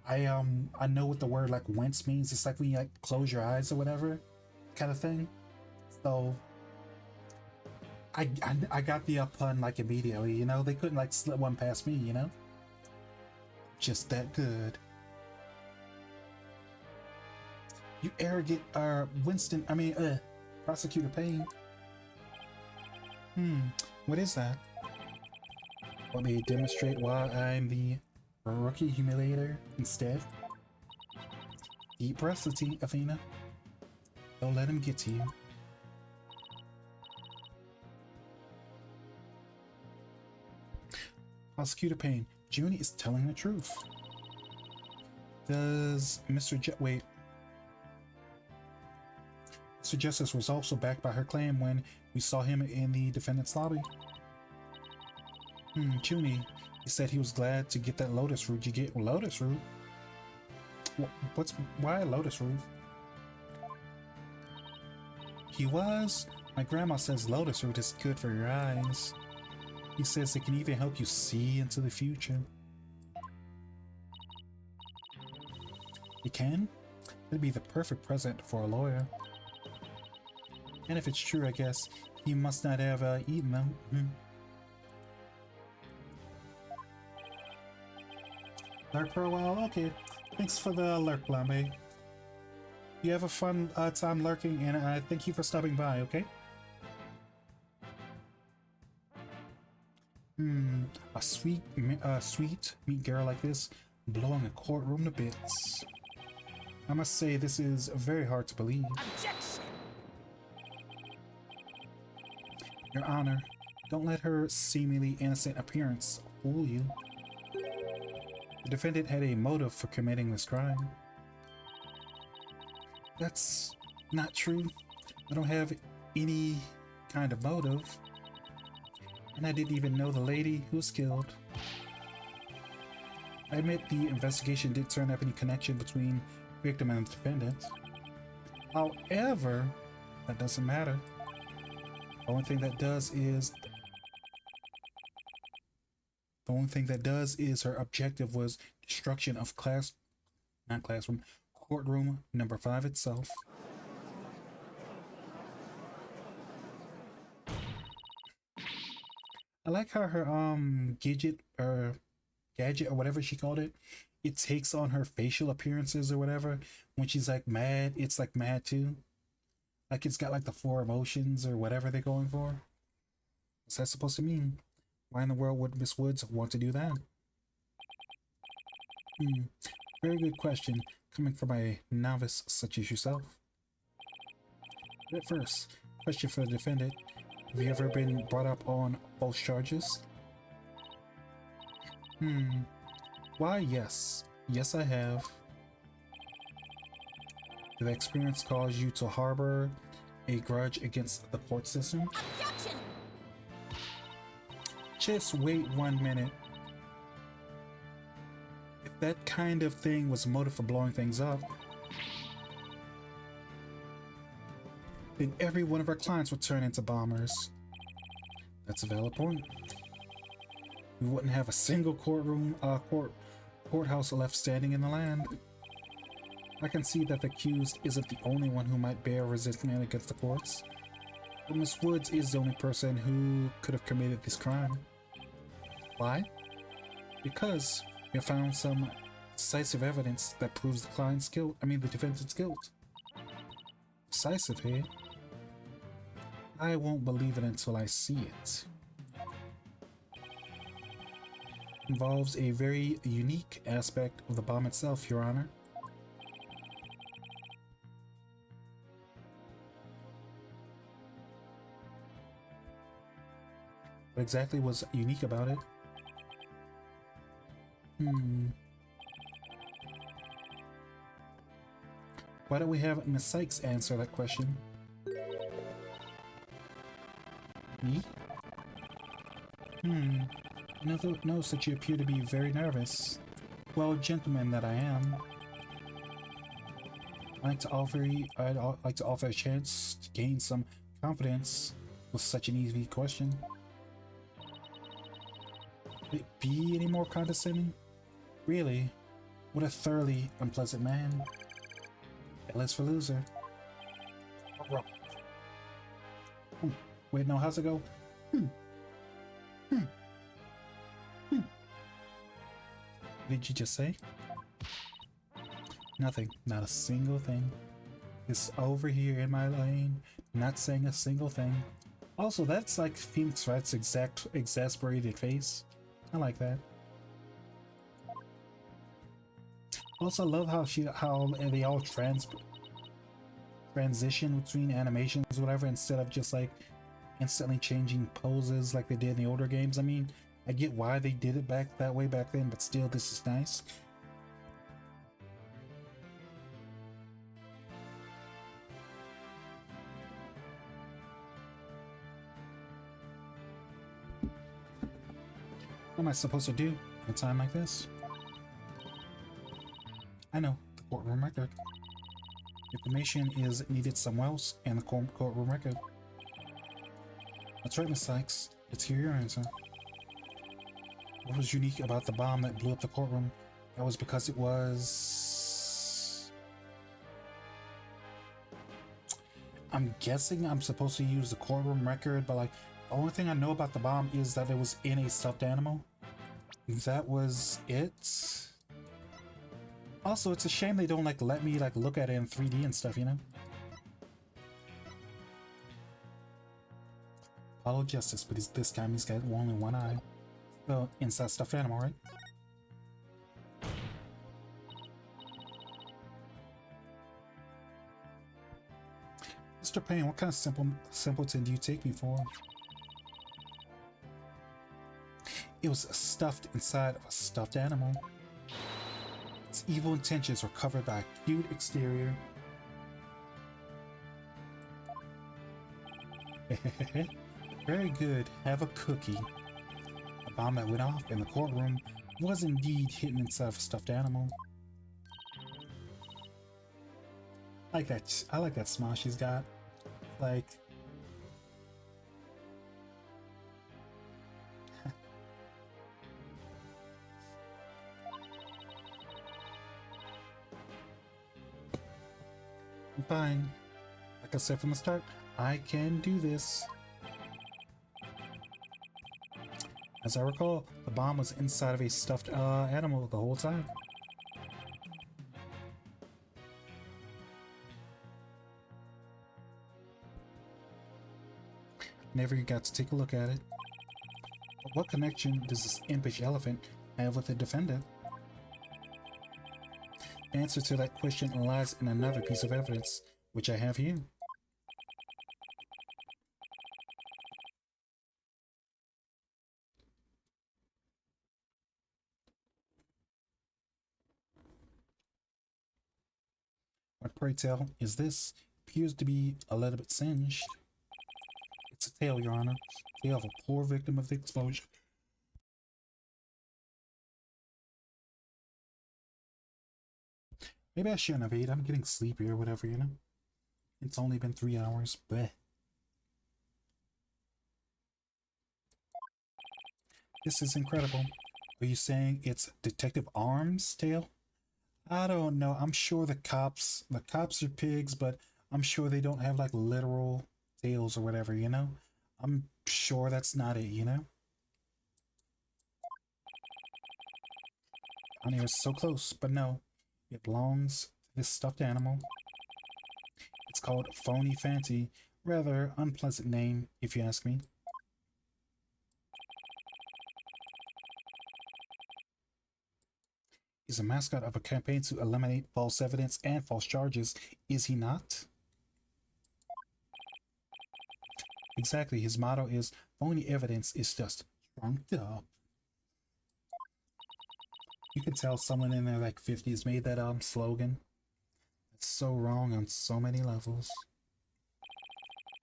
I know what the word like wince means. It's like when you like close your eyes or whatever kind of thing. So I got the pun like immediately, you know. They couldn't like slip one past me, you know. Just that good. You arrogant Winston, Prosecutor Payne. What is that? Want me to demonstrate why I'm the rookie humiliator instead? Deep breaths, Athena. Don't let him get to you. Prosecutor Payne, Junie is telling the truth. Does Mr. Mr. Justice was also backed by her claim when we saw him in the defendant's lobby. Junie, he said he was glad to get that lotus root. You get lotus root? Why lotus root? He was? My grandma says lotus root is good for your eyes. He says it can even help you see into the future. It can? It'd be the perfect present for a lawyer. And if it's true, I guess he must not have eaten them. Lurk for a while? Okay. Thanks for the lurk, Lambe. You have a fun time lurking, and thank you for stopping by, okay? a sweet meat girl like this blowing a courtroom to bits. I must say this is very hard to believe. Objection! Your Honor, don't let her seemingly innocent appearance fool you. The defendant had a motive for committing this crime. That's not true. I don't have any kind of motive. And I didn't even know the lady who was killed. I admit the investigation did turn up any connection between the victim and the defendant. However, that doesn't matter. The only thing that does is her objective was destruction of courtroom number 5 itself. I like how her gadget or whatever she called it, it takes on her facial appearances or whatever. When she's like mad, it's like mad too. Like it's got like the 4 emotions or whatever they're going for. What's that supposed to mean? Why in the world would Miss Woods want to do that? Very good question, coming from a novice such as yourself. But first, question for the defendant. Have you ever been brought up on false charges? Why, yes. Yes, I have. Did the experience cause you to harbor a grudge against the court system? Objection! Just wait 1 minute. If that kind of thing was a motive for blowing things up, then every one of our clients would turn into bombers. That's a valid point. We wouldn't have a single courthouse left standing in the land. I can see that the accused isn't the only one who might bear resentment against the courts, but Miss Woods is the only person who could have committed this crime. Why? Because we have found some decisive evidence that proves the defendant's guilt. Decisive, hey? I won't believe it until I see it. Involves a very unique aspect of the bomb itself, Your Honor. What exactly was unique about it? Why don't we have Miss Sykes answer that question? Me? Notice that you appear to be very nervous. Well, gentleman that I am, I'd like to offer a chance to gain some confidence with such an easy question. Could it be any more condescending? Really? What a thoroughly unpleasant man. L is for loser. Wait, no, how's it go? What did you just say? Nothing. Not a single thing. It's over here in my lane, not saying a single thing. Also, that's like Phoenix Wright's exasperated face. I like that. Also, I love how they all transition between animations or whatever, instead of just like instantly changing poses like they did in the older games. I mean, I get why they did it that way back then, but still, this is nice. What am I supposed to do in a time like this? I know, the courtroom record. Information is needed somewhere else in the courtroom record. That's right, Miss Sykes. Let's hear your answer. What was unique about the bomb that blew up the courtroom? That was because it was... I'm guessing I'm supposed to use the courtroom record, but like, the only thing I know about the bomb is that it was in a stuffed animal. That was it. Also, it's a shame they don't like let me like look at it in 3D and stuff, you know? Follow justice, but this time he's got only one eye. Well, inside stuffed animal, right? Mr. Payne, what kind of simpleton do you take me for? It was stuffed inside of a stuffed animal. Its evil intentions were covered by a cute exterior. Very good. Have a cookie. A bomb that went off in the courtroom was indeed hidden inside of a stuffed animal. I like that smile she's got. Like, I'm fine. Like I said from the start, I can do this. As I recall, the bomb was inside of a stuffed animal the whole time. Never got to take a look at it. But what connection does this impish elephant have with the defendant? The answer to that question lies in another piece of evidence, which I have here. What, pray tell, is this? Appears to be a little bit singed. It's a tale, Your Honor. Tale of a poor victim of the explosion. Maybe I shouldn't have ate. I'm getting sleepy or whatever, you know? It's only been 3 hours. Bleh. This is incredible. Are you saying it's Detective Arms' tale? I don't know. I'm sure the cops are pigs, but I'm sure they don't have like literal tails or whatever, you know? I'm sure that's not it, you know? Honey was so close, but no. It belongs to this stuffed animal. It's called Phony Fanty. Rather unpleasant name, if you ask me. He's a mascot of a campaign to eliminate false evidence and false charges, is he not? Exactly, his motto is, phony evidence is just trunked up. You can tell someone in their like 50s made that slogan. It's so wrong on so many levels.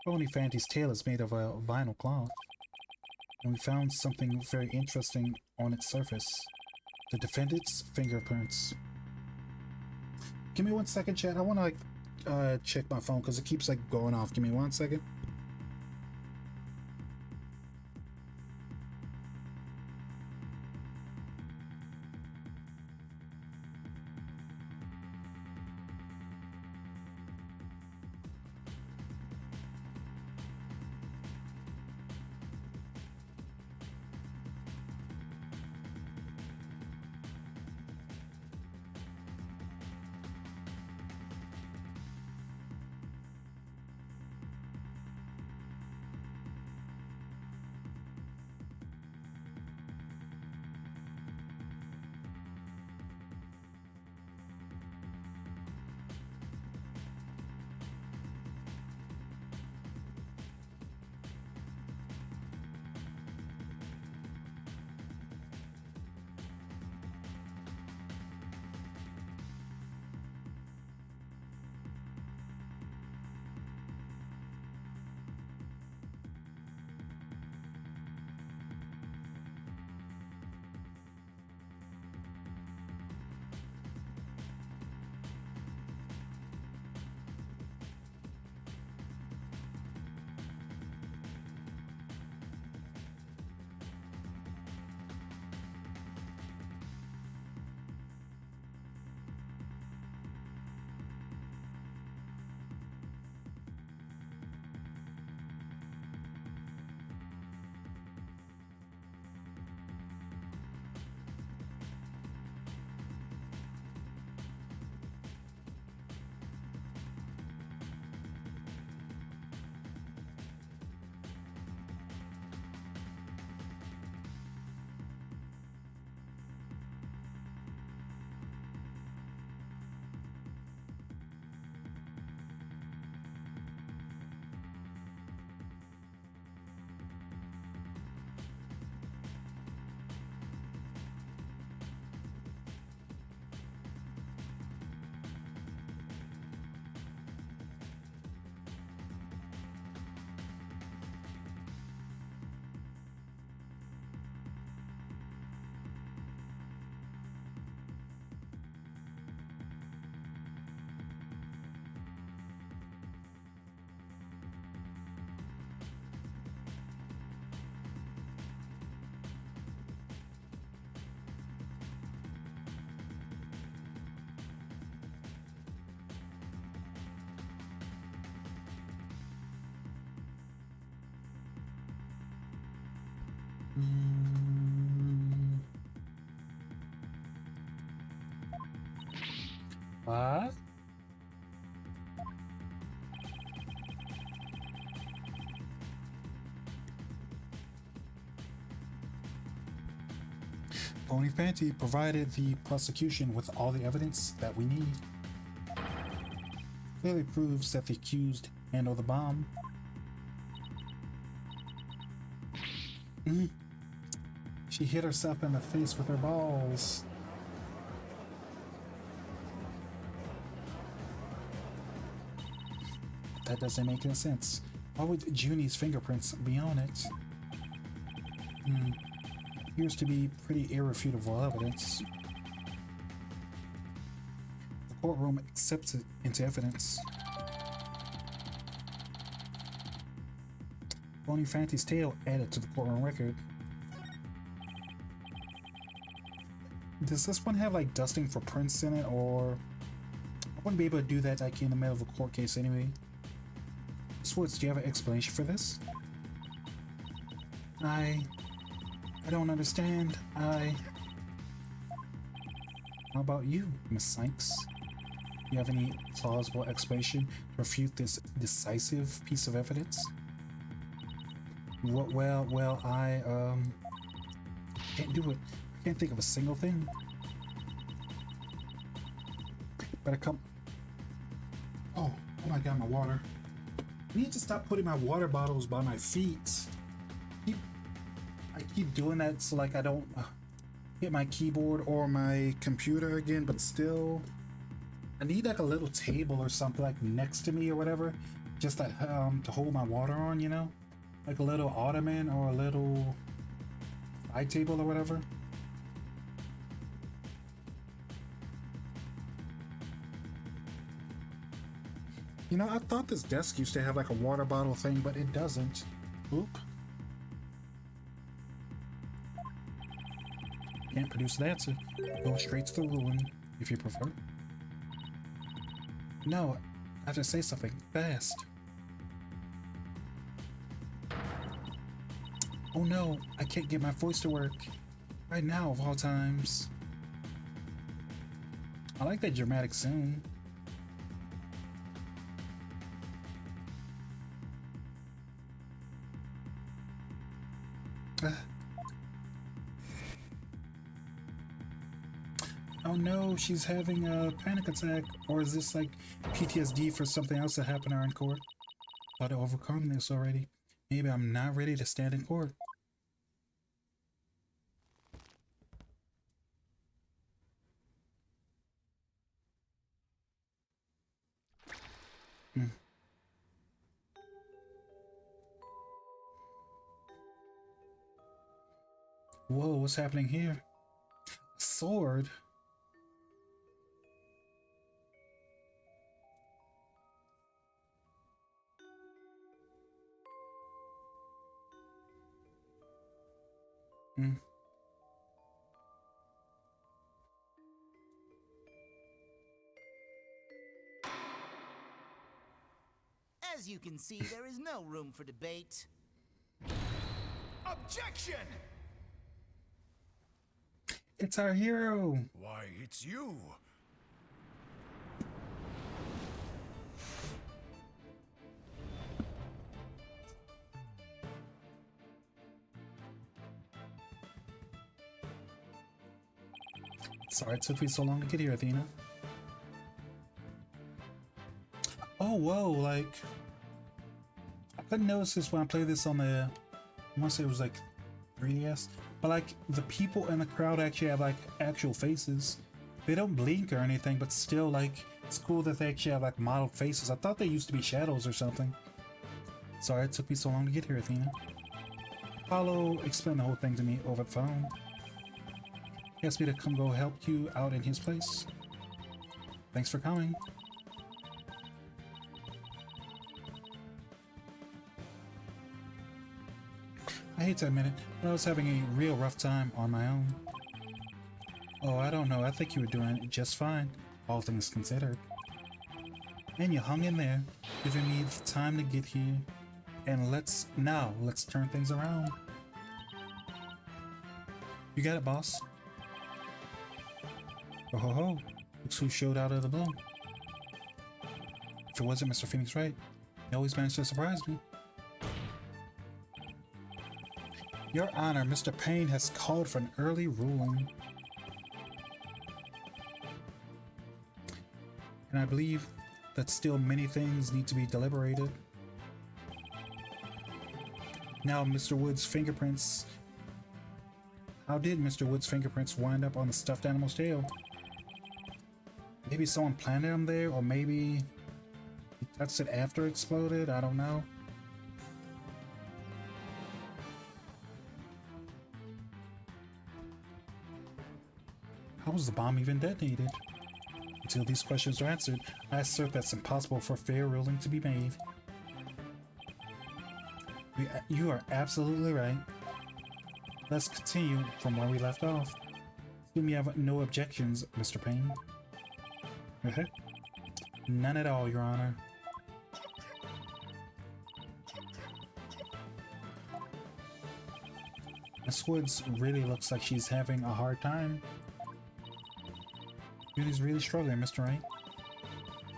Phony Fanty's tail is made of a vinyl cloth, and we found something very interesting on its surface. The defendant's fingerprints. Give me 1 second, chat. I want to like check my phone because it keeps like going off. Give me 1 second. Mm. What? Pony Fancy provided the prosecution with all the evidence that we need. Clearly proves that the accused handled the bomb. She hit herself in the face with her balls. That doesn't make any sense. Why would Junie's fingerprints be on it? Appears to be pretty irrefutable evidence. The courtroom accepts it into evidence. Pony Fancy's tail added to the courtroom record. Does this one have like dusting for prints in it, or I wouldn't be able to do that like in the middle of a court case anyway. Swartz, do you have an explanation for this? I don't understand. How about you, Miss Sykes? Do you have any plausible explanation to refute this decisive piece of evidence? Well, I can't do it. I can't think of a single thing. Better come. Oh my god, my water. I need to stop putting my water bottles by my feet. I keep doing that so like I don't hit my keyboard or my computer again, but still I need like a little table or something like next to me or whatever, just like to hold my water on, you know, like a little ottoman or a little side table or whatever. You know, I thought this desk used to have like a water bottle thing, but it doesn't. Oop. Can't produce the answer. Go straight to the ruin, if you prefer. No, I have to say something fast. Oh no, I can't get my voice to work. Right now, of all times. I like that dramatic soon. Oh no, she's having a panic attack. Or is this like PTSD for something else that happened to her in court? Thought to overcome this already. Maybe I'm not ready to stand in court. Whoa, what's happening here? A sword? As you can see, there is no room for debate. Objection! It's our hero! Why, it's you! Sorry it took me so long to get here, Athena. Oh, whoa, like... I couldn't notice this when I played this on the... I want to say it was like 3DS. But like, the people in the crowd actually have like actual faces. They don't blink or anything, but still like, it's cool that they actually have like modeled faces. I thought they used to be shadows or something. Sorry it took me so long to get here, Athena. Apollo explained the whole thing to me over the phone. He asked me to come go help you out in his place. Thanks for coming. I hate to admit it, but I was having a real rough time on my own. Oh, I don't know, I think you were doing just fine, all things considered. And you hung in there, giving me the time to get here. And let's turn things around. You got it, boss. Oh ho ho. Looks who showed out of the blue. If it wasn't Mr. Phoenix Wright, he always managed to surprise me. Your Honor, Mr. Payne has called for an early ruling. And I believe that still many things need to be deliberated. Now, Mr. Wood's fingerprints. How did Mr. Wood's fingerprints wind up on the stuffed animal's tail? Maybe someone planted them there, or maybe he touched it after it exploded? I don't know. How was the bomb even detonated? Until these questions are answered, I assert that it's impossible for a fair ruling to be made. You are absolutely right. Let's continue from where we left off. Assume you have no objections, Mr. Payne. None at all, Your Honor. Miss Woods really looks like she's having a hard time. Beauty's really struggling, Mr. Wright.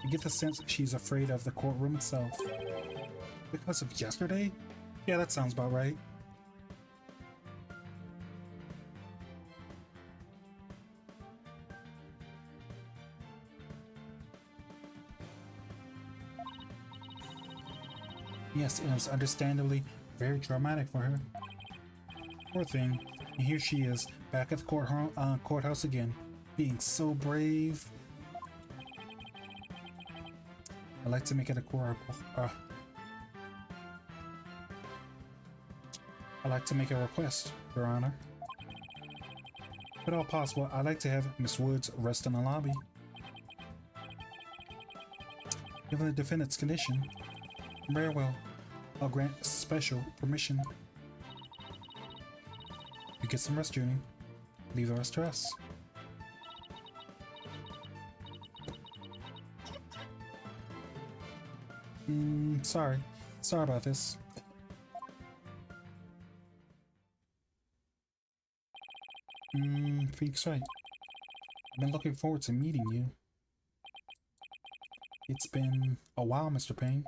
You get the sense she's afraid of the courtroom itself. Because of yesterday? Yeah, that sounds about right. Yes, it was understandably very traumatic for her. Poor thing. And here she is, back at the courthouse again, being so brave. I'd like to make it a I'd like to make a request, Your Honor. If at all possible, I'd like to have Miss Woods rest in the lobby. Given the defendant's condition, very well, I'll grant special permission. You get some rest, Junie. Leave the rest to us. Sorry about this. Phoenix Wright. I've been looking forward to meeting you. It's been a while, Mr. Payne.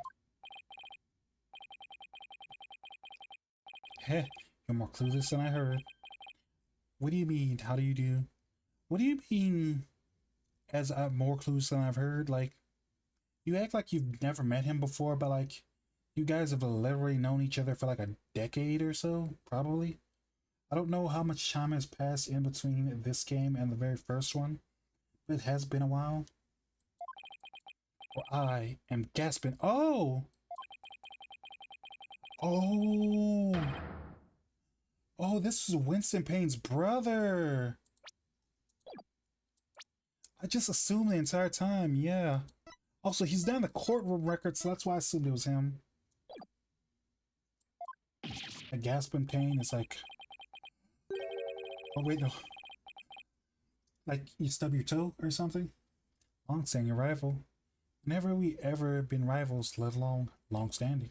Heh, you're more clueless than I heard. What do you mean, how do you do? What do you mean, as I'm more clueless than I've heard? Like, you act like you've never met him before, but like, you guys have literally known each other for like a decade or so, probably. I don't know how much time has passed in between this game and the very first one, but it has been a while. Well, I am gasping. Oh! Oh! Oh, this is Winston Payne's brother! I just assumed the entire time, yeah. Also, he's down the courtroom record, so that's why I assumed it was him. A gasping Payne is like... Oh, wait, no. Like, you stub your toe or something? Long saying your rival. Never we ever been rivals, let alone long-standing.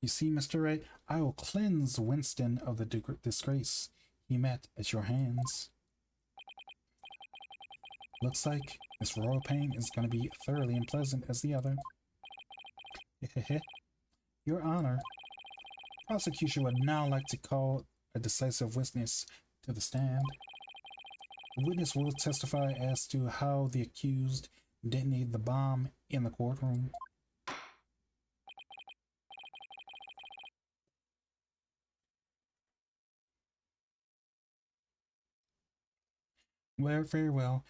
You see, Mr. Wright, I will cleanse Winston of the disgrace he met at your hands. Looks like this royal Payne is going to be thoroughly unpleasant as the other. Your Honor, prosecution would now like to call a decisive witness to the stand. The witness will testify as to how the accused detonated the bomb in the courtroom. Well, very well.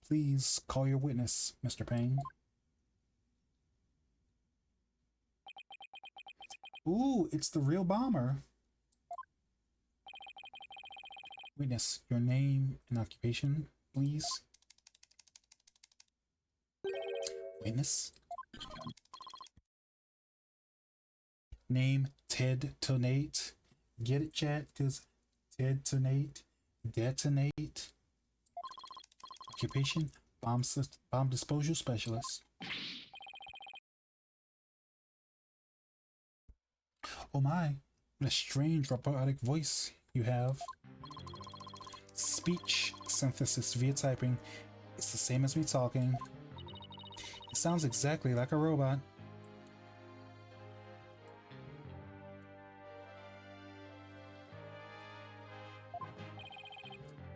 Please call your witness, Mr. Payne. Ooh, it's the real bomber. Witness, your name and occupation, please. Witness. Name, Ted Tonate. Get it, chat? Because Ted Tonate, detonate. Occupation, bomb disposal specialist. Oh my, what a strange robotic voice you have. Speech synthesis via typing. It's the same as me talking. It sounds exactly like a robot.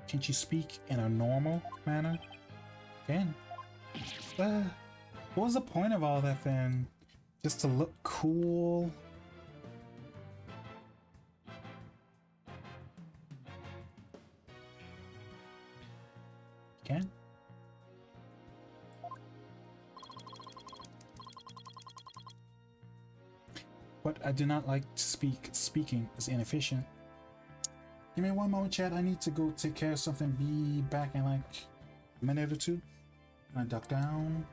Can't you speak in a normal manner? Can. What was the point of all that then? Just to look cool? Can? But I do not like to speak. Speaking is inefficient. Give me one moment, chat. I need to go take care of something. Be back in like a minute or two. I duck down.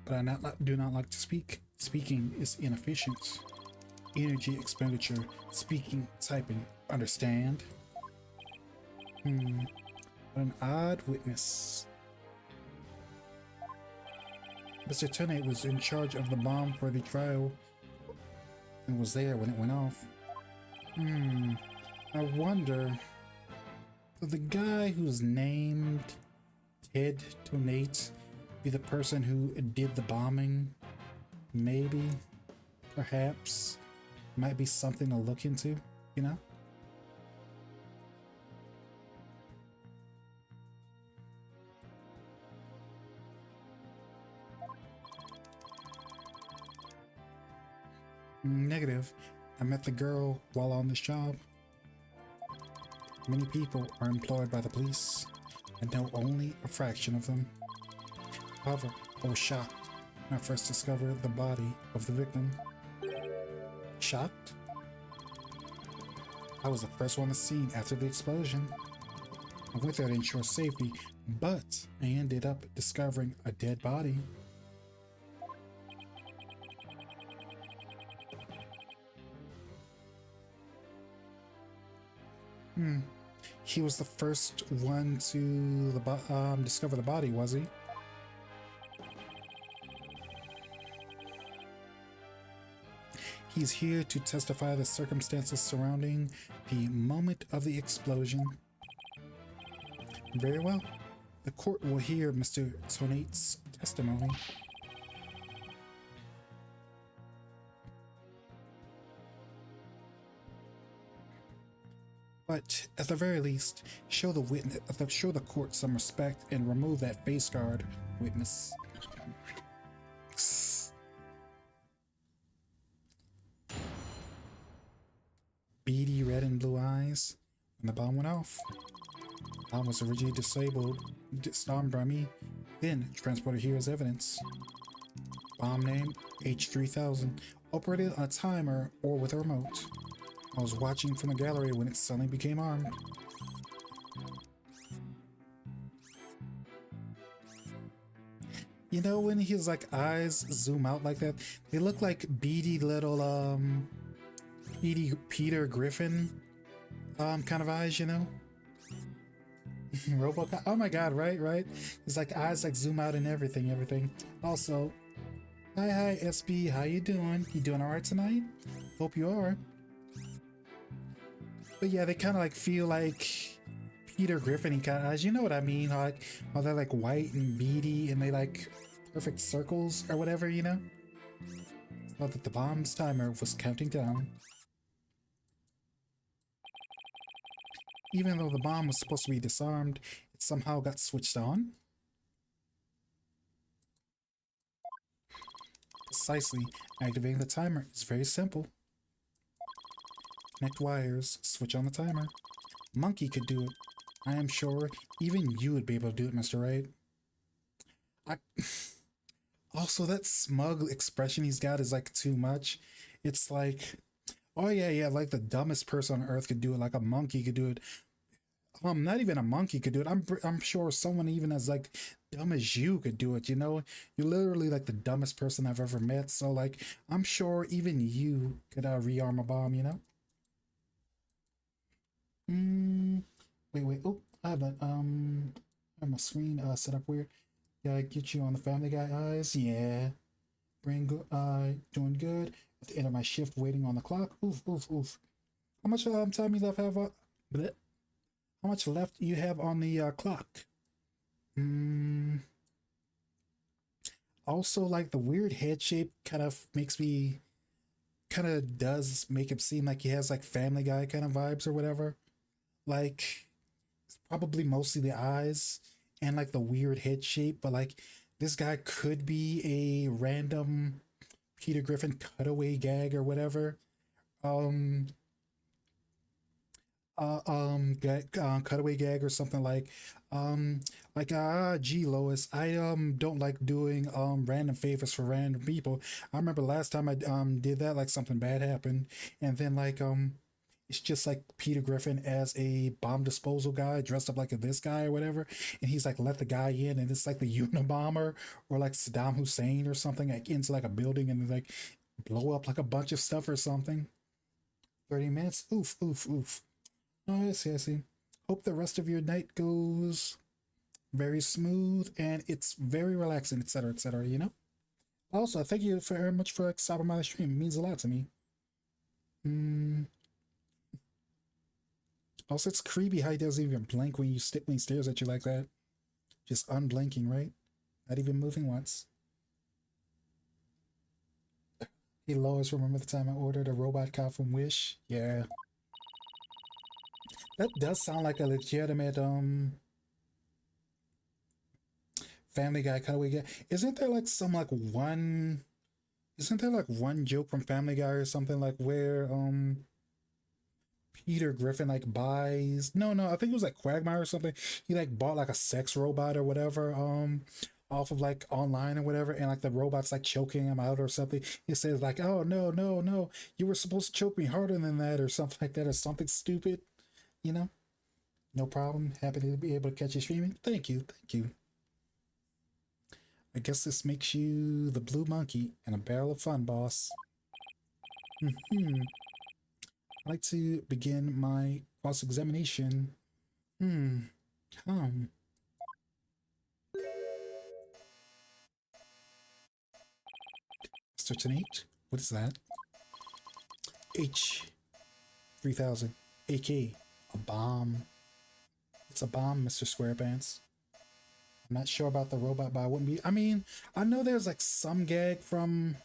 but do not like to speak. Speaking is inefficient. Energy expenditure. Speaking, typing. Understand? An odd witness. Mr. Tennant was in charge of the bomb for the trial and was there when it went off. I wonder, could the guy who's named Pt2 be the person who did the bombing? Maybe, perhaps, might be something to look into, you know? Negative. I met the girl while on this job. Many people are employed by the police. I know only a fraction of them. However, I was shocked when I first discovered the body of the victim. Shocked? I was the first one on the scene after the explosion. I went there to ensure safety, but I ended up discovering a dead body. He was the first one to discover the body, was he? He's here to testify the circumstances surrounding the moment of the explosion. Very well. The court will hear Mr. Tonate's testimony. But at the very least, show the court some respect and remove that face guard, witness. Beady red and blue eyes when the bomb went off. The bomb was originally disarmed by me, then transported here as evidence. Bomb name H3000, operated on a timer or with a remote. I was watching from the gallery when it suddenly became armed. You know when his like eyes zoom out like that? They look like beady little beady Peter Griffin kind of eyes, you know? Robocop. Oh my god, right? His like eyes like zoom out and everything. Also, hi SB, how you doing? You doing alright tonight? Hope you are. But yeah, they kind of like feel like Peter Griffin kind of eyes. You know what I mean? How they're like white and beady and they like perfect circles or whatever, you know? Thought that the bomb's timer was counting down. Even though the bomb was supposed to be disarmed, it somehow got switched on. Precisely, activating the timer is very simple. Connect wires, switch on the timer. Monkey could do it. I am sure even you would be able to do it, Mr. Wright. Also, that smug expression he's got is like too much. It's like, oh yeah, like the dumbest person on earth could do it, like a monkey could do it. Not even a monkey could do it. I'm sure someone even as like dumb as you could do it, you know? You're literally like the dumbest person I've ever met, so like, I'm sure even you could rearm a bomb, you know? Wait. Oh, I have that. I have my screen set up weird. Yeah, get you on the Family Guy eyes. Yeah. Doing good. At the end of my shift, waiting on the clock. Oof. How much time you left have? How much left you have on the clock? Also, like the weird head shape kind of does make him seem like he has like Family Guy kind of vibes or whatever. Like, it's probably mostly the eyes and like the weird head shape, but like this guy could be a random Peter Griffin cutaway gag or whatever. Cutaway gag or something like gee Lois, I don't like doing random favors for random people. I remember last time I did that, like something bad happened, and then like It's just like Peter Griffin as a bomb disposal guy dressed up like this guy or whatever. And he's like, let the guy in, and it's like the Unabomber or like Saddam Hussein or something, like into like a building and like blow up like a bunch of stuff or something. 30 minutes. Oof, oof, oof. Oh, I see, I see. Hope the rest of your night goes very smooth and it's very relaxing, etc., you know? Also, thank you very much for like, stopping by the stream. It means a lot to me. Also, it's creepy how he doesn't even blink when when he stares at you like that. Just unblinking, right? Not even moving once. Hey Lois, remember the time I ordered a robot cow from Wish? Yeah. That does sound like a legitimate Family Guy kind of way. Isn't there like some like one isn't there like one joke from Family Guy or something like where Peter Griffin like buys no, I think it was like Quagmire or something. He like bought like a sex robot or whatever off of like online or whatever, and like the robot's like choking him out or something. He says like, oh no, you were supposed to choke me harder than that or something like that, or something stupid, you know. No problem. Happy to be able to catch you streaming. Thank you. I guess this makes you the blue monkey and a barrel of fun, boss. I'd like to begin my cross-examination. Come. Mr. Tonight? What is that? H3000, AK, a bomb. It's a bomb, Mr. Squarepants. I'm not sure about the robot, but I wouldn't be. I mean, I know there's like some gag from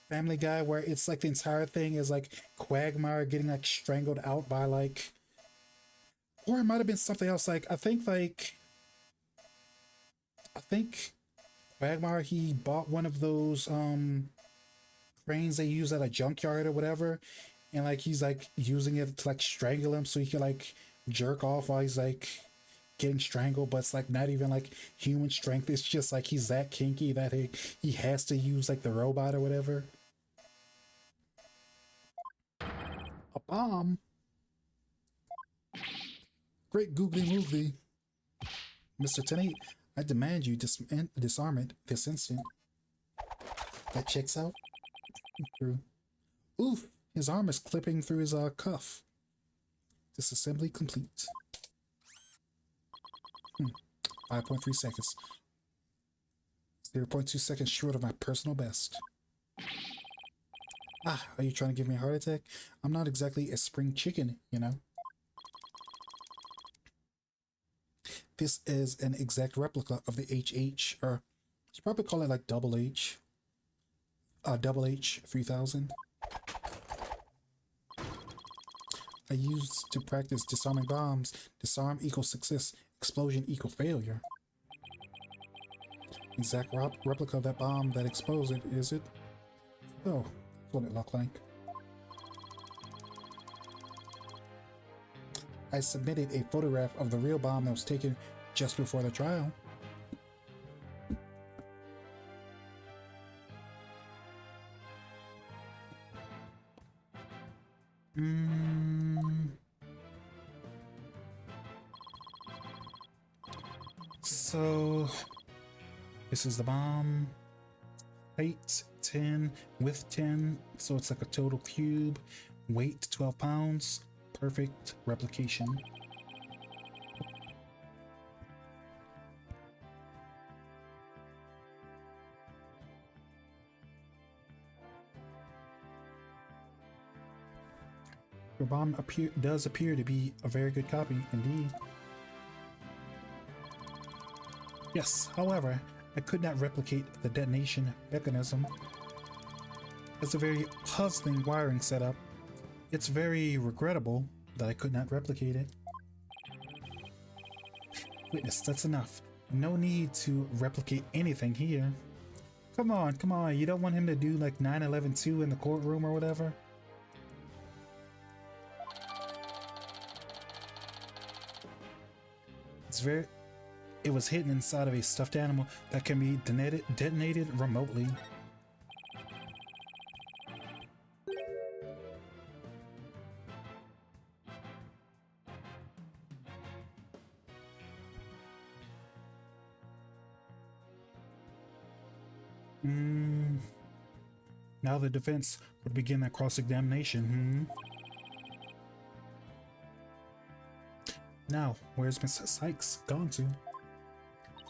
Family Guy where it's like the entire thing is like Quagmire getting like strangled out by like, or it might have been something else. Like I think Quagmire, he bought one of those cranes they use at a junkyard or whatever, and like he's like using it to like strangle him so he can like jerk off while he's like getting strangled, but it's like not even like human strength. It's just like he's that kinky that he has to use like the robot or whatever. A bomb. Great googly movie. Mr. 108, I demand you disarm it this instant. That checks out. True. Oof, his arm is clipping through his cuff. Disassembly complete. 5.3 seconds. 0.2 seconds short of my personal best. Ah, are you trying to give me a heart attack? I'm not exactly a spring chicken, you know. This is an exact replica of the HH, or you probably call it like double H. Double H 3000. I used to practice disarming bombs. Disarm equals success. Explosion equal failure. Exact replica of that bomb that exploded, is it? Oh, that's what it looked like. I submitted a photograph of the real bomb that was taken just before the trial. So, this is the bomb. Height 10, width 10, so it's like a total cube. Weight 12 pounds. Perfect replication. Your bomb does appear to be a very good copy, indeed. Yes, however, I could not replicate the detonation mechanism. It's a very puzzling wiring setup. It's very regrettable that I could not replicate it. Witness, that's enough. No need to replicate anything here. Come on, you don't want him to do like 9/11-2 in the courtroom or whatever? It was hidden inside of a stuffed animal that can be detonated remotely. Now the defense would begin their cross-examination. Now, where's Miss Sykes gone to?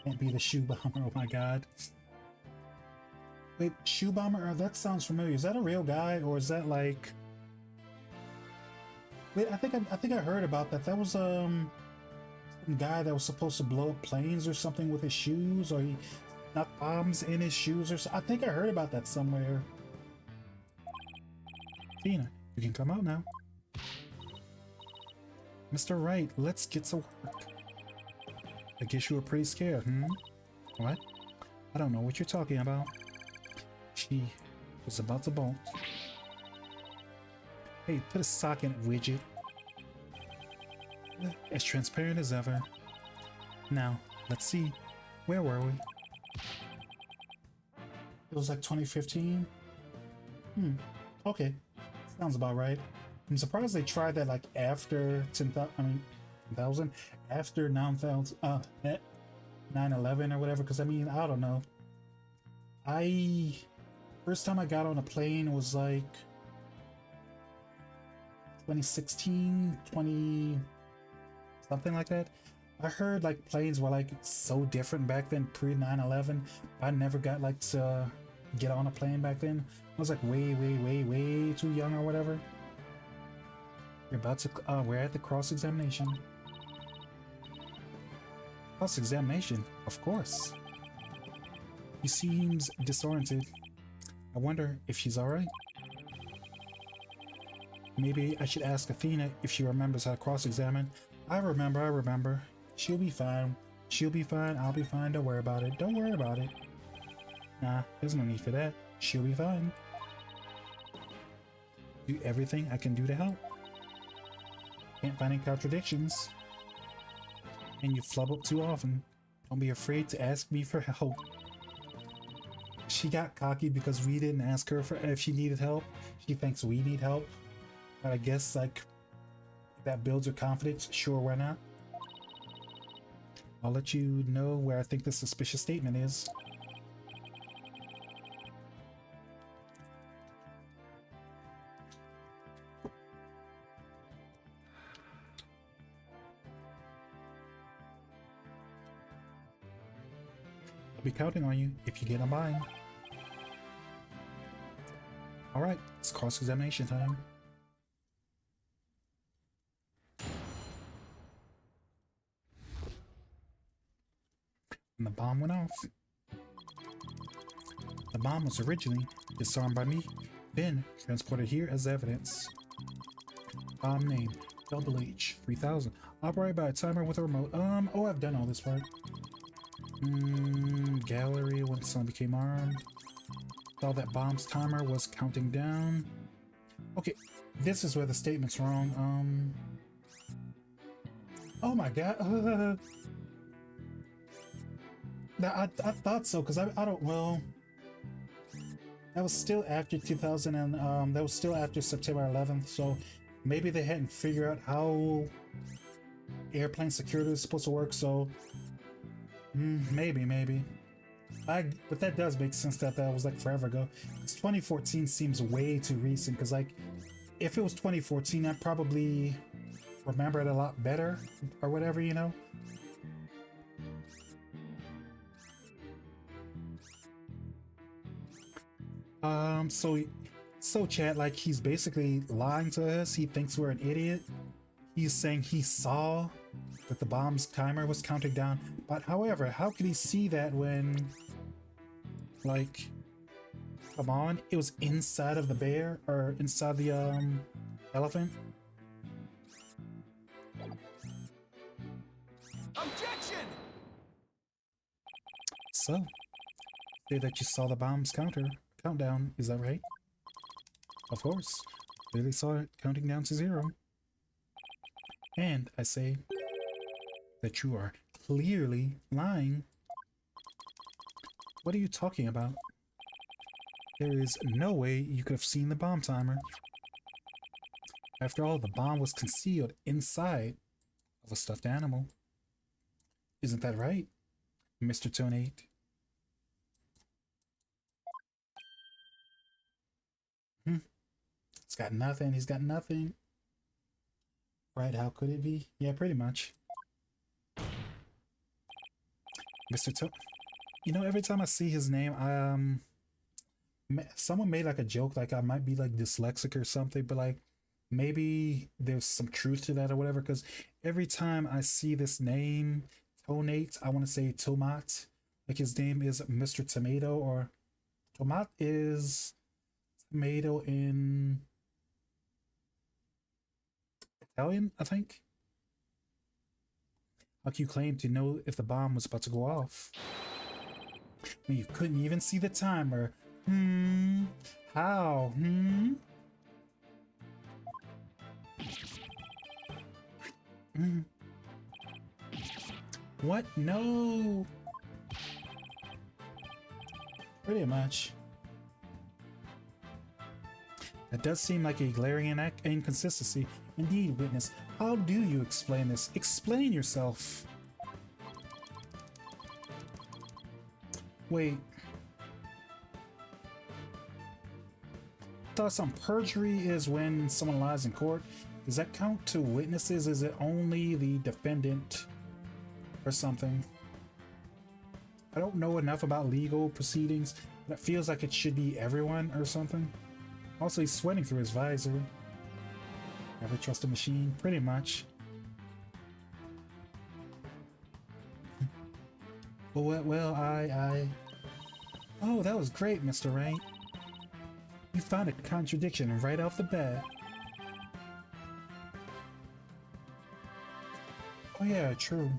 Can't be the shoe bomber. Oh my god. Wait, shoe bomber? That sounds familiar. Is that a real guy, or is that like? Wait, I think I heard about that. That was some guy that was supposed to blow up planes or something with his shoes, or he knocked bombs in his shoes or so. I think I heard about that somewhere. Tina, you can come out now. Mr. Wright, let's get to work. I guess you were pretty scared, What? I don't know what you're talking about. She was about to bolt. Hey, put a sock in it, widget. As transparent as ever. Now, let's see. Where were we? It was like 2015? Okay. Sounds about right. I'm surprised they tried that like after 10,000, after 9,000, 9/11 or whatever. Because I mean, I don't know. First time I got on a plane was like 2016, something like that. I heard like planes were like so different back then, pre 9/11. I never got like to get on a plane back then. I was like way too young or whatever. We're at the cross-examination. Cross-examination, of course. He seems disoriented. I wonder if she's alright. Maybe I should ask Athena if she remembers how to cross-examine. I remember. She'll be fine. She'll be fine. I'll be fine. Don't worry about it. Don't worry about it. Nah, there's no need for that. She'll be fine. Do everything I can do to help. Can't find any contradictions. And you flub up too often. Don't be afraid to ask me for help. She got cocky because we didn't ask her for if she needed help. She thinks we need help. But I guess like that builds her confidence. Sure, why not? I'll let you know where I think the suspicious statement is. I'll be counting on you if you get on mine. Alright, it's cross-examination time. And the bomb went off. The bomb was originally disarmed by me, then transported here as evidence. Bomb name, H3000. Operated by a timer with a remote. Oh, I've done all this part. Gallery when someone became armed. Saw that bomb's timer was counting down. Okay, this is where the statement's wrong. Oh my god. I thought so, because I don't, well, that was still after 2000 and that was still after September 11th, so maybe they hadn't figured out how airplane security is supposed to work, so maybe. But that does make sense that was like forever ago. 2014 seems way too recent, because like, if it was 2014, I'd probably remember it a lot better, or whatever, you know? So chat, like, he's basically lying to us. He thinks we're an idiot. He's saying he saw that the bomb's timer was counting down, but however, how could he see that when, like, come on, it was inside of the bear, or inside the elephant? Objection! So, say that you saw the bomb's countdown, is that right? Of course, clearly saw it counting down to 0. And I say that you are clearly lying. What are you talking about? There is no way you could have seen the bomb timer. After all, the bomb was concealed inside of a stuffed animal. Isn't that right, Mr. Tone 8? got nothing. He's got nothing. Right, how could it be? Yeah, pretty much. Mr. To, you know, every time I see his name, someone made like a joke like I might be like dyslexic or something, but like maybe there's some truth to that or whatever, because every time I see this name, Tonate, I want to say Tomat, like his name is Mr. Tomato, or Tomat is tomato in Italian, I think. Like you claim to know if the bomb was about to go off when you couldn't even see the timer. How? What? No. Pretty much. That does seem like a glaring inconsistency. Indeed, witness. How do you explain this? Explain yourself. Wait. Thought some perjury is when someone lies in court. Does that count to witnesses? Is it only the defendant or something? I don't know enough about legal proceedings, but it feels like it should be everyone or something. Also, he's sweating through his visor. Never trust a machine, pretty much. Well, Oh, that was great, Mr. Rain. You found a contradiction right off the bat. Oh yeah, true.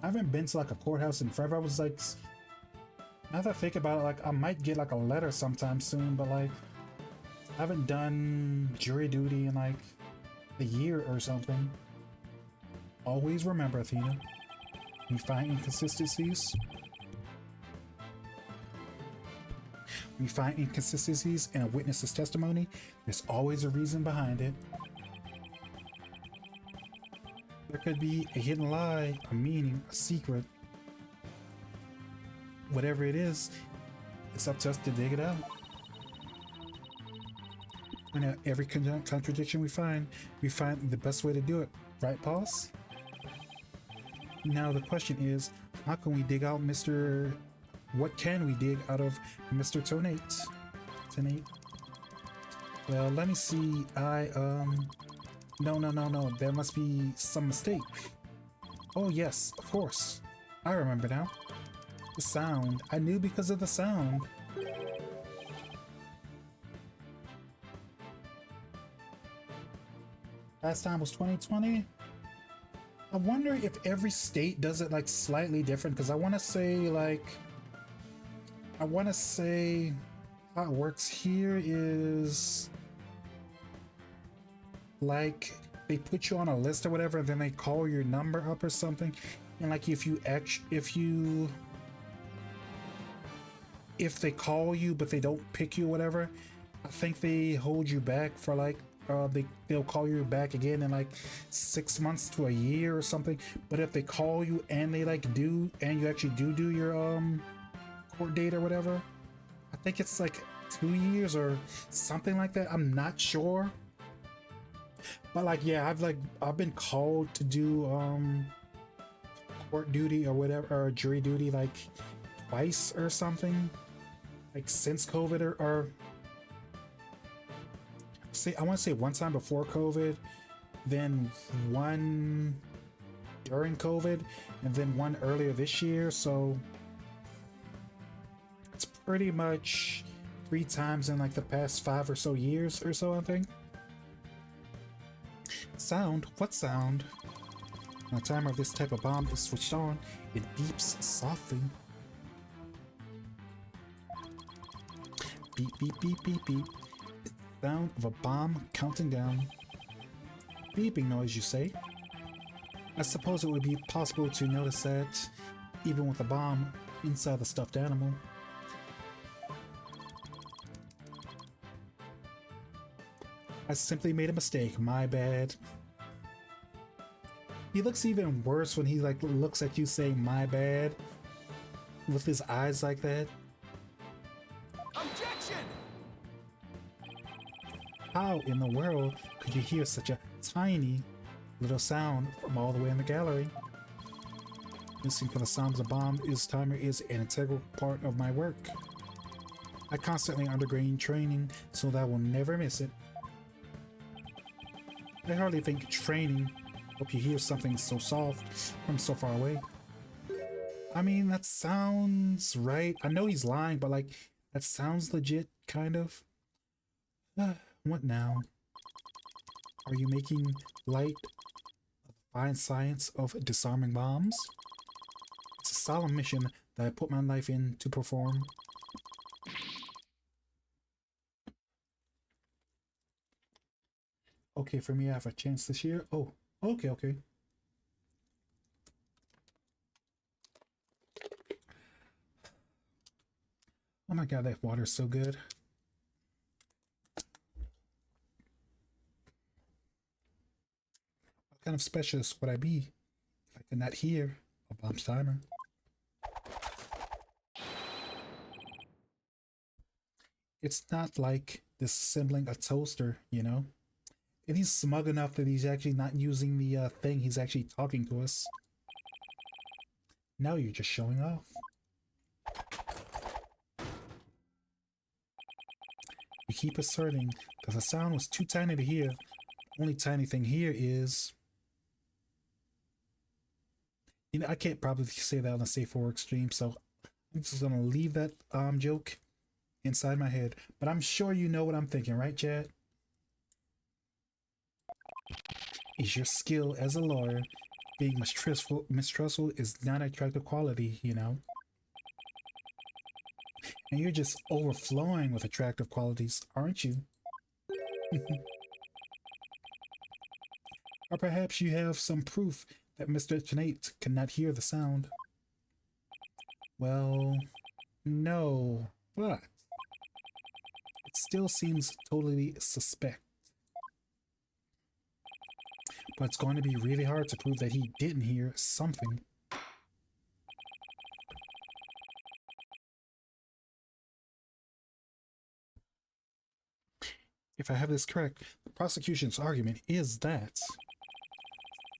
I haven't been to like a courthouse in forever. I was like, now that I think about it, like I might get like a letter sometime soon, but like I haven't done jury duty in like a year or something. Always remember, Athena, you find inconsistencies. When you find inconsistencies in a witness's testimony, there's always a reason behind it. There could be a hidden lie, a meaning, a secret. Whatever it is, it's up to us to dig it out. And every contradiction we find the best way to do it. Right, boss? Now the question is, how can we dig out what can we dig out of Mr. Tonate? Well, let me see. No. There must be some mistake. Oh yes, of course. I remember now. The sound. I knew because of the sound. Last time was 2020. I wonder if every state does it like slightly different, because I want to say how it works here is like they put you on a list or whatever, and then they call your number up or something, and like if they call you but they don't pick you or whatever, I think they hold you back for like they'll call you back again in like 6 months to a year or something. But if they call you and they like do, and you actually do your court date or whatever, I think it's like 2 years or something like that. I'm not sure, but like yeah, I've been called to do court duty or whatever, or jury duty like twice or something, like since COVID or I want to say one time before COVID, then one during COVID, and then one earlier this year. So it's pretty much 3 times in like the past 5 or so years or so, I think. Sound? What sound? When a timer of this type of bomb is switched on, it beeps softly. Beep, beep, beep, beep, beep. Sound of a bomb counting down. Beeping noise, you say? I suppose it would be possible to notice that even with a bomb inside the stuffed animal. I simply made a mistake, my bad. He looks even worse when he like looks at you saying my bad with his eyes like that. Objection! How in the world could you hear such a tiny little sound from all the way in the gallery? Listening for the sounds of the bomb timer is an integral part of my work. I constantly undergo training so that I will never miss it. I hardly think training help you hear something so soft from so far away. I mean, that sounds right. I know he's lying, but like, that sounds legit, kind of. What now? Are you making light of the fine science of disarming bombs? It's a solemn mission that I put my life in to perform. Okay, for me, I have a chance this year. Oh, okay, okay. Oh my god, that water's so good. What kind of specialist would I be if I could not hear a bomb's timer? It's not like disassembling a toaster, you know? And he's smug enough that he's actually not using the thing, he's actually talking to us. Now you're just showing off. You keep asserting that the sound was too tiny to hear. The only tiny thing here is... You know, I can't probably say that on a Safe for Work stream, so I'm just gonna leave that joke inside my head. But I'm sure you know what I'm thinking, right, Chad? Is your skill as a lawyer being mistrustful is not an attractive quality, you know? And you're just overflowing with attractive qualities, aren't you? Or perhaps you have some proof that Mr. Tonight cannot hear the sound. Well, no, but it still seems totally suspect. But it's going to be really hard to prove that he didn't hear something. If I have this correct, the prosecution's argument is that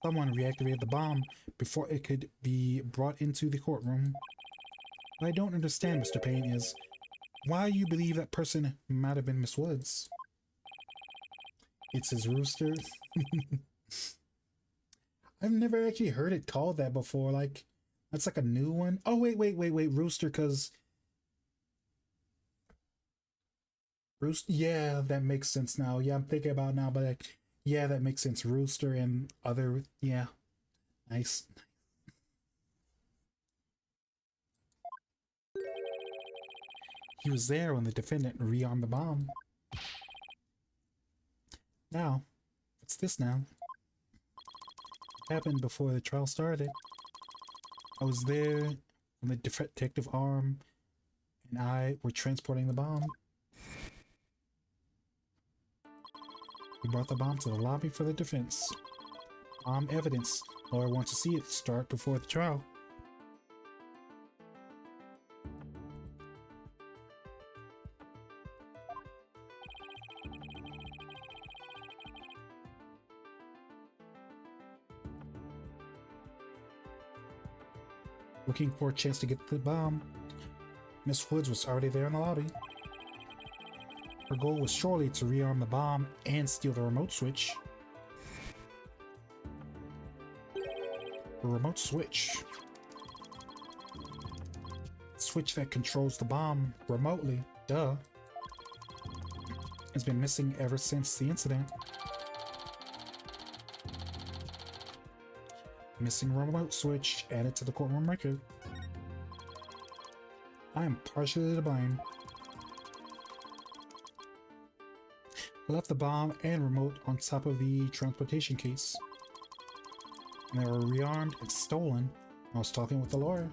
someone reactivated the bomb before it could be brought into the courtroom. What I don't understand, Mr. Payne, is why you believe that person might have been Miss Woods. It's his rooster. I've never actually heard it called that before. Like, that's like a new one. Oh, wait, rooster, because... Rooster, yeah, that makes sense now. Yeah, I'm thinking about it now, but like, yeah, that makes sense. Rooster and other, yeah. Nice. He was there when the defendant rearmed the bomb. Now, what's this now? It happened before the trial started. I was there when the detective arm and I were transporting the bomb. We brought the bomb to the lobby for the defense. Bomb evidence. Lawyer wants to see it start before the trial. Looking for a chance to get the bomb. Miss Woods was already there in the lobby. Her goal was surely to rearm the bomb and steal the remote switch. The remote switch. Switch that controls the bomb remotely, duh, has been missing ever since the incident. Missing remote switch added to the courtroom record. I am partially to blame. I left the bomb and remote on top of the transportation case, and they were rearmed and stolen when I was talking with the lawyer.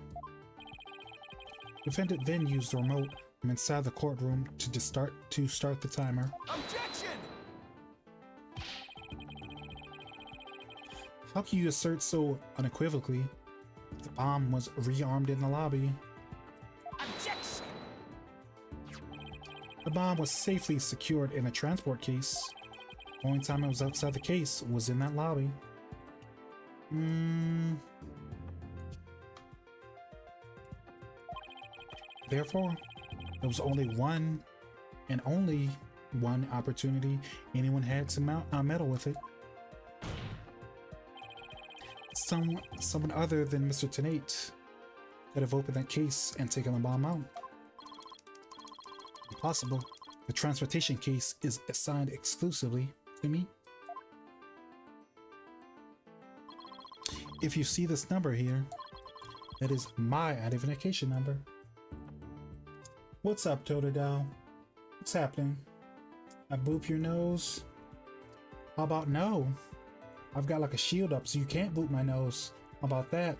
The defendant then used the remote from inside the courtroom to start the timer. Objection! How can you assert so unequivocally the bomb was rearmed in the lobby? Objection! The bomb was safely secured in a transport case. The only time it was outside the case was in that lobby. Therefore, there was only one and only one opportunity anyone had to meddle with it. Someone other than Mr. Tenate could have opened that case and taken the bomb out. Impossible. The transportation case is assigned exclusively to me. If you see this number here, that is my identification number. What's up, Totodile? What's happening? I boop your nose? How about no? I've got like a shield up so you can't boop my nose. How about that?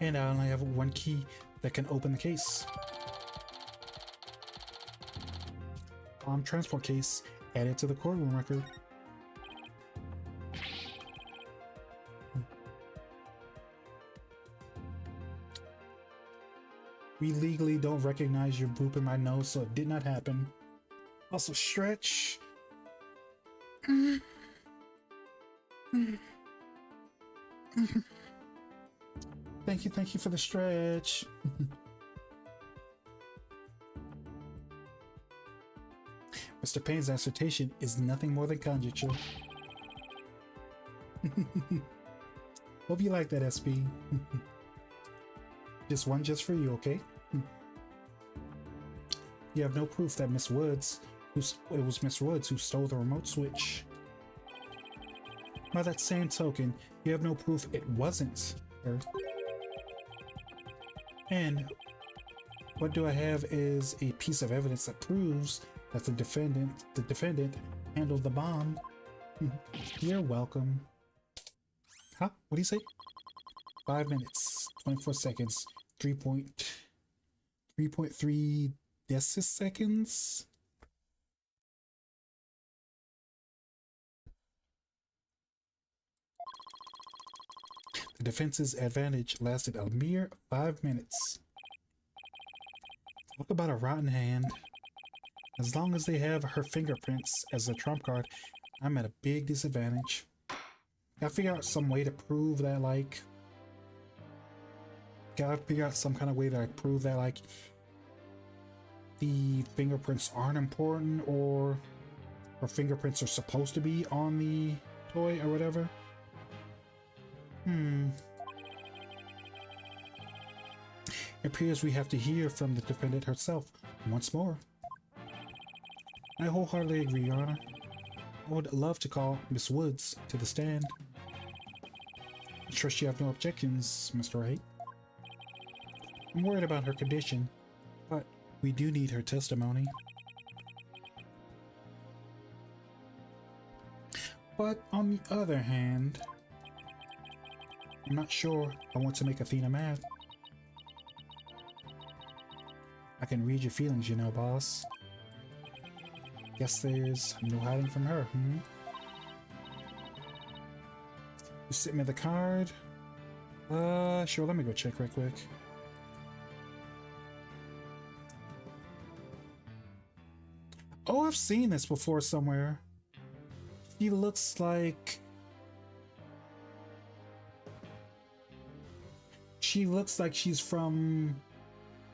And I only have one key that can open the case. Bomb transport case added to the courtroom record. We legally don't recognize your boop in my nose, so it did not happen. Also, stretch. Thank you for the stretch. Mr. Payne's dissertation is nothing more than conjecture. Hope you like that, SP. Just one just for you, okay? You have no proof that Miss Woods, it was Miss Woods who stole the remote switch. By that same token, you have no proof it wasn't her. And what do I have is a piece of evidence that proves that the defendant handled the bomb. You're welcome. Huh? What do you say? 5 minutes, 24 seconds, 3.3 deciseconds. The defense's advantage lasted a mere 5 minutes. Talk about a rotten hand. As long as they have her fingerprints as a trump card, I'm at a big disadvantage. Gotta figure out some way to prove that, like... Gotta figure out some kind of way to prove that, like... the fingerprints aren't important, or her fingerprints are supposed to be on the toy, or whatever. It appears we have to hear from the defendant herself once more. I wholeheartedly agree, Your Honor. I would love to call Miss Woods to the stand. I trust you have no objections, Mr. Wright. I'm worried about her condition, but we do need her testimony. But on the other hand, I'm not sure I want to make Athena mad. I can read your feelings, you know, boss. Guess there's no hiding from her, You sent me the card? Sure, let me go check right quick. Oh, I've seen this before somewhere. She looks like... She looks like she's from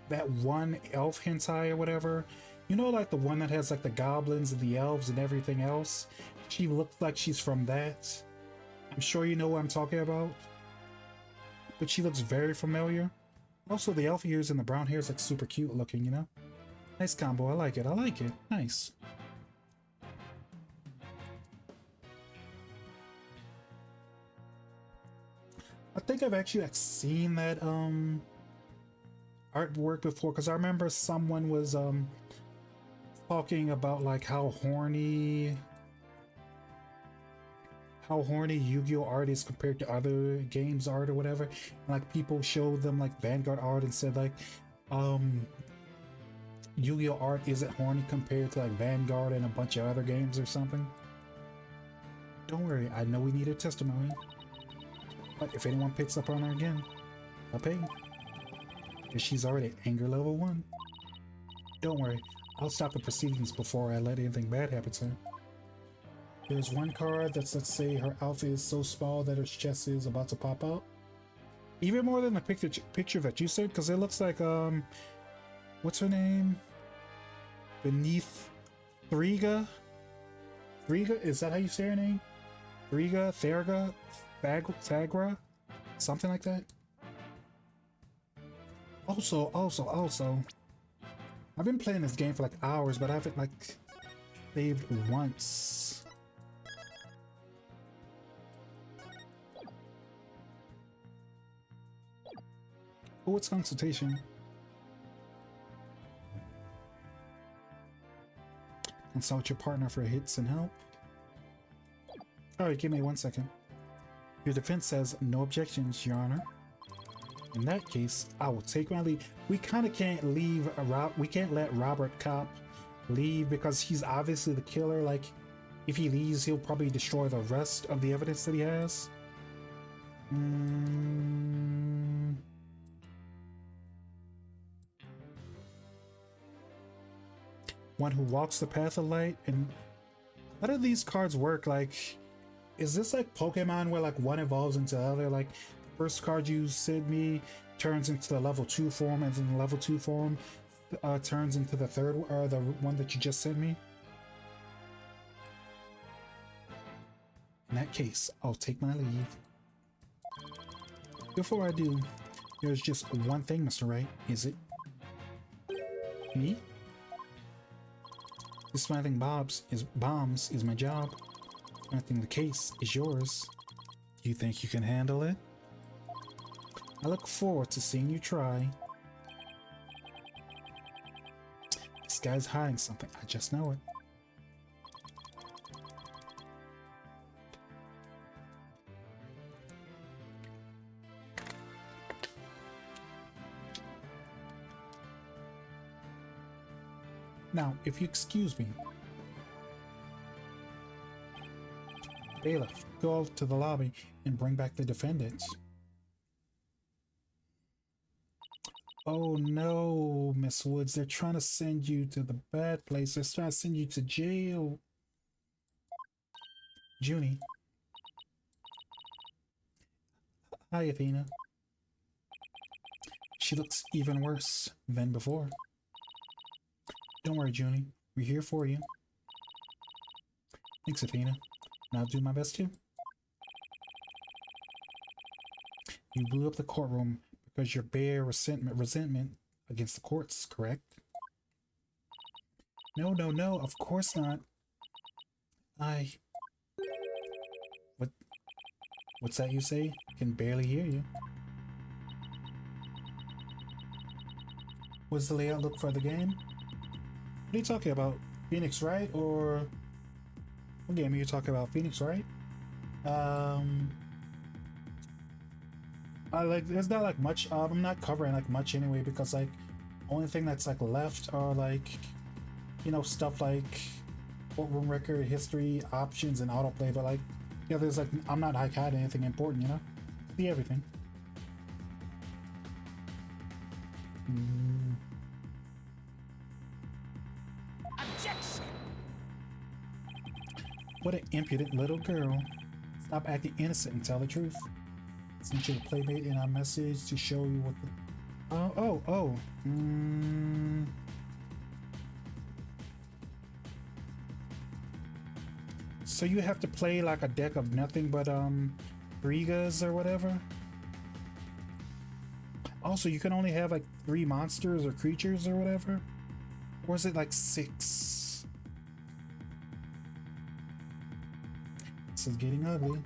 that one elf hentai or whatever. You know, like the one that has like the goblins and the elves and everything else? She looks like she's from that. I'm sure you know what I'm talking about. But she looks very familiar. Also, the elf ears and the brown hair is like super cute looking, you know? Nice combo. I like it. I like it. Nice. I think I've actually like seen that artwork before, because I remember someone was talking about like how horny Yu-Gi-Oh art is compared to other games art or whatever. And, like, people showed them like Vanguard art and said like Yu-Gi-Oh art isn't horny compared to like Vanguard and a bunch of other games or something. Don't worry, I know we need her testimony. But if anyone picks up on her again, I'll pay. Because she's already at anger level 1. Don't worry, I'll stop the proceedings before I let anything bad happen to her. There's one card that's, let's say, her outfit is so small that her chest is about to pop out. Even more than the picture that you said, because it looks like, what's her name? Beneath Thriga? Thriga? Is that how you say her name? Thriga? Therga? Thagra? Something like that? Also, I've been playing this game for like hours, but I haven't like saved once. Oh, it's consultation. Consult your partner for hits and help. Alright, give me 1 second. Your defense says no objections, Your Honor. In that case, I will take my leave. We kind of can't leave we can't let Robert Kopp leave because he's obviously the killer. Like, if he leaves, he'll probably destroy the rest of the evidence that he has. One who walks the path of light. And how do these cards work? Like, is this like Pokemon where like one evolves into the other? Like, the first card you sent me turns into the level 2 form, and then the level 2 form turns into the third, or the one that you just sent me? In that case, I'll take my leave. Before I do, there's just one thing, Mr. Wright. Is it me? Dismantling bombs is my job. Dismantling the case is yours. Do you think you can handle it? I look forward to seeing you try. This guy's hiding something. I just know it. Now, if you excuse me. Bailiff, go out to the lobby and bring back the defendants. Oh no, Miss Woods, they're trying to send you to the bad place. They're trying to send you to jail. Junie. Hi, Athena. She looks even worse than before. Don't worry, Junie. We're here for you. Thanks, Athena. And I'll do my best too. You blew up the courtroom because your bare resentment against the courts, correct? No, of course not. What's that you say? I can barely hear you. What's the layout look for the game? What are you talking about? Phoenix Wright, or what game are you talking about? Phoenix Wright? There's not like much. I'm not covering like much anyway, because like only thing that's like left are like, you know, stuff like courtroom record, history, options, and autoplay. But like, yeah, there's like, I'm not like hiding anything important, you know. See everything. Objection! What an impudent little girl. Stop acting innocent and tell the truth. Sent you a playmate in our message to show you what the... So you have to play like a deck of nothing but Brigas or whatever? Also, you can only have like 3 monsters or creatures or whatever? Or is it like 6? This is getting ugly.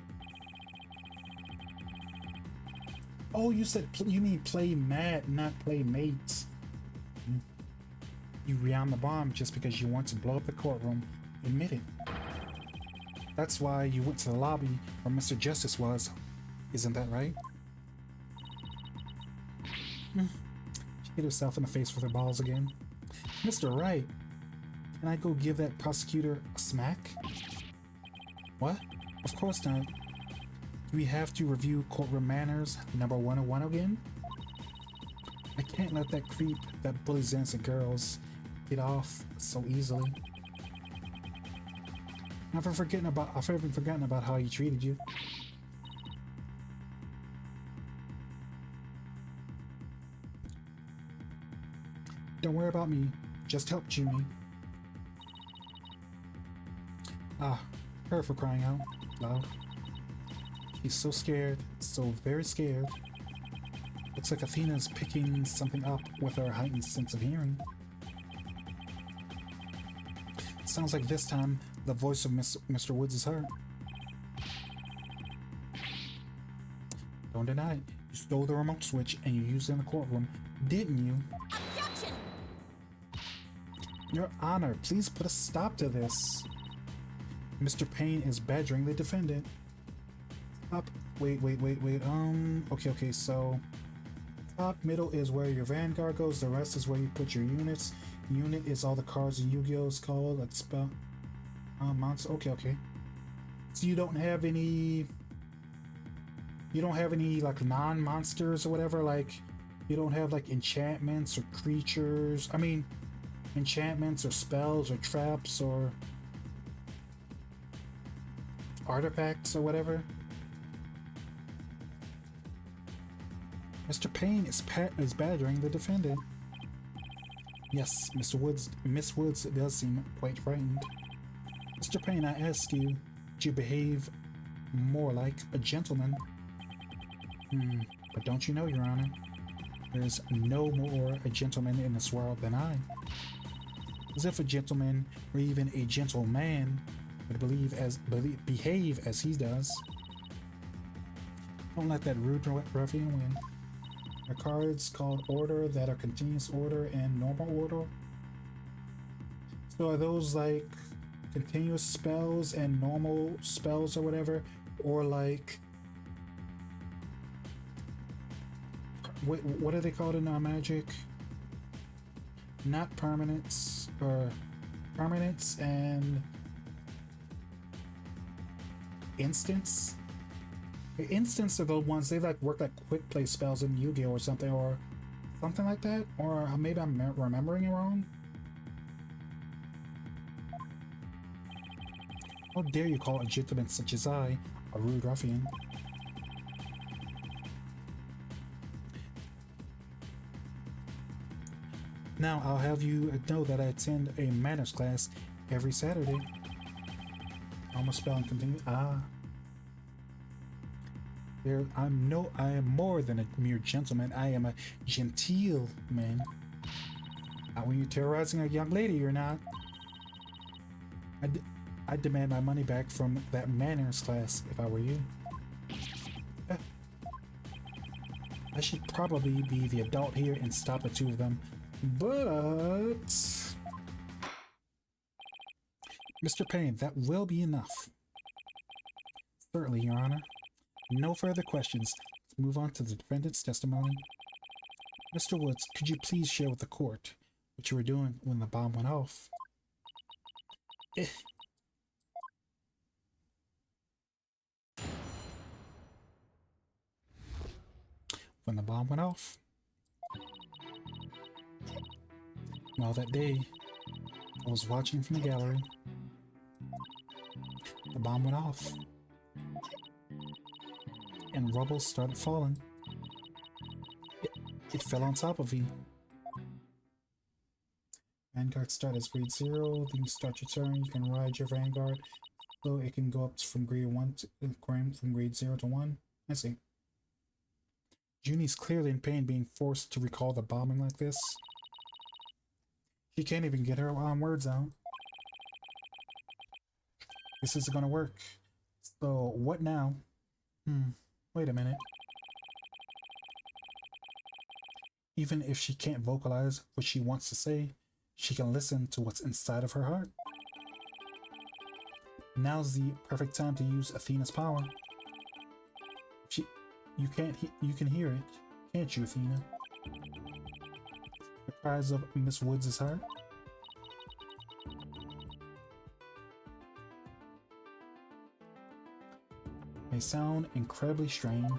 Oh, you said you mean play mat, not play mates. You rearm the bomb just because you want to blow up the courtroom. Admit it. That's why you went to the lobby where Mr. Justice was. Isn't that right? She hit herself in the face with her balls again. Mr. Wright, can I go give that prosecutor a smack? What? Of course not. Do we have to review courtroom manners number 101 again? I can't let that creep that bullies innocent girls get off so easily. I've even forgotten about how he treated you. Don't worry about me. Just help Junie. Ah, her for crying out loud. She's so scared, so very scared. Looks like Athena's picking something up with her heightened sense of hearing. Sounds like this time the voice of Mr. Woods is her. Don't deny it. You stole the remote switch and you used it in the courtroom, didn't you? Objection! Your Honor, please put a stop to this. Mr. Payne is badgering the defendant. Up. Wait. Okay, so top middle is where your vanguard goes, the rest is where you put your units. Unit is all the cards in Yu-Gi-Oh's called, like spell monster. Okay. So you don't have any like non-monsters or whatever, like you don't have like enchantments or creatures. I mean enchantments or spells or traps or artifacts or whatever. Mr. Payne is badgering the defendant. Yes, Miss Woods does seem quite frightened. Mr. Payne, I ask you, would you behave more like a gentleman? But don't you know, Your Honor, there's no more a gentleman in this world than I. As if a gentleman, or even a gentleman, would behave as he does. Don't let that rude ruffian win. Are cards called order that are continuous order and normal order? So are those like continuous spells and normal spells or whatever? Or like what are they called in Magic? Not permanents, or permanents and instants? The instants are the ones they like work like quick play spells in Yu-Gi-Oh or something like that, or maybe I'm remembering it wrong. How dare you call a gentleman such as I a rude ruffian? Now I'll have you know that I attend a manners class every Saturday. Almost spell and continue. I am more than a mere gentleman. I am a genteel man. When you're terrorizing a young lady, you're not. I demand my money back from that manners class if I were you. I should probably be the adult here and stop the two of them, but Mr. Payne, that will be enough. Certainly, Your Honor. No further questions. Let's move on to the defendant's testimony. Mr. Woods, could you please share with the court what you were doing when the bomb went off? When the bomb went off? Well, that day, I was watching from the gallery. The bomb went off. And rubble started falling. It fell on top of me. Vanguard start as grade 0, then you start your turn, you can ride your Vanguard, so it can go up from grade 1 to from grade 0 to 1. I see. Junie's clearly in pain being forced to recall the bombing like this. She can't even get her words out. This isn't gonna work. So, what now? Wait a minute. Even if she can't vocalize what she wants to say, she can listen to what's inside of her heart. Now's the perfect time to use Athena's power. You can hear it, can't you, Athena? The cries of Miss Woods' heart. may sound incredibly strained.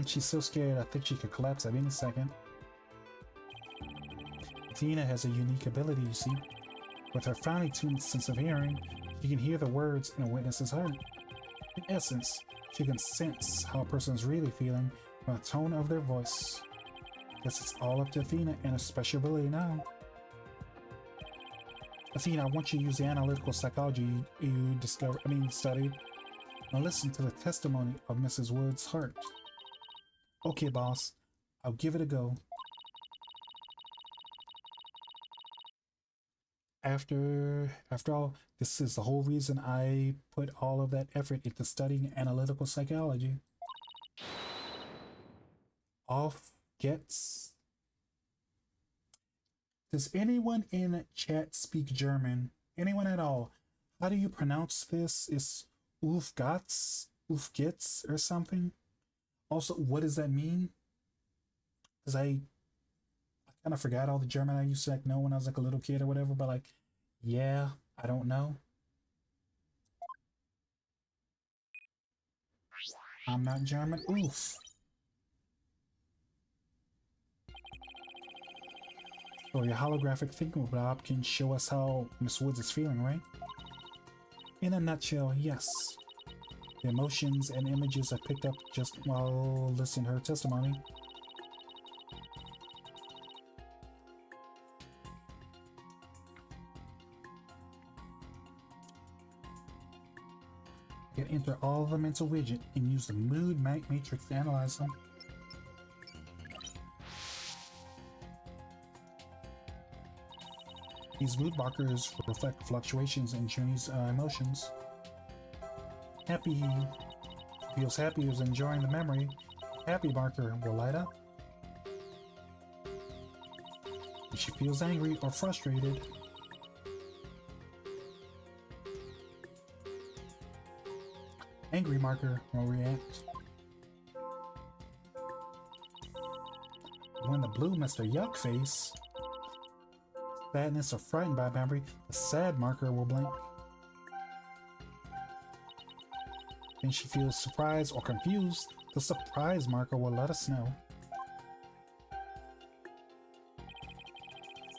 She's so scared I think she could collapse at any second. Athena has a unique ability, you see. With her finely tuned sense of hearing, she can hear the words in a witness's heart. In essence, she can sense how a person is really feeling from the tone of their voice. Guess it's all up to Athena and her special ability now. Athena, I want you to use the analytical psychology you studied. Now listen to the testimony of Mrs. Wood's heart. Okay, boss. I'll give it a go. After all, this is the whole reason I put all of that effort into studying analytical psychology. Off gets... Does anyone in chat speak German? Anyone at all? How do you pronounce this? Is Ufgatz? Ufgitz or something? Also, what does that mean? Because I kind of forgot all the German I used to know when I was like a little kid or whatever, but like, yeah, I don't know. I'm not German. Oof. So your holographic thingamablob can show us how Miss Woods is feeling, right? In a nutshell, yes. The emotions and images I picked up just while listening to her testimony. You can enter all of them into a widget and use the mood matrix to analyze them. These mood markers reflect fluctuations in Junie's emotions. Happy feels happy is enjoying the memory. Happy marker will light up. If she feels angry or frustrated, angry marker will react. When the blue Mr. Yuck face, sadness or frightened by memory, the sad marker will blink. When she feels surprised or confused, the surprise marker will let us know.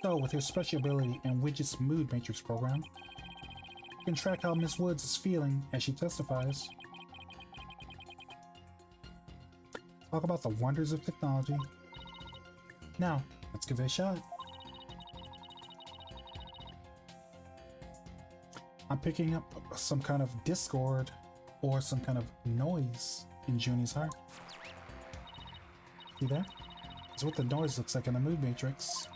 So, with her special ability and Widget's mood matrix program, you can track how Miss Woods is feeling as she testifies. Talk about the wonders of technology. Now, let's give it a shot. I'm picking up some kind of discord or some kind of noise in Junie's heart. See there? That's what the noise looks like in the mood matrix.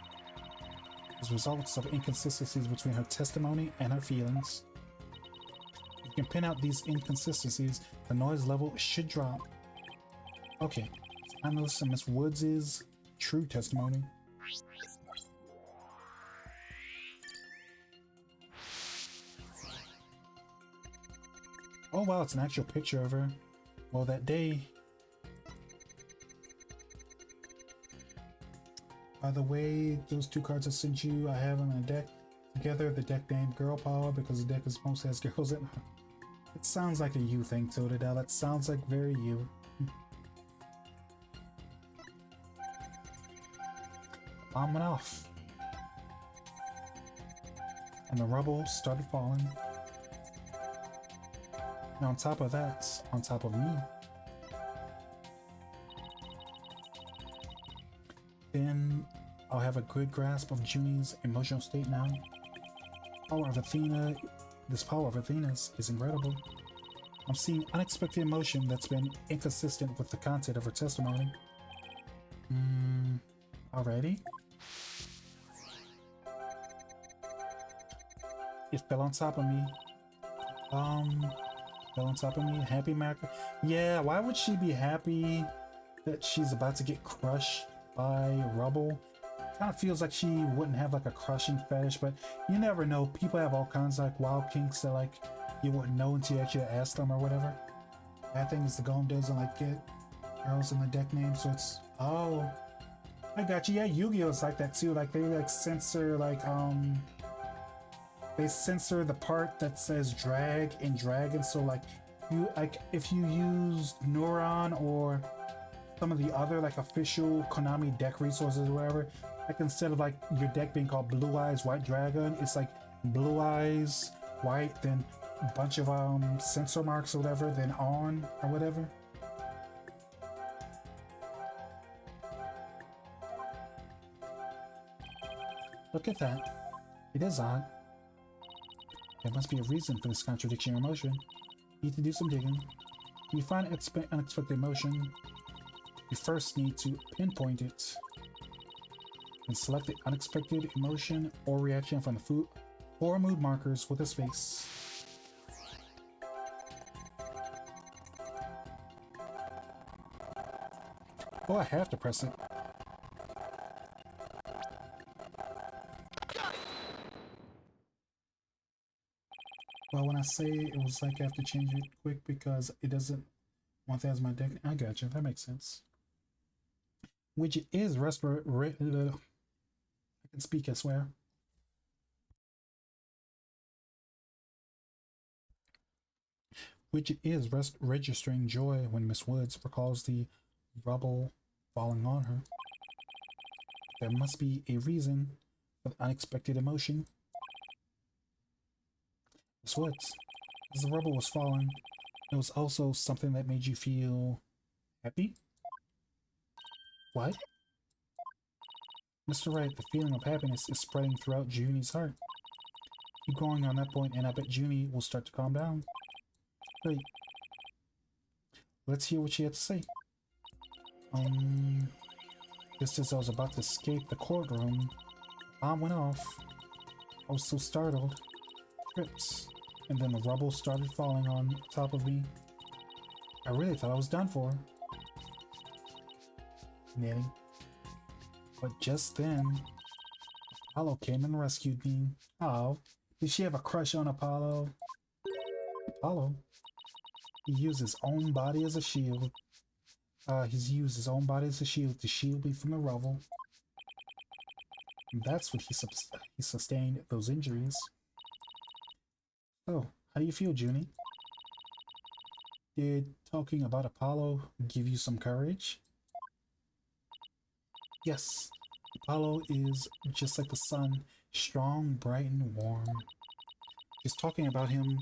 As results of inconsistencies between her testimony and her feelings. If you can pin out these inconsistencies, the noise level should drop. Okay, time to listen to Miss Woods' true testimony. Oh wow, it's an actual picture of her. Well, that day. By the way, those two cards I sent you, I have them in a deck together. The deck named Girl Power because the deck is mostly has girls in it. It sounds like a you thing, Totodile. It sounds like very you. Bomb went off. And the rubble started falling. Now on top of that, on top of me. Then I'll have a good grasp of Junie's emotional state now. Power of Athena, this power of Athena's is incredible. I'm seeing unexpected emotion that's been inconsistent with the content of her testimony. Already? It fell on top of me. Fell on top of me. Happy marker. Yeah, why would she be happy that she's about to get crushed by rubble? Kind of feels like she wouldn't have like a crushing fetish, but you never know. People have all kinds of like wild kinks that like you wouldn't know until you actually ask them or whatever. Bad thing is the golem doesn't like get girls in the deck name, so it's I got you. Yeah, Yu-Gi-Oh is like that too. Like they like censor they censor the part that says drag and dragon. So like you like if you use Neuron or some of the other like official Konami deck resources or whatever, like instead of like your deck being called Blue Eyes White Dragon, it's like Blue Eyes White, then a bunch of censor marks or whatever, then on or whatever. Look at that. It is odd. There must be a reason for this contradiction in emotion. You need to do some digging. When you find unexpected emotion, you first need to pinpoint it and select the unexpected emotion or reaction from the food or mood markers with a space. Oh, I have to press it. Well, when I say it was like I have to change it quick because it doesn't want that as my deck. I gotcha. That makes sense. Widget is I can speak, I swear. Widget is registering joy when Miss Woods recalls the rubble falling on her. There must be a reason for the unexpected emotion. Miss Woods, as the rubble was falling, there was also something that made you feel happy? What? Mr. Wright, the feeling of happiness is spreading throughout Junie's heart. Keep going on that point, and I bet Junie will start to calm down. Great. Let's hear what she had to say. Just as I was about to escape the courtroom, the bomb went off. I was so startled. Trips. And then the rubble started falling on top of me. I really thought I was done for. Knitting. But just then, Apollo came and rescued me. Oh, did she have a crush on Apollo? Apollo? He used his own body as a shield. He's used his own body as a shield to shield me from the rubble. And that's what he sustained those injuries. So, how do you feel, Junie? Did talking about Apollo give you some courage? Yes, Apollo is just like the sun, strong, bright, and warm. Just talking about him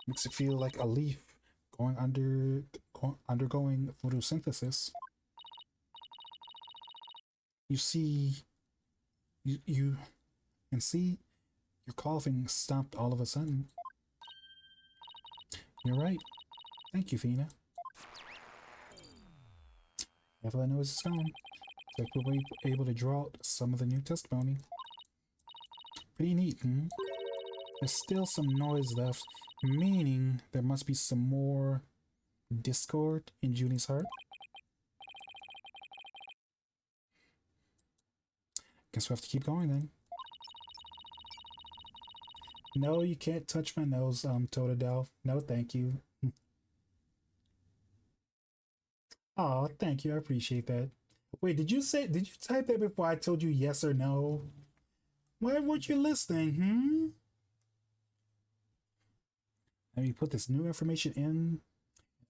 makes it feel like a leaf undergoing photosynthesis. You see, you can see your coughing stopped all of a sudden. You're right. Thank you, Fina. Never let noise is gone. It's like we're able to draw out some of the new testimony. Pretty neat, hmm? There's still some noise left, meaning there must be some more discord in Junie's heart. Guess we have to keep going then. No, you can't touch my nose, Totodile. No, thank you. Oh, thank you. I appreciate that. Wait, did you type that before I told you yes or no? Why weren't you listening, Let me put this new information in,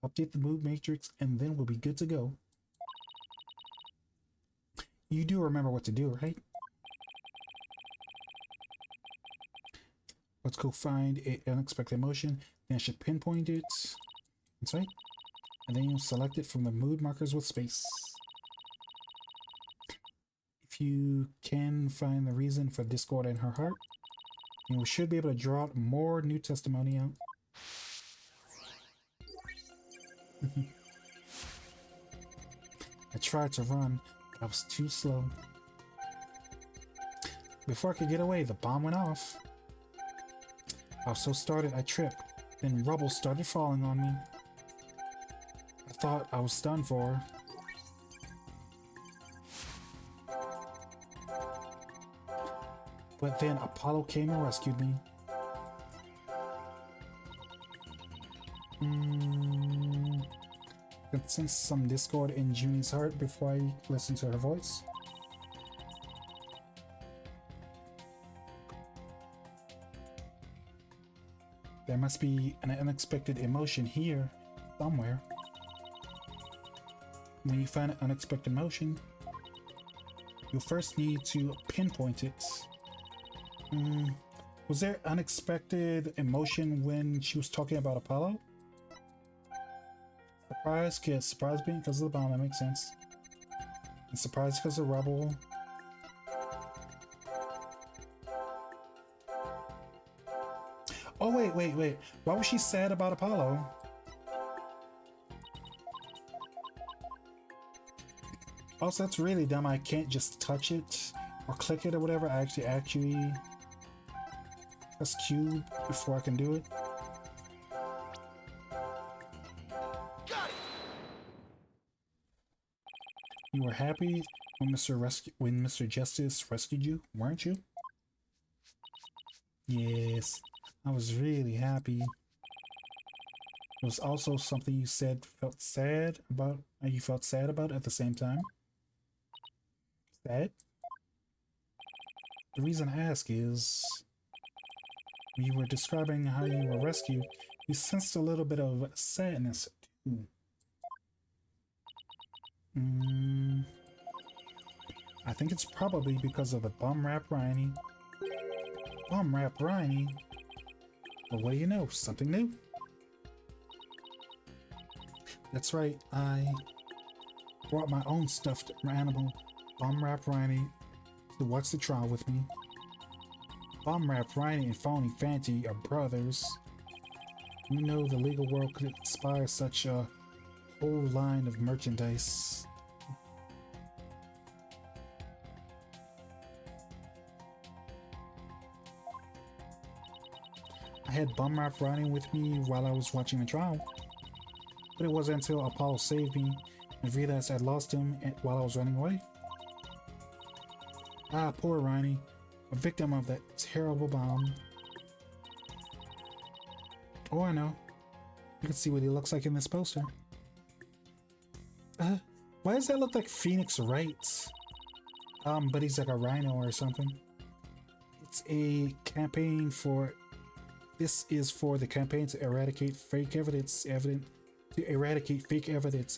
update the mood matrix, and then we'll be good to go. You do remember what to do, right? Let's go find an unexpected emotion. Then I should pinpoint it. That's right. And then you'll select it from the mood markers with space. If you can find the reason for discord in her heart, you should be able to draw out more new testimony out. I tried to run, but I was too slow. Before I could get away, the bomb went off. I was so startled I tripped, then rubble started falling on me. I thought I was done for. But then Apollo came and rescued me. I could sense some discord in Junie's heart before I listened to her voice. There must be an unexpected emotion here somewhere. When you find an unexpected emotion, you'll first need to pinpoint it. Was there unexpected emotion when she was talking about Apollo? Surprise, kid. Surprise being because of the bomb. That makes sense. And surprise because of rubble. Oh, wait. Why was she sad about Apollo? Also, that's really dumb. I can't just touch it or click it or whatever. I actually press Q before I can do it. You were happy when Mr. Justice rescued you, weren't you? Yes, I was really happy. It was also something you said felt sad about. You felt sad about at the same time. Sad? The reason I ask is, when you were describing how you were rescued, you sensed a little bit of sadness too. I think it's probably because of the bum rap Rhiney. Bum rap Rhiney? But what do you know? Something new? That's right, I brought my own stuffed animal, Bum Rap Rhiney, to watch the trial with me. Bum Rap Rhiney and Phony Fanty are brothers. You know the legal world could inspire such a whole line of merchandise. I had Bum Rap Rhiney with me while I was watching the trial. But it wasn't until Apollo saved me and realized I'd lost him while I was running away. Ah, poor Rhiney, a victim of that terrible bomb. Oh, I know. You can see what he looks like in this poster. Why does that look like Phoenix Wright? But he's like a rhino or something. It's a campaign for... This is for the campaign to eradicate fake evidence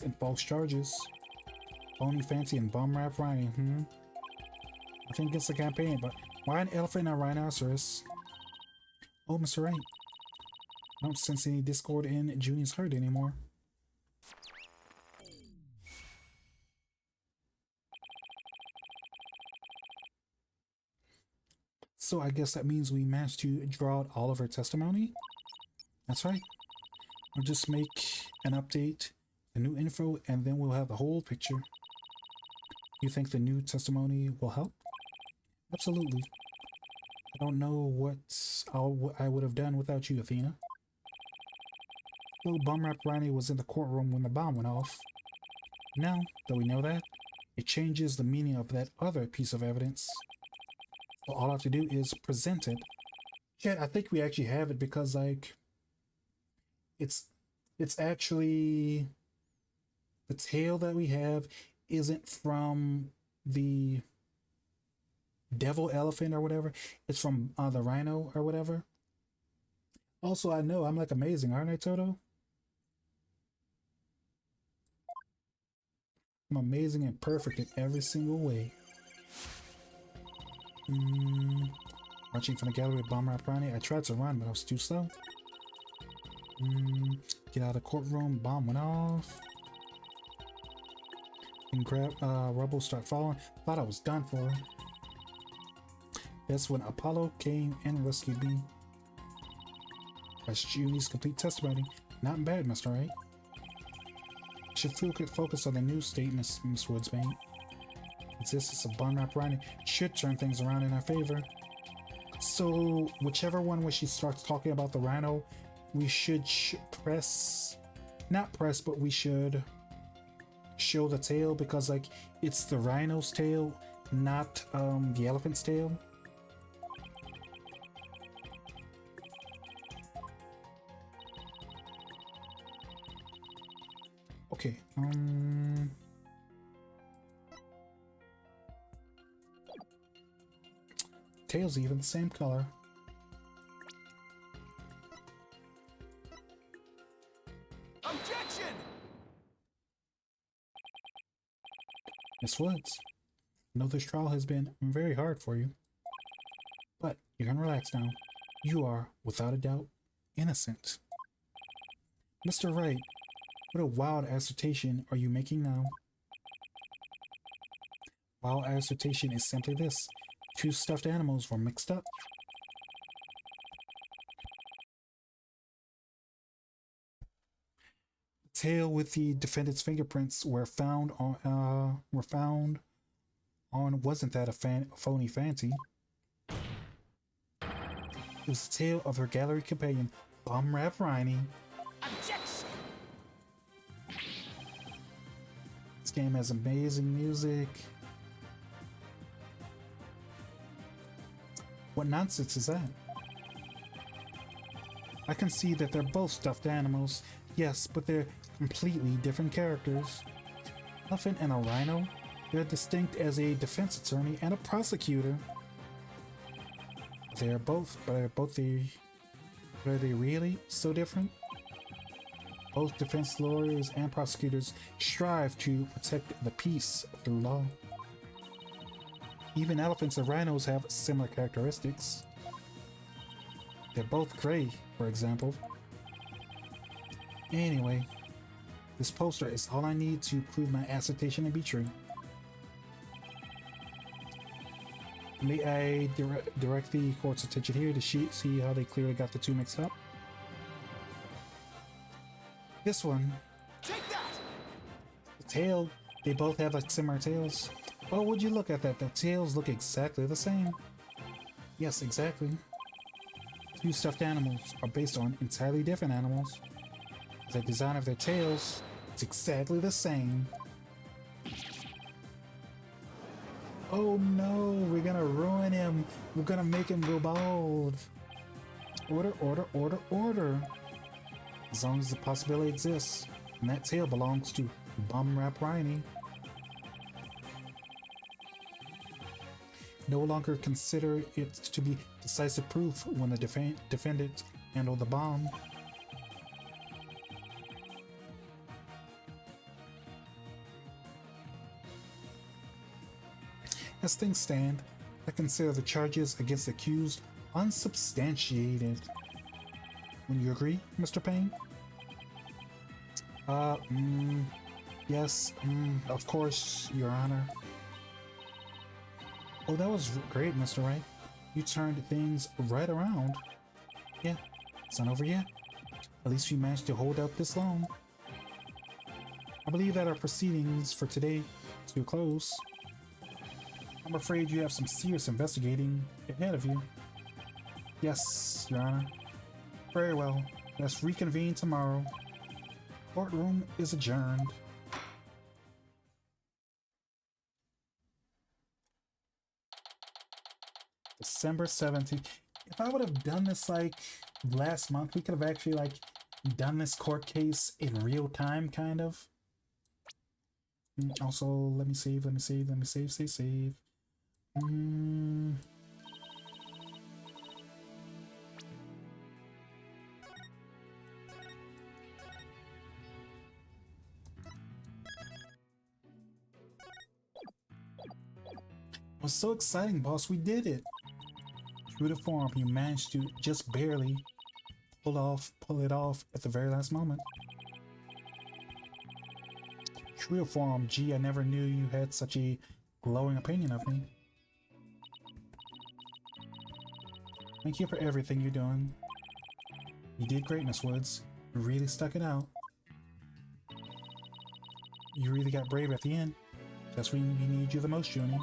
and false charges. Phony Fancy and Bum Rap Rhiney, I think it's a campaign, but why an elephant and a rhinoceros? Oh, Mr. Wright. I don't sense any discord in Junior's heart anymore. So I guess that means we managed to draw out all of her testimony? That's right. I'll just make an update, the new info, and then we'll have the whole picture. You think the new testimony will help? Absolutely. I don't know what I would have done without you, Athena. Little Bum Rap Rhiney was in the courtroom when the bomb went off. Now that we know that, it changes the meaning of that other piece of evidence. So all I have to do is present it. Yeah, I think we actually have it because, like, it's actually the tail that we have isn't from the devil elephant or whatever. It's from the rhino or whatever. Also, I know I'm like amazing, aren't I, Toto? I'm amazing and perfect in every single way. Watching from the gallery of Bum Rap Rhiney, I tried to run, but I was too slow. Get out of the courtroom, bomb went off. And grab rubble, start falling. Thought I was done for. That's when Apollo came and rescued me. That's Junie's complete testimony. Not bad, Mr. Wright. Should focus on the new statements, Miss Woodsbane. Existence of Bum Rap Rhiney should turn things around in our favor. So, whichever one where she starts talking about the rhino, we should not press, but we should show the tail because, like, it's the rhino's tail, not the elephant's tail. Okay, tail's even the same color. Miss Woods, I know this trial has been very hard for you, but you can relax now. You are, without a doubt, innocent. Mr. Wright, what a wild assertion are you making now? Wild assertion is simply this. Two stuffed animals were mixed up. The tail with the defendant's fingerprints were found on wasn't that a phony fancy? It was the tale of her gallery companion, Bum Rap Riney. Objection! This game has amazing music. What nonsense is that? I can see that they're both stuffed animals, yes, but they're completely different characters. Elephant and a rhino? They're distinct as a defense attorney and a prosecutor. But are they really so different? Both defense lawyers and prosecutors strive to protect the peace through law. Even elephants and rhinos have similar characteristics. They're both gray, for example. Anyway, this poster is all I need to prove my assertion to be true. May I direct the court's attention here to see how they clearly got the two mixed up? This one. Take that! The tail, they both have like similar tails. Oh, would you look at that? The tails look exactly the same. Yes, exactly. Two stuffed animals are based on entirely different animals. The design of their tails is exactly the same. Oh no, we're gonna ruin him. We're gonna make him go bald. Order, order, order, order. As long as the possibility exists, and that tail belongs to Bum Rap Riney. No longer consider it to be decisive proof when the defendant handled the bomb. As things stand, I consider the charges against the accused unsubstantiated. Wouldn't you agree, Mr. Payne? Yes, of course, Your Honor. Oh, that was great, Mr. Wright. You turned things right around. Yeah, it's not over yet. At least we managed to hold out this long. I believe that our proceedings for today to a close. I'm afraid you have some serious investigating ahead of you. Yes, Your Honor. Very well. Let's reconvene tomorrow. Courtroom is adjourned. December 17th. If I would have done this like last month, we could have actually like done this court case in real time, kind of. Also, let me save. Save. It was so exciting, boss. We did it. True to form, you managed to just barely pull it off at the very last moment. True to form, gee, I never knew you had such a glowing opinion of me. Thank you for everything you're doing. You did great, Miss Woods. You really stuck it out. You really got brave at the end. That's when we need you the most, Junie.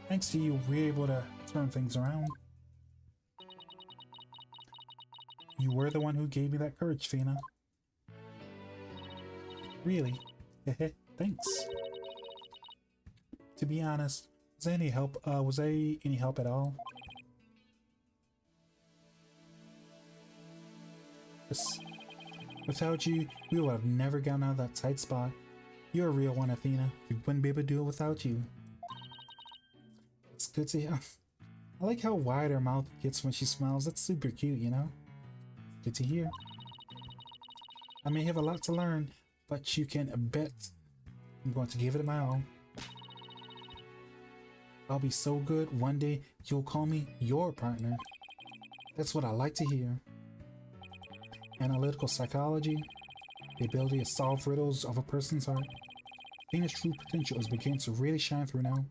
Thanks to you, we're able to turn things around. You were the one who gave me that courage, Fina. Really? Thanks. To be honest, was I any help at all? Without you, we would have never gotten out of that tight spot. You're a real one, Athena. We wouldn't be able to do it without you. It's good to hear. I like how wide her mouth gets when she smiles. That's super cute, you know? Good to hear. I may have a lot to learn, but you can bet I'm going to give it my all. I'll be so good one day you'll call me your partner. That's what I like to hear. Analytical psychology, the ability to solve riddles of a person's heart. Athena's true potential is beginning to really shine through now.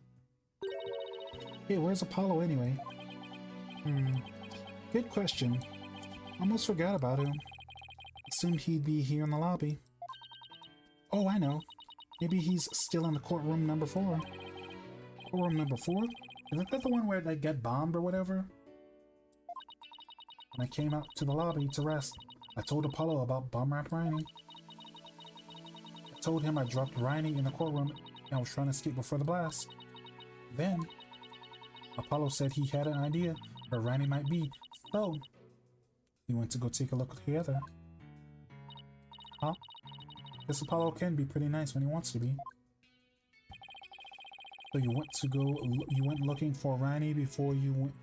Hey, where's Apollo anyway? Good question. Almost forgot about him. Assumed he'd be here in the lobby. Oh, I know. Maybe he's still in the courtroom number 4. Courtroom number 4? Isn't that the one where they get bombed or whatever? When I came out to the lobby to rest, I told Apollo about Bum-Rap Riney. I told him I dropped Riney in the courtroom and I was trying to escape before the blast. Then, Apollo said he had an idea where Riney might be, so we went to go take a look together. Huh? This Apollo can be pretty nice when he wants to be. So you went looking for Riney before you went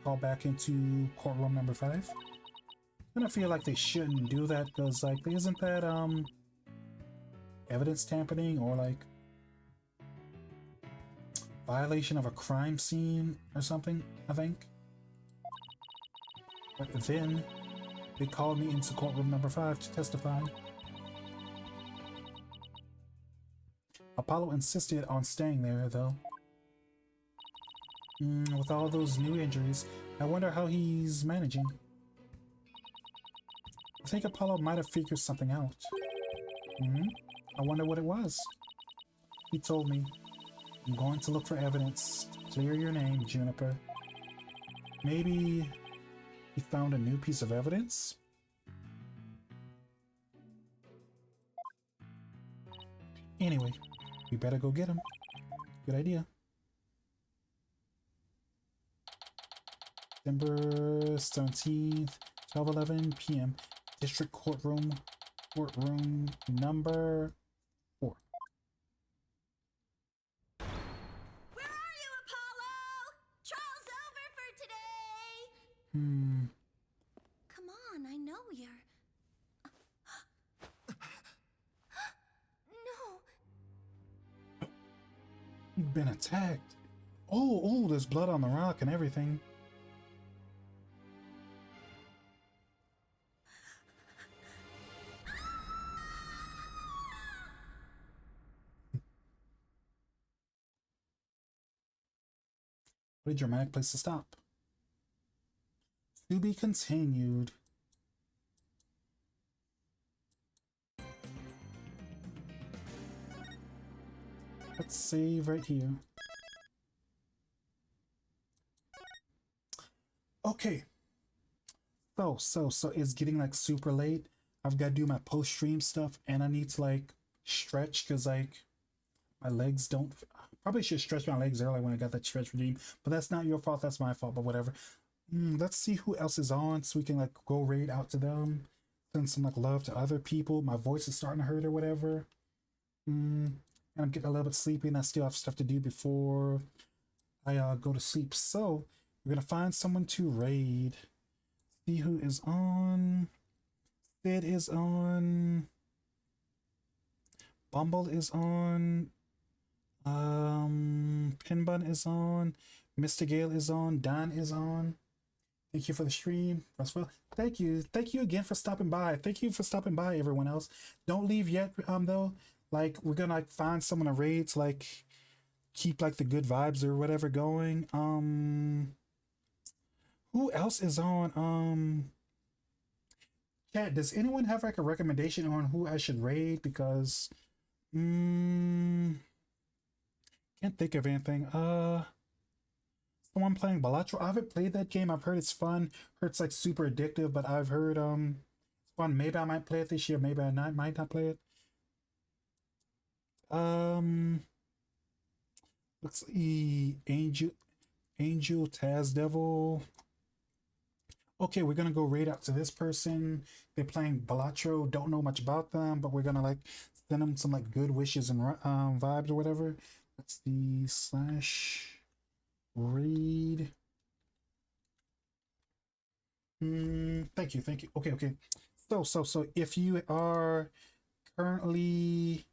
call back into courtroom number 5? And I feel like they shouldn't do that because, like, isn't that evidence tampering or like violation of a crime scene or something? I think. But then they called me into courtroom number 5 to testify. Apollo insisted on staying there, though. With all those new injuries, I wonder how he's managing. I think Apollo might have figured something out. I wonder what it was. He told me, I'm going to look for evidence to clear your name, Juniper. Maybe he found a new piece of evidence? Anyway, we better go get him. Good idea. December 17th, 12:11 p.m. District courtroom number 4. Where are you, Apollo? Trial's over for today. Come on, I know you're... No. You've been attacked. Oh, there's blood on the rock and everything. What a dramatic place to stop. To be continued. Let's save right here. Okay. So it's getting like super late. I've got to do my post-stream stuff and I need to like stretch because like my legs don't... Probably should stretch my legs earlier when I got that stretch regime, but that's not your fault, that's my fault, but whatever. Let's see who else is on so we can like go raid out to them. Send some like love to other people. My voice is starting to hurt or whatever. And I'm getting a little bit sleepy and I still have stuff to do before I go to sleep. So we're gonna find someone to raid. See who is on. Sid is on. Bumble is on. Pinbun is on. Mr. Gale is on. Don is on. Thank you for the stream as well. Thank you again for stopping by. Thank you for stopping by, everyone else. Don't leave yet, though. Like, we're gonna like find someone to raid to like keep like the good vibes or whatever going. Who else is on? Chat, does anyone have like a recommendation on who I should raid? Because can't think of anything. Someone playing Balatro. I haven't played that game. I've heard it's fun. Heard it's like super addictive, but I've heard it's fun. Maybe I might play it this year. Maybe I might not play it. Let's see. Angel Taz Devil. Okay, we're gonna go raid out to this person. They're playing Balatro. Don't know much about them, but we're gonna like send them some like good wishes and vibes or whatever. That's the /raid. Thank you. Okay. So if you are currently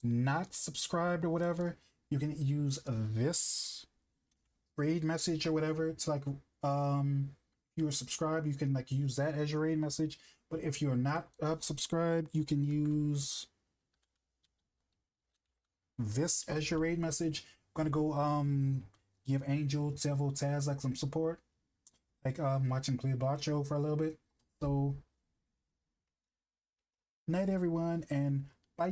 not subscribed or whatever, you can use this raid message or whatever. It's like if you are subscribed, you can like use that as your raid message. But if you're not subscribed, you can use this as your raid message. I'm gonna go give Angel several Taz like some support, like watching play Bacho for a little bit. So night everyone, and bye.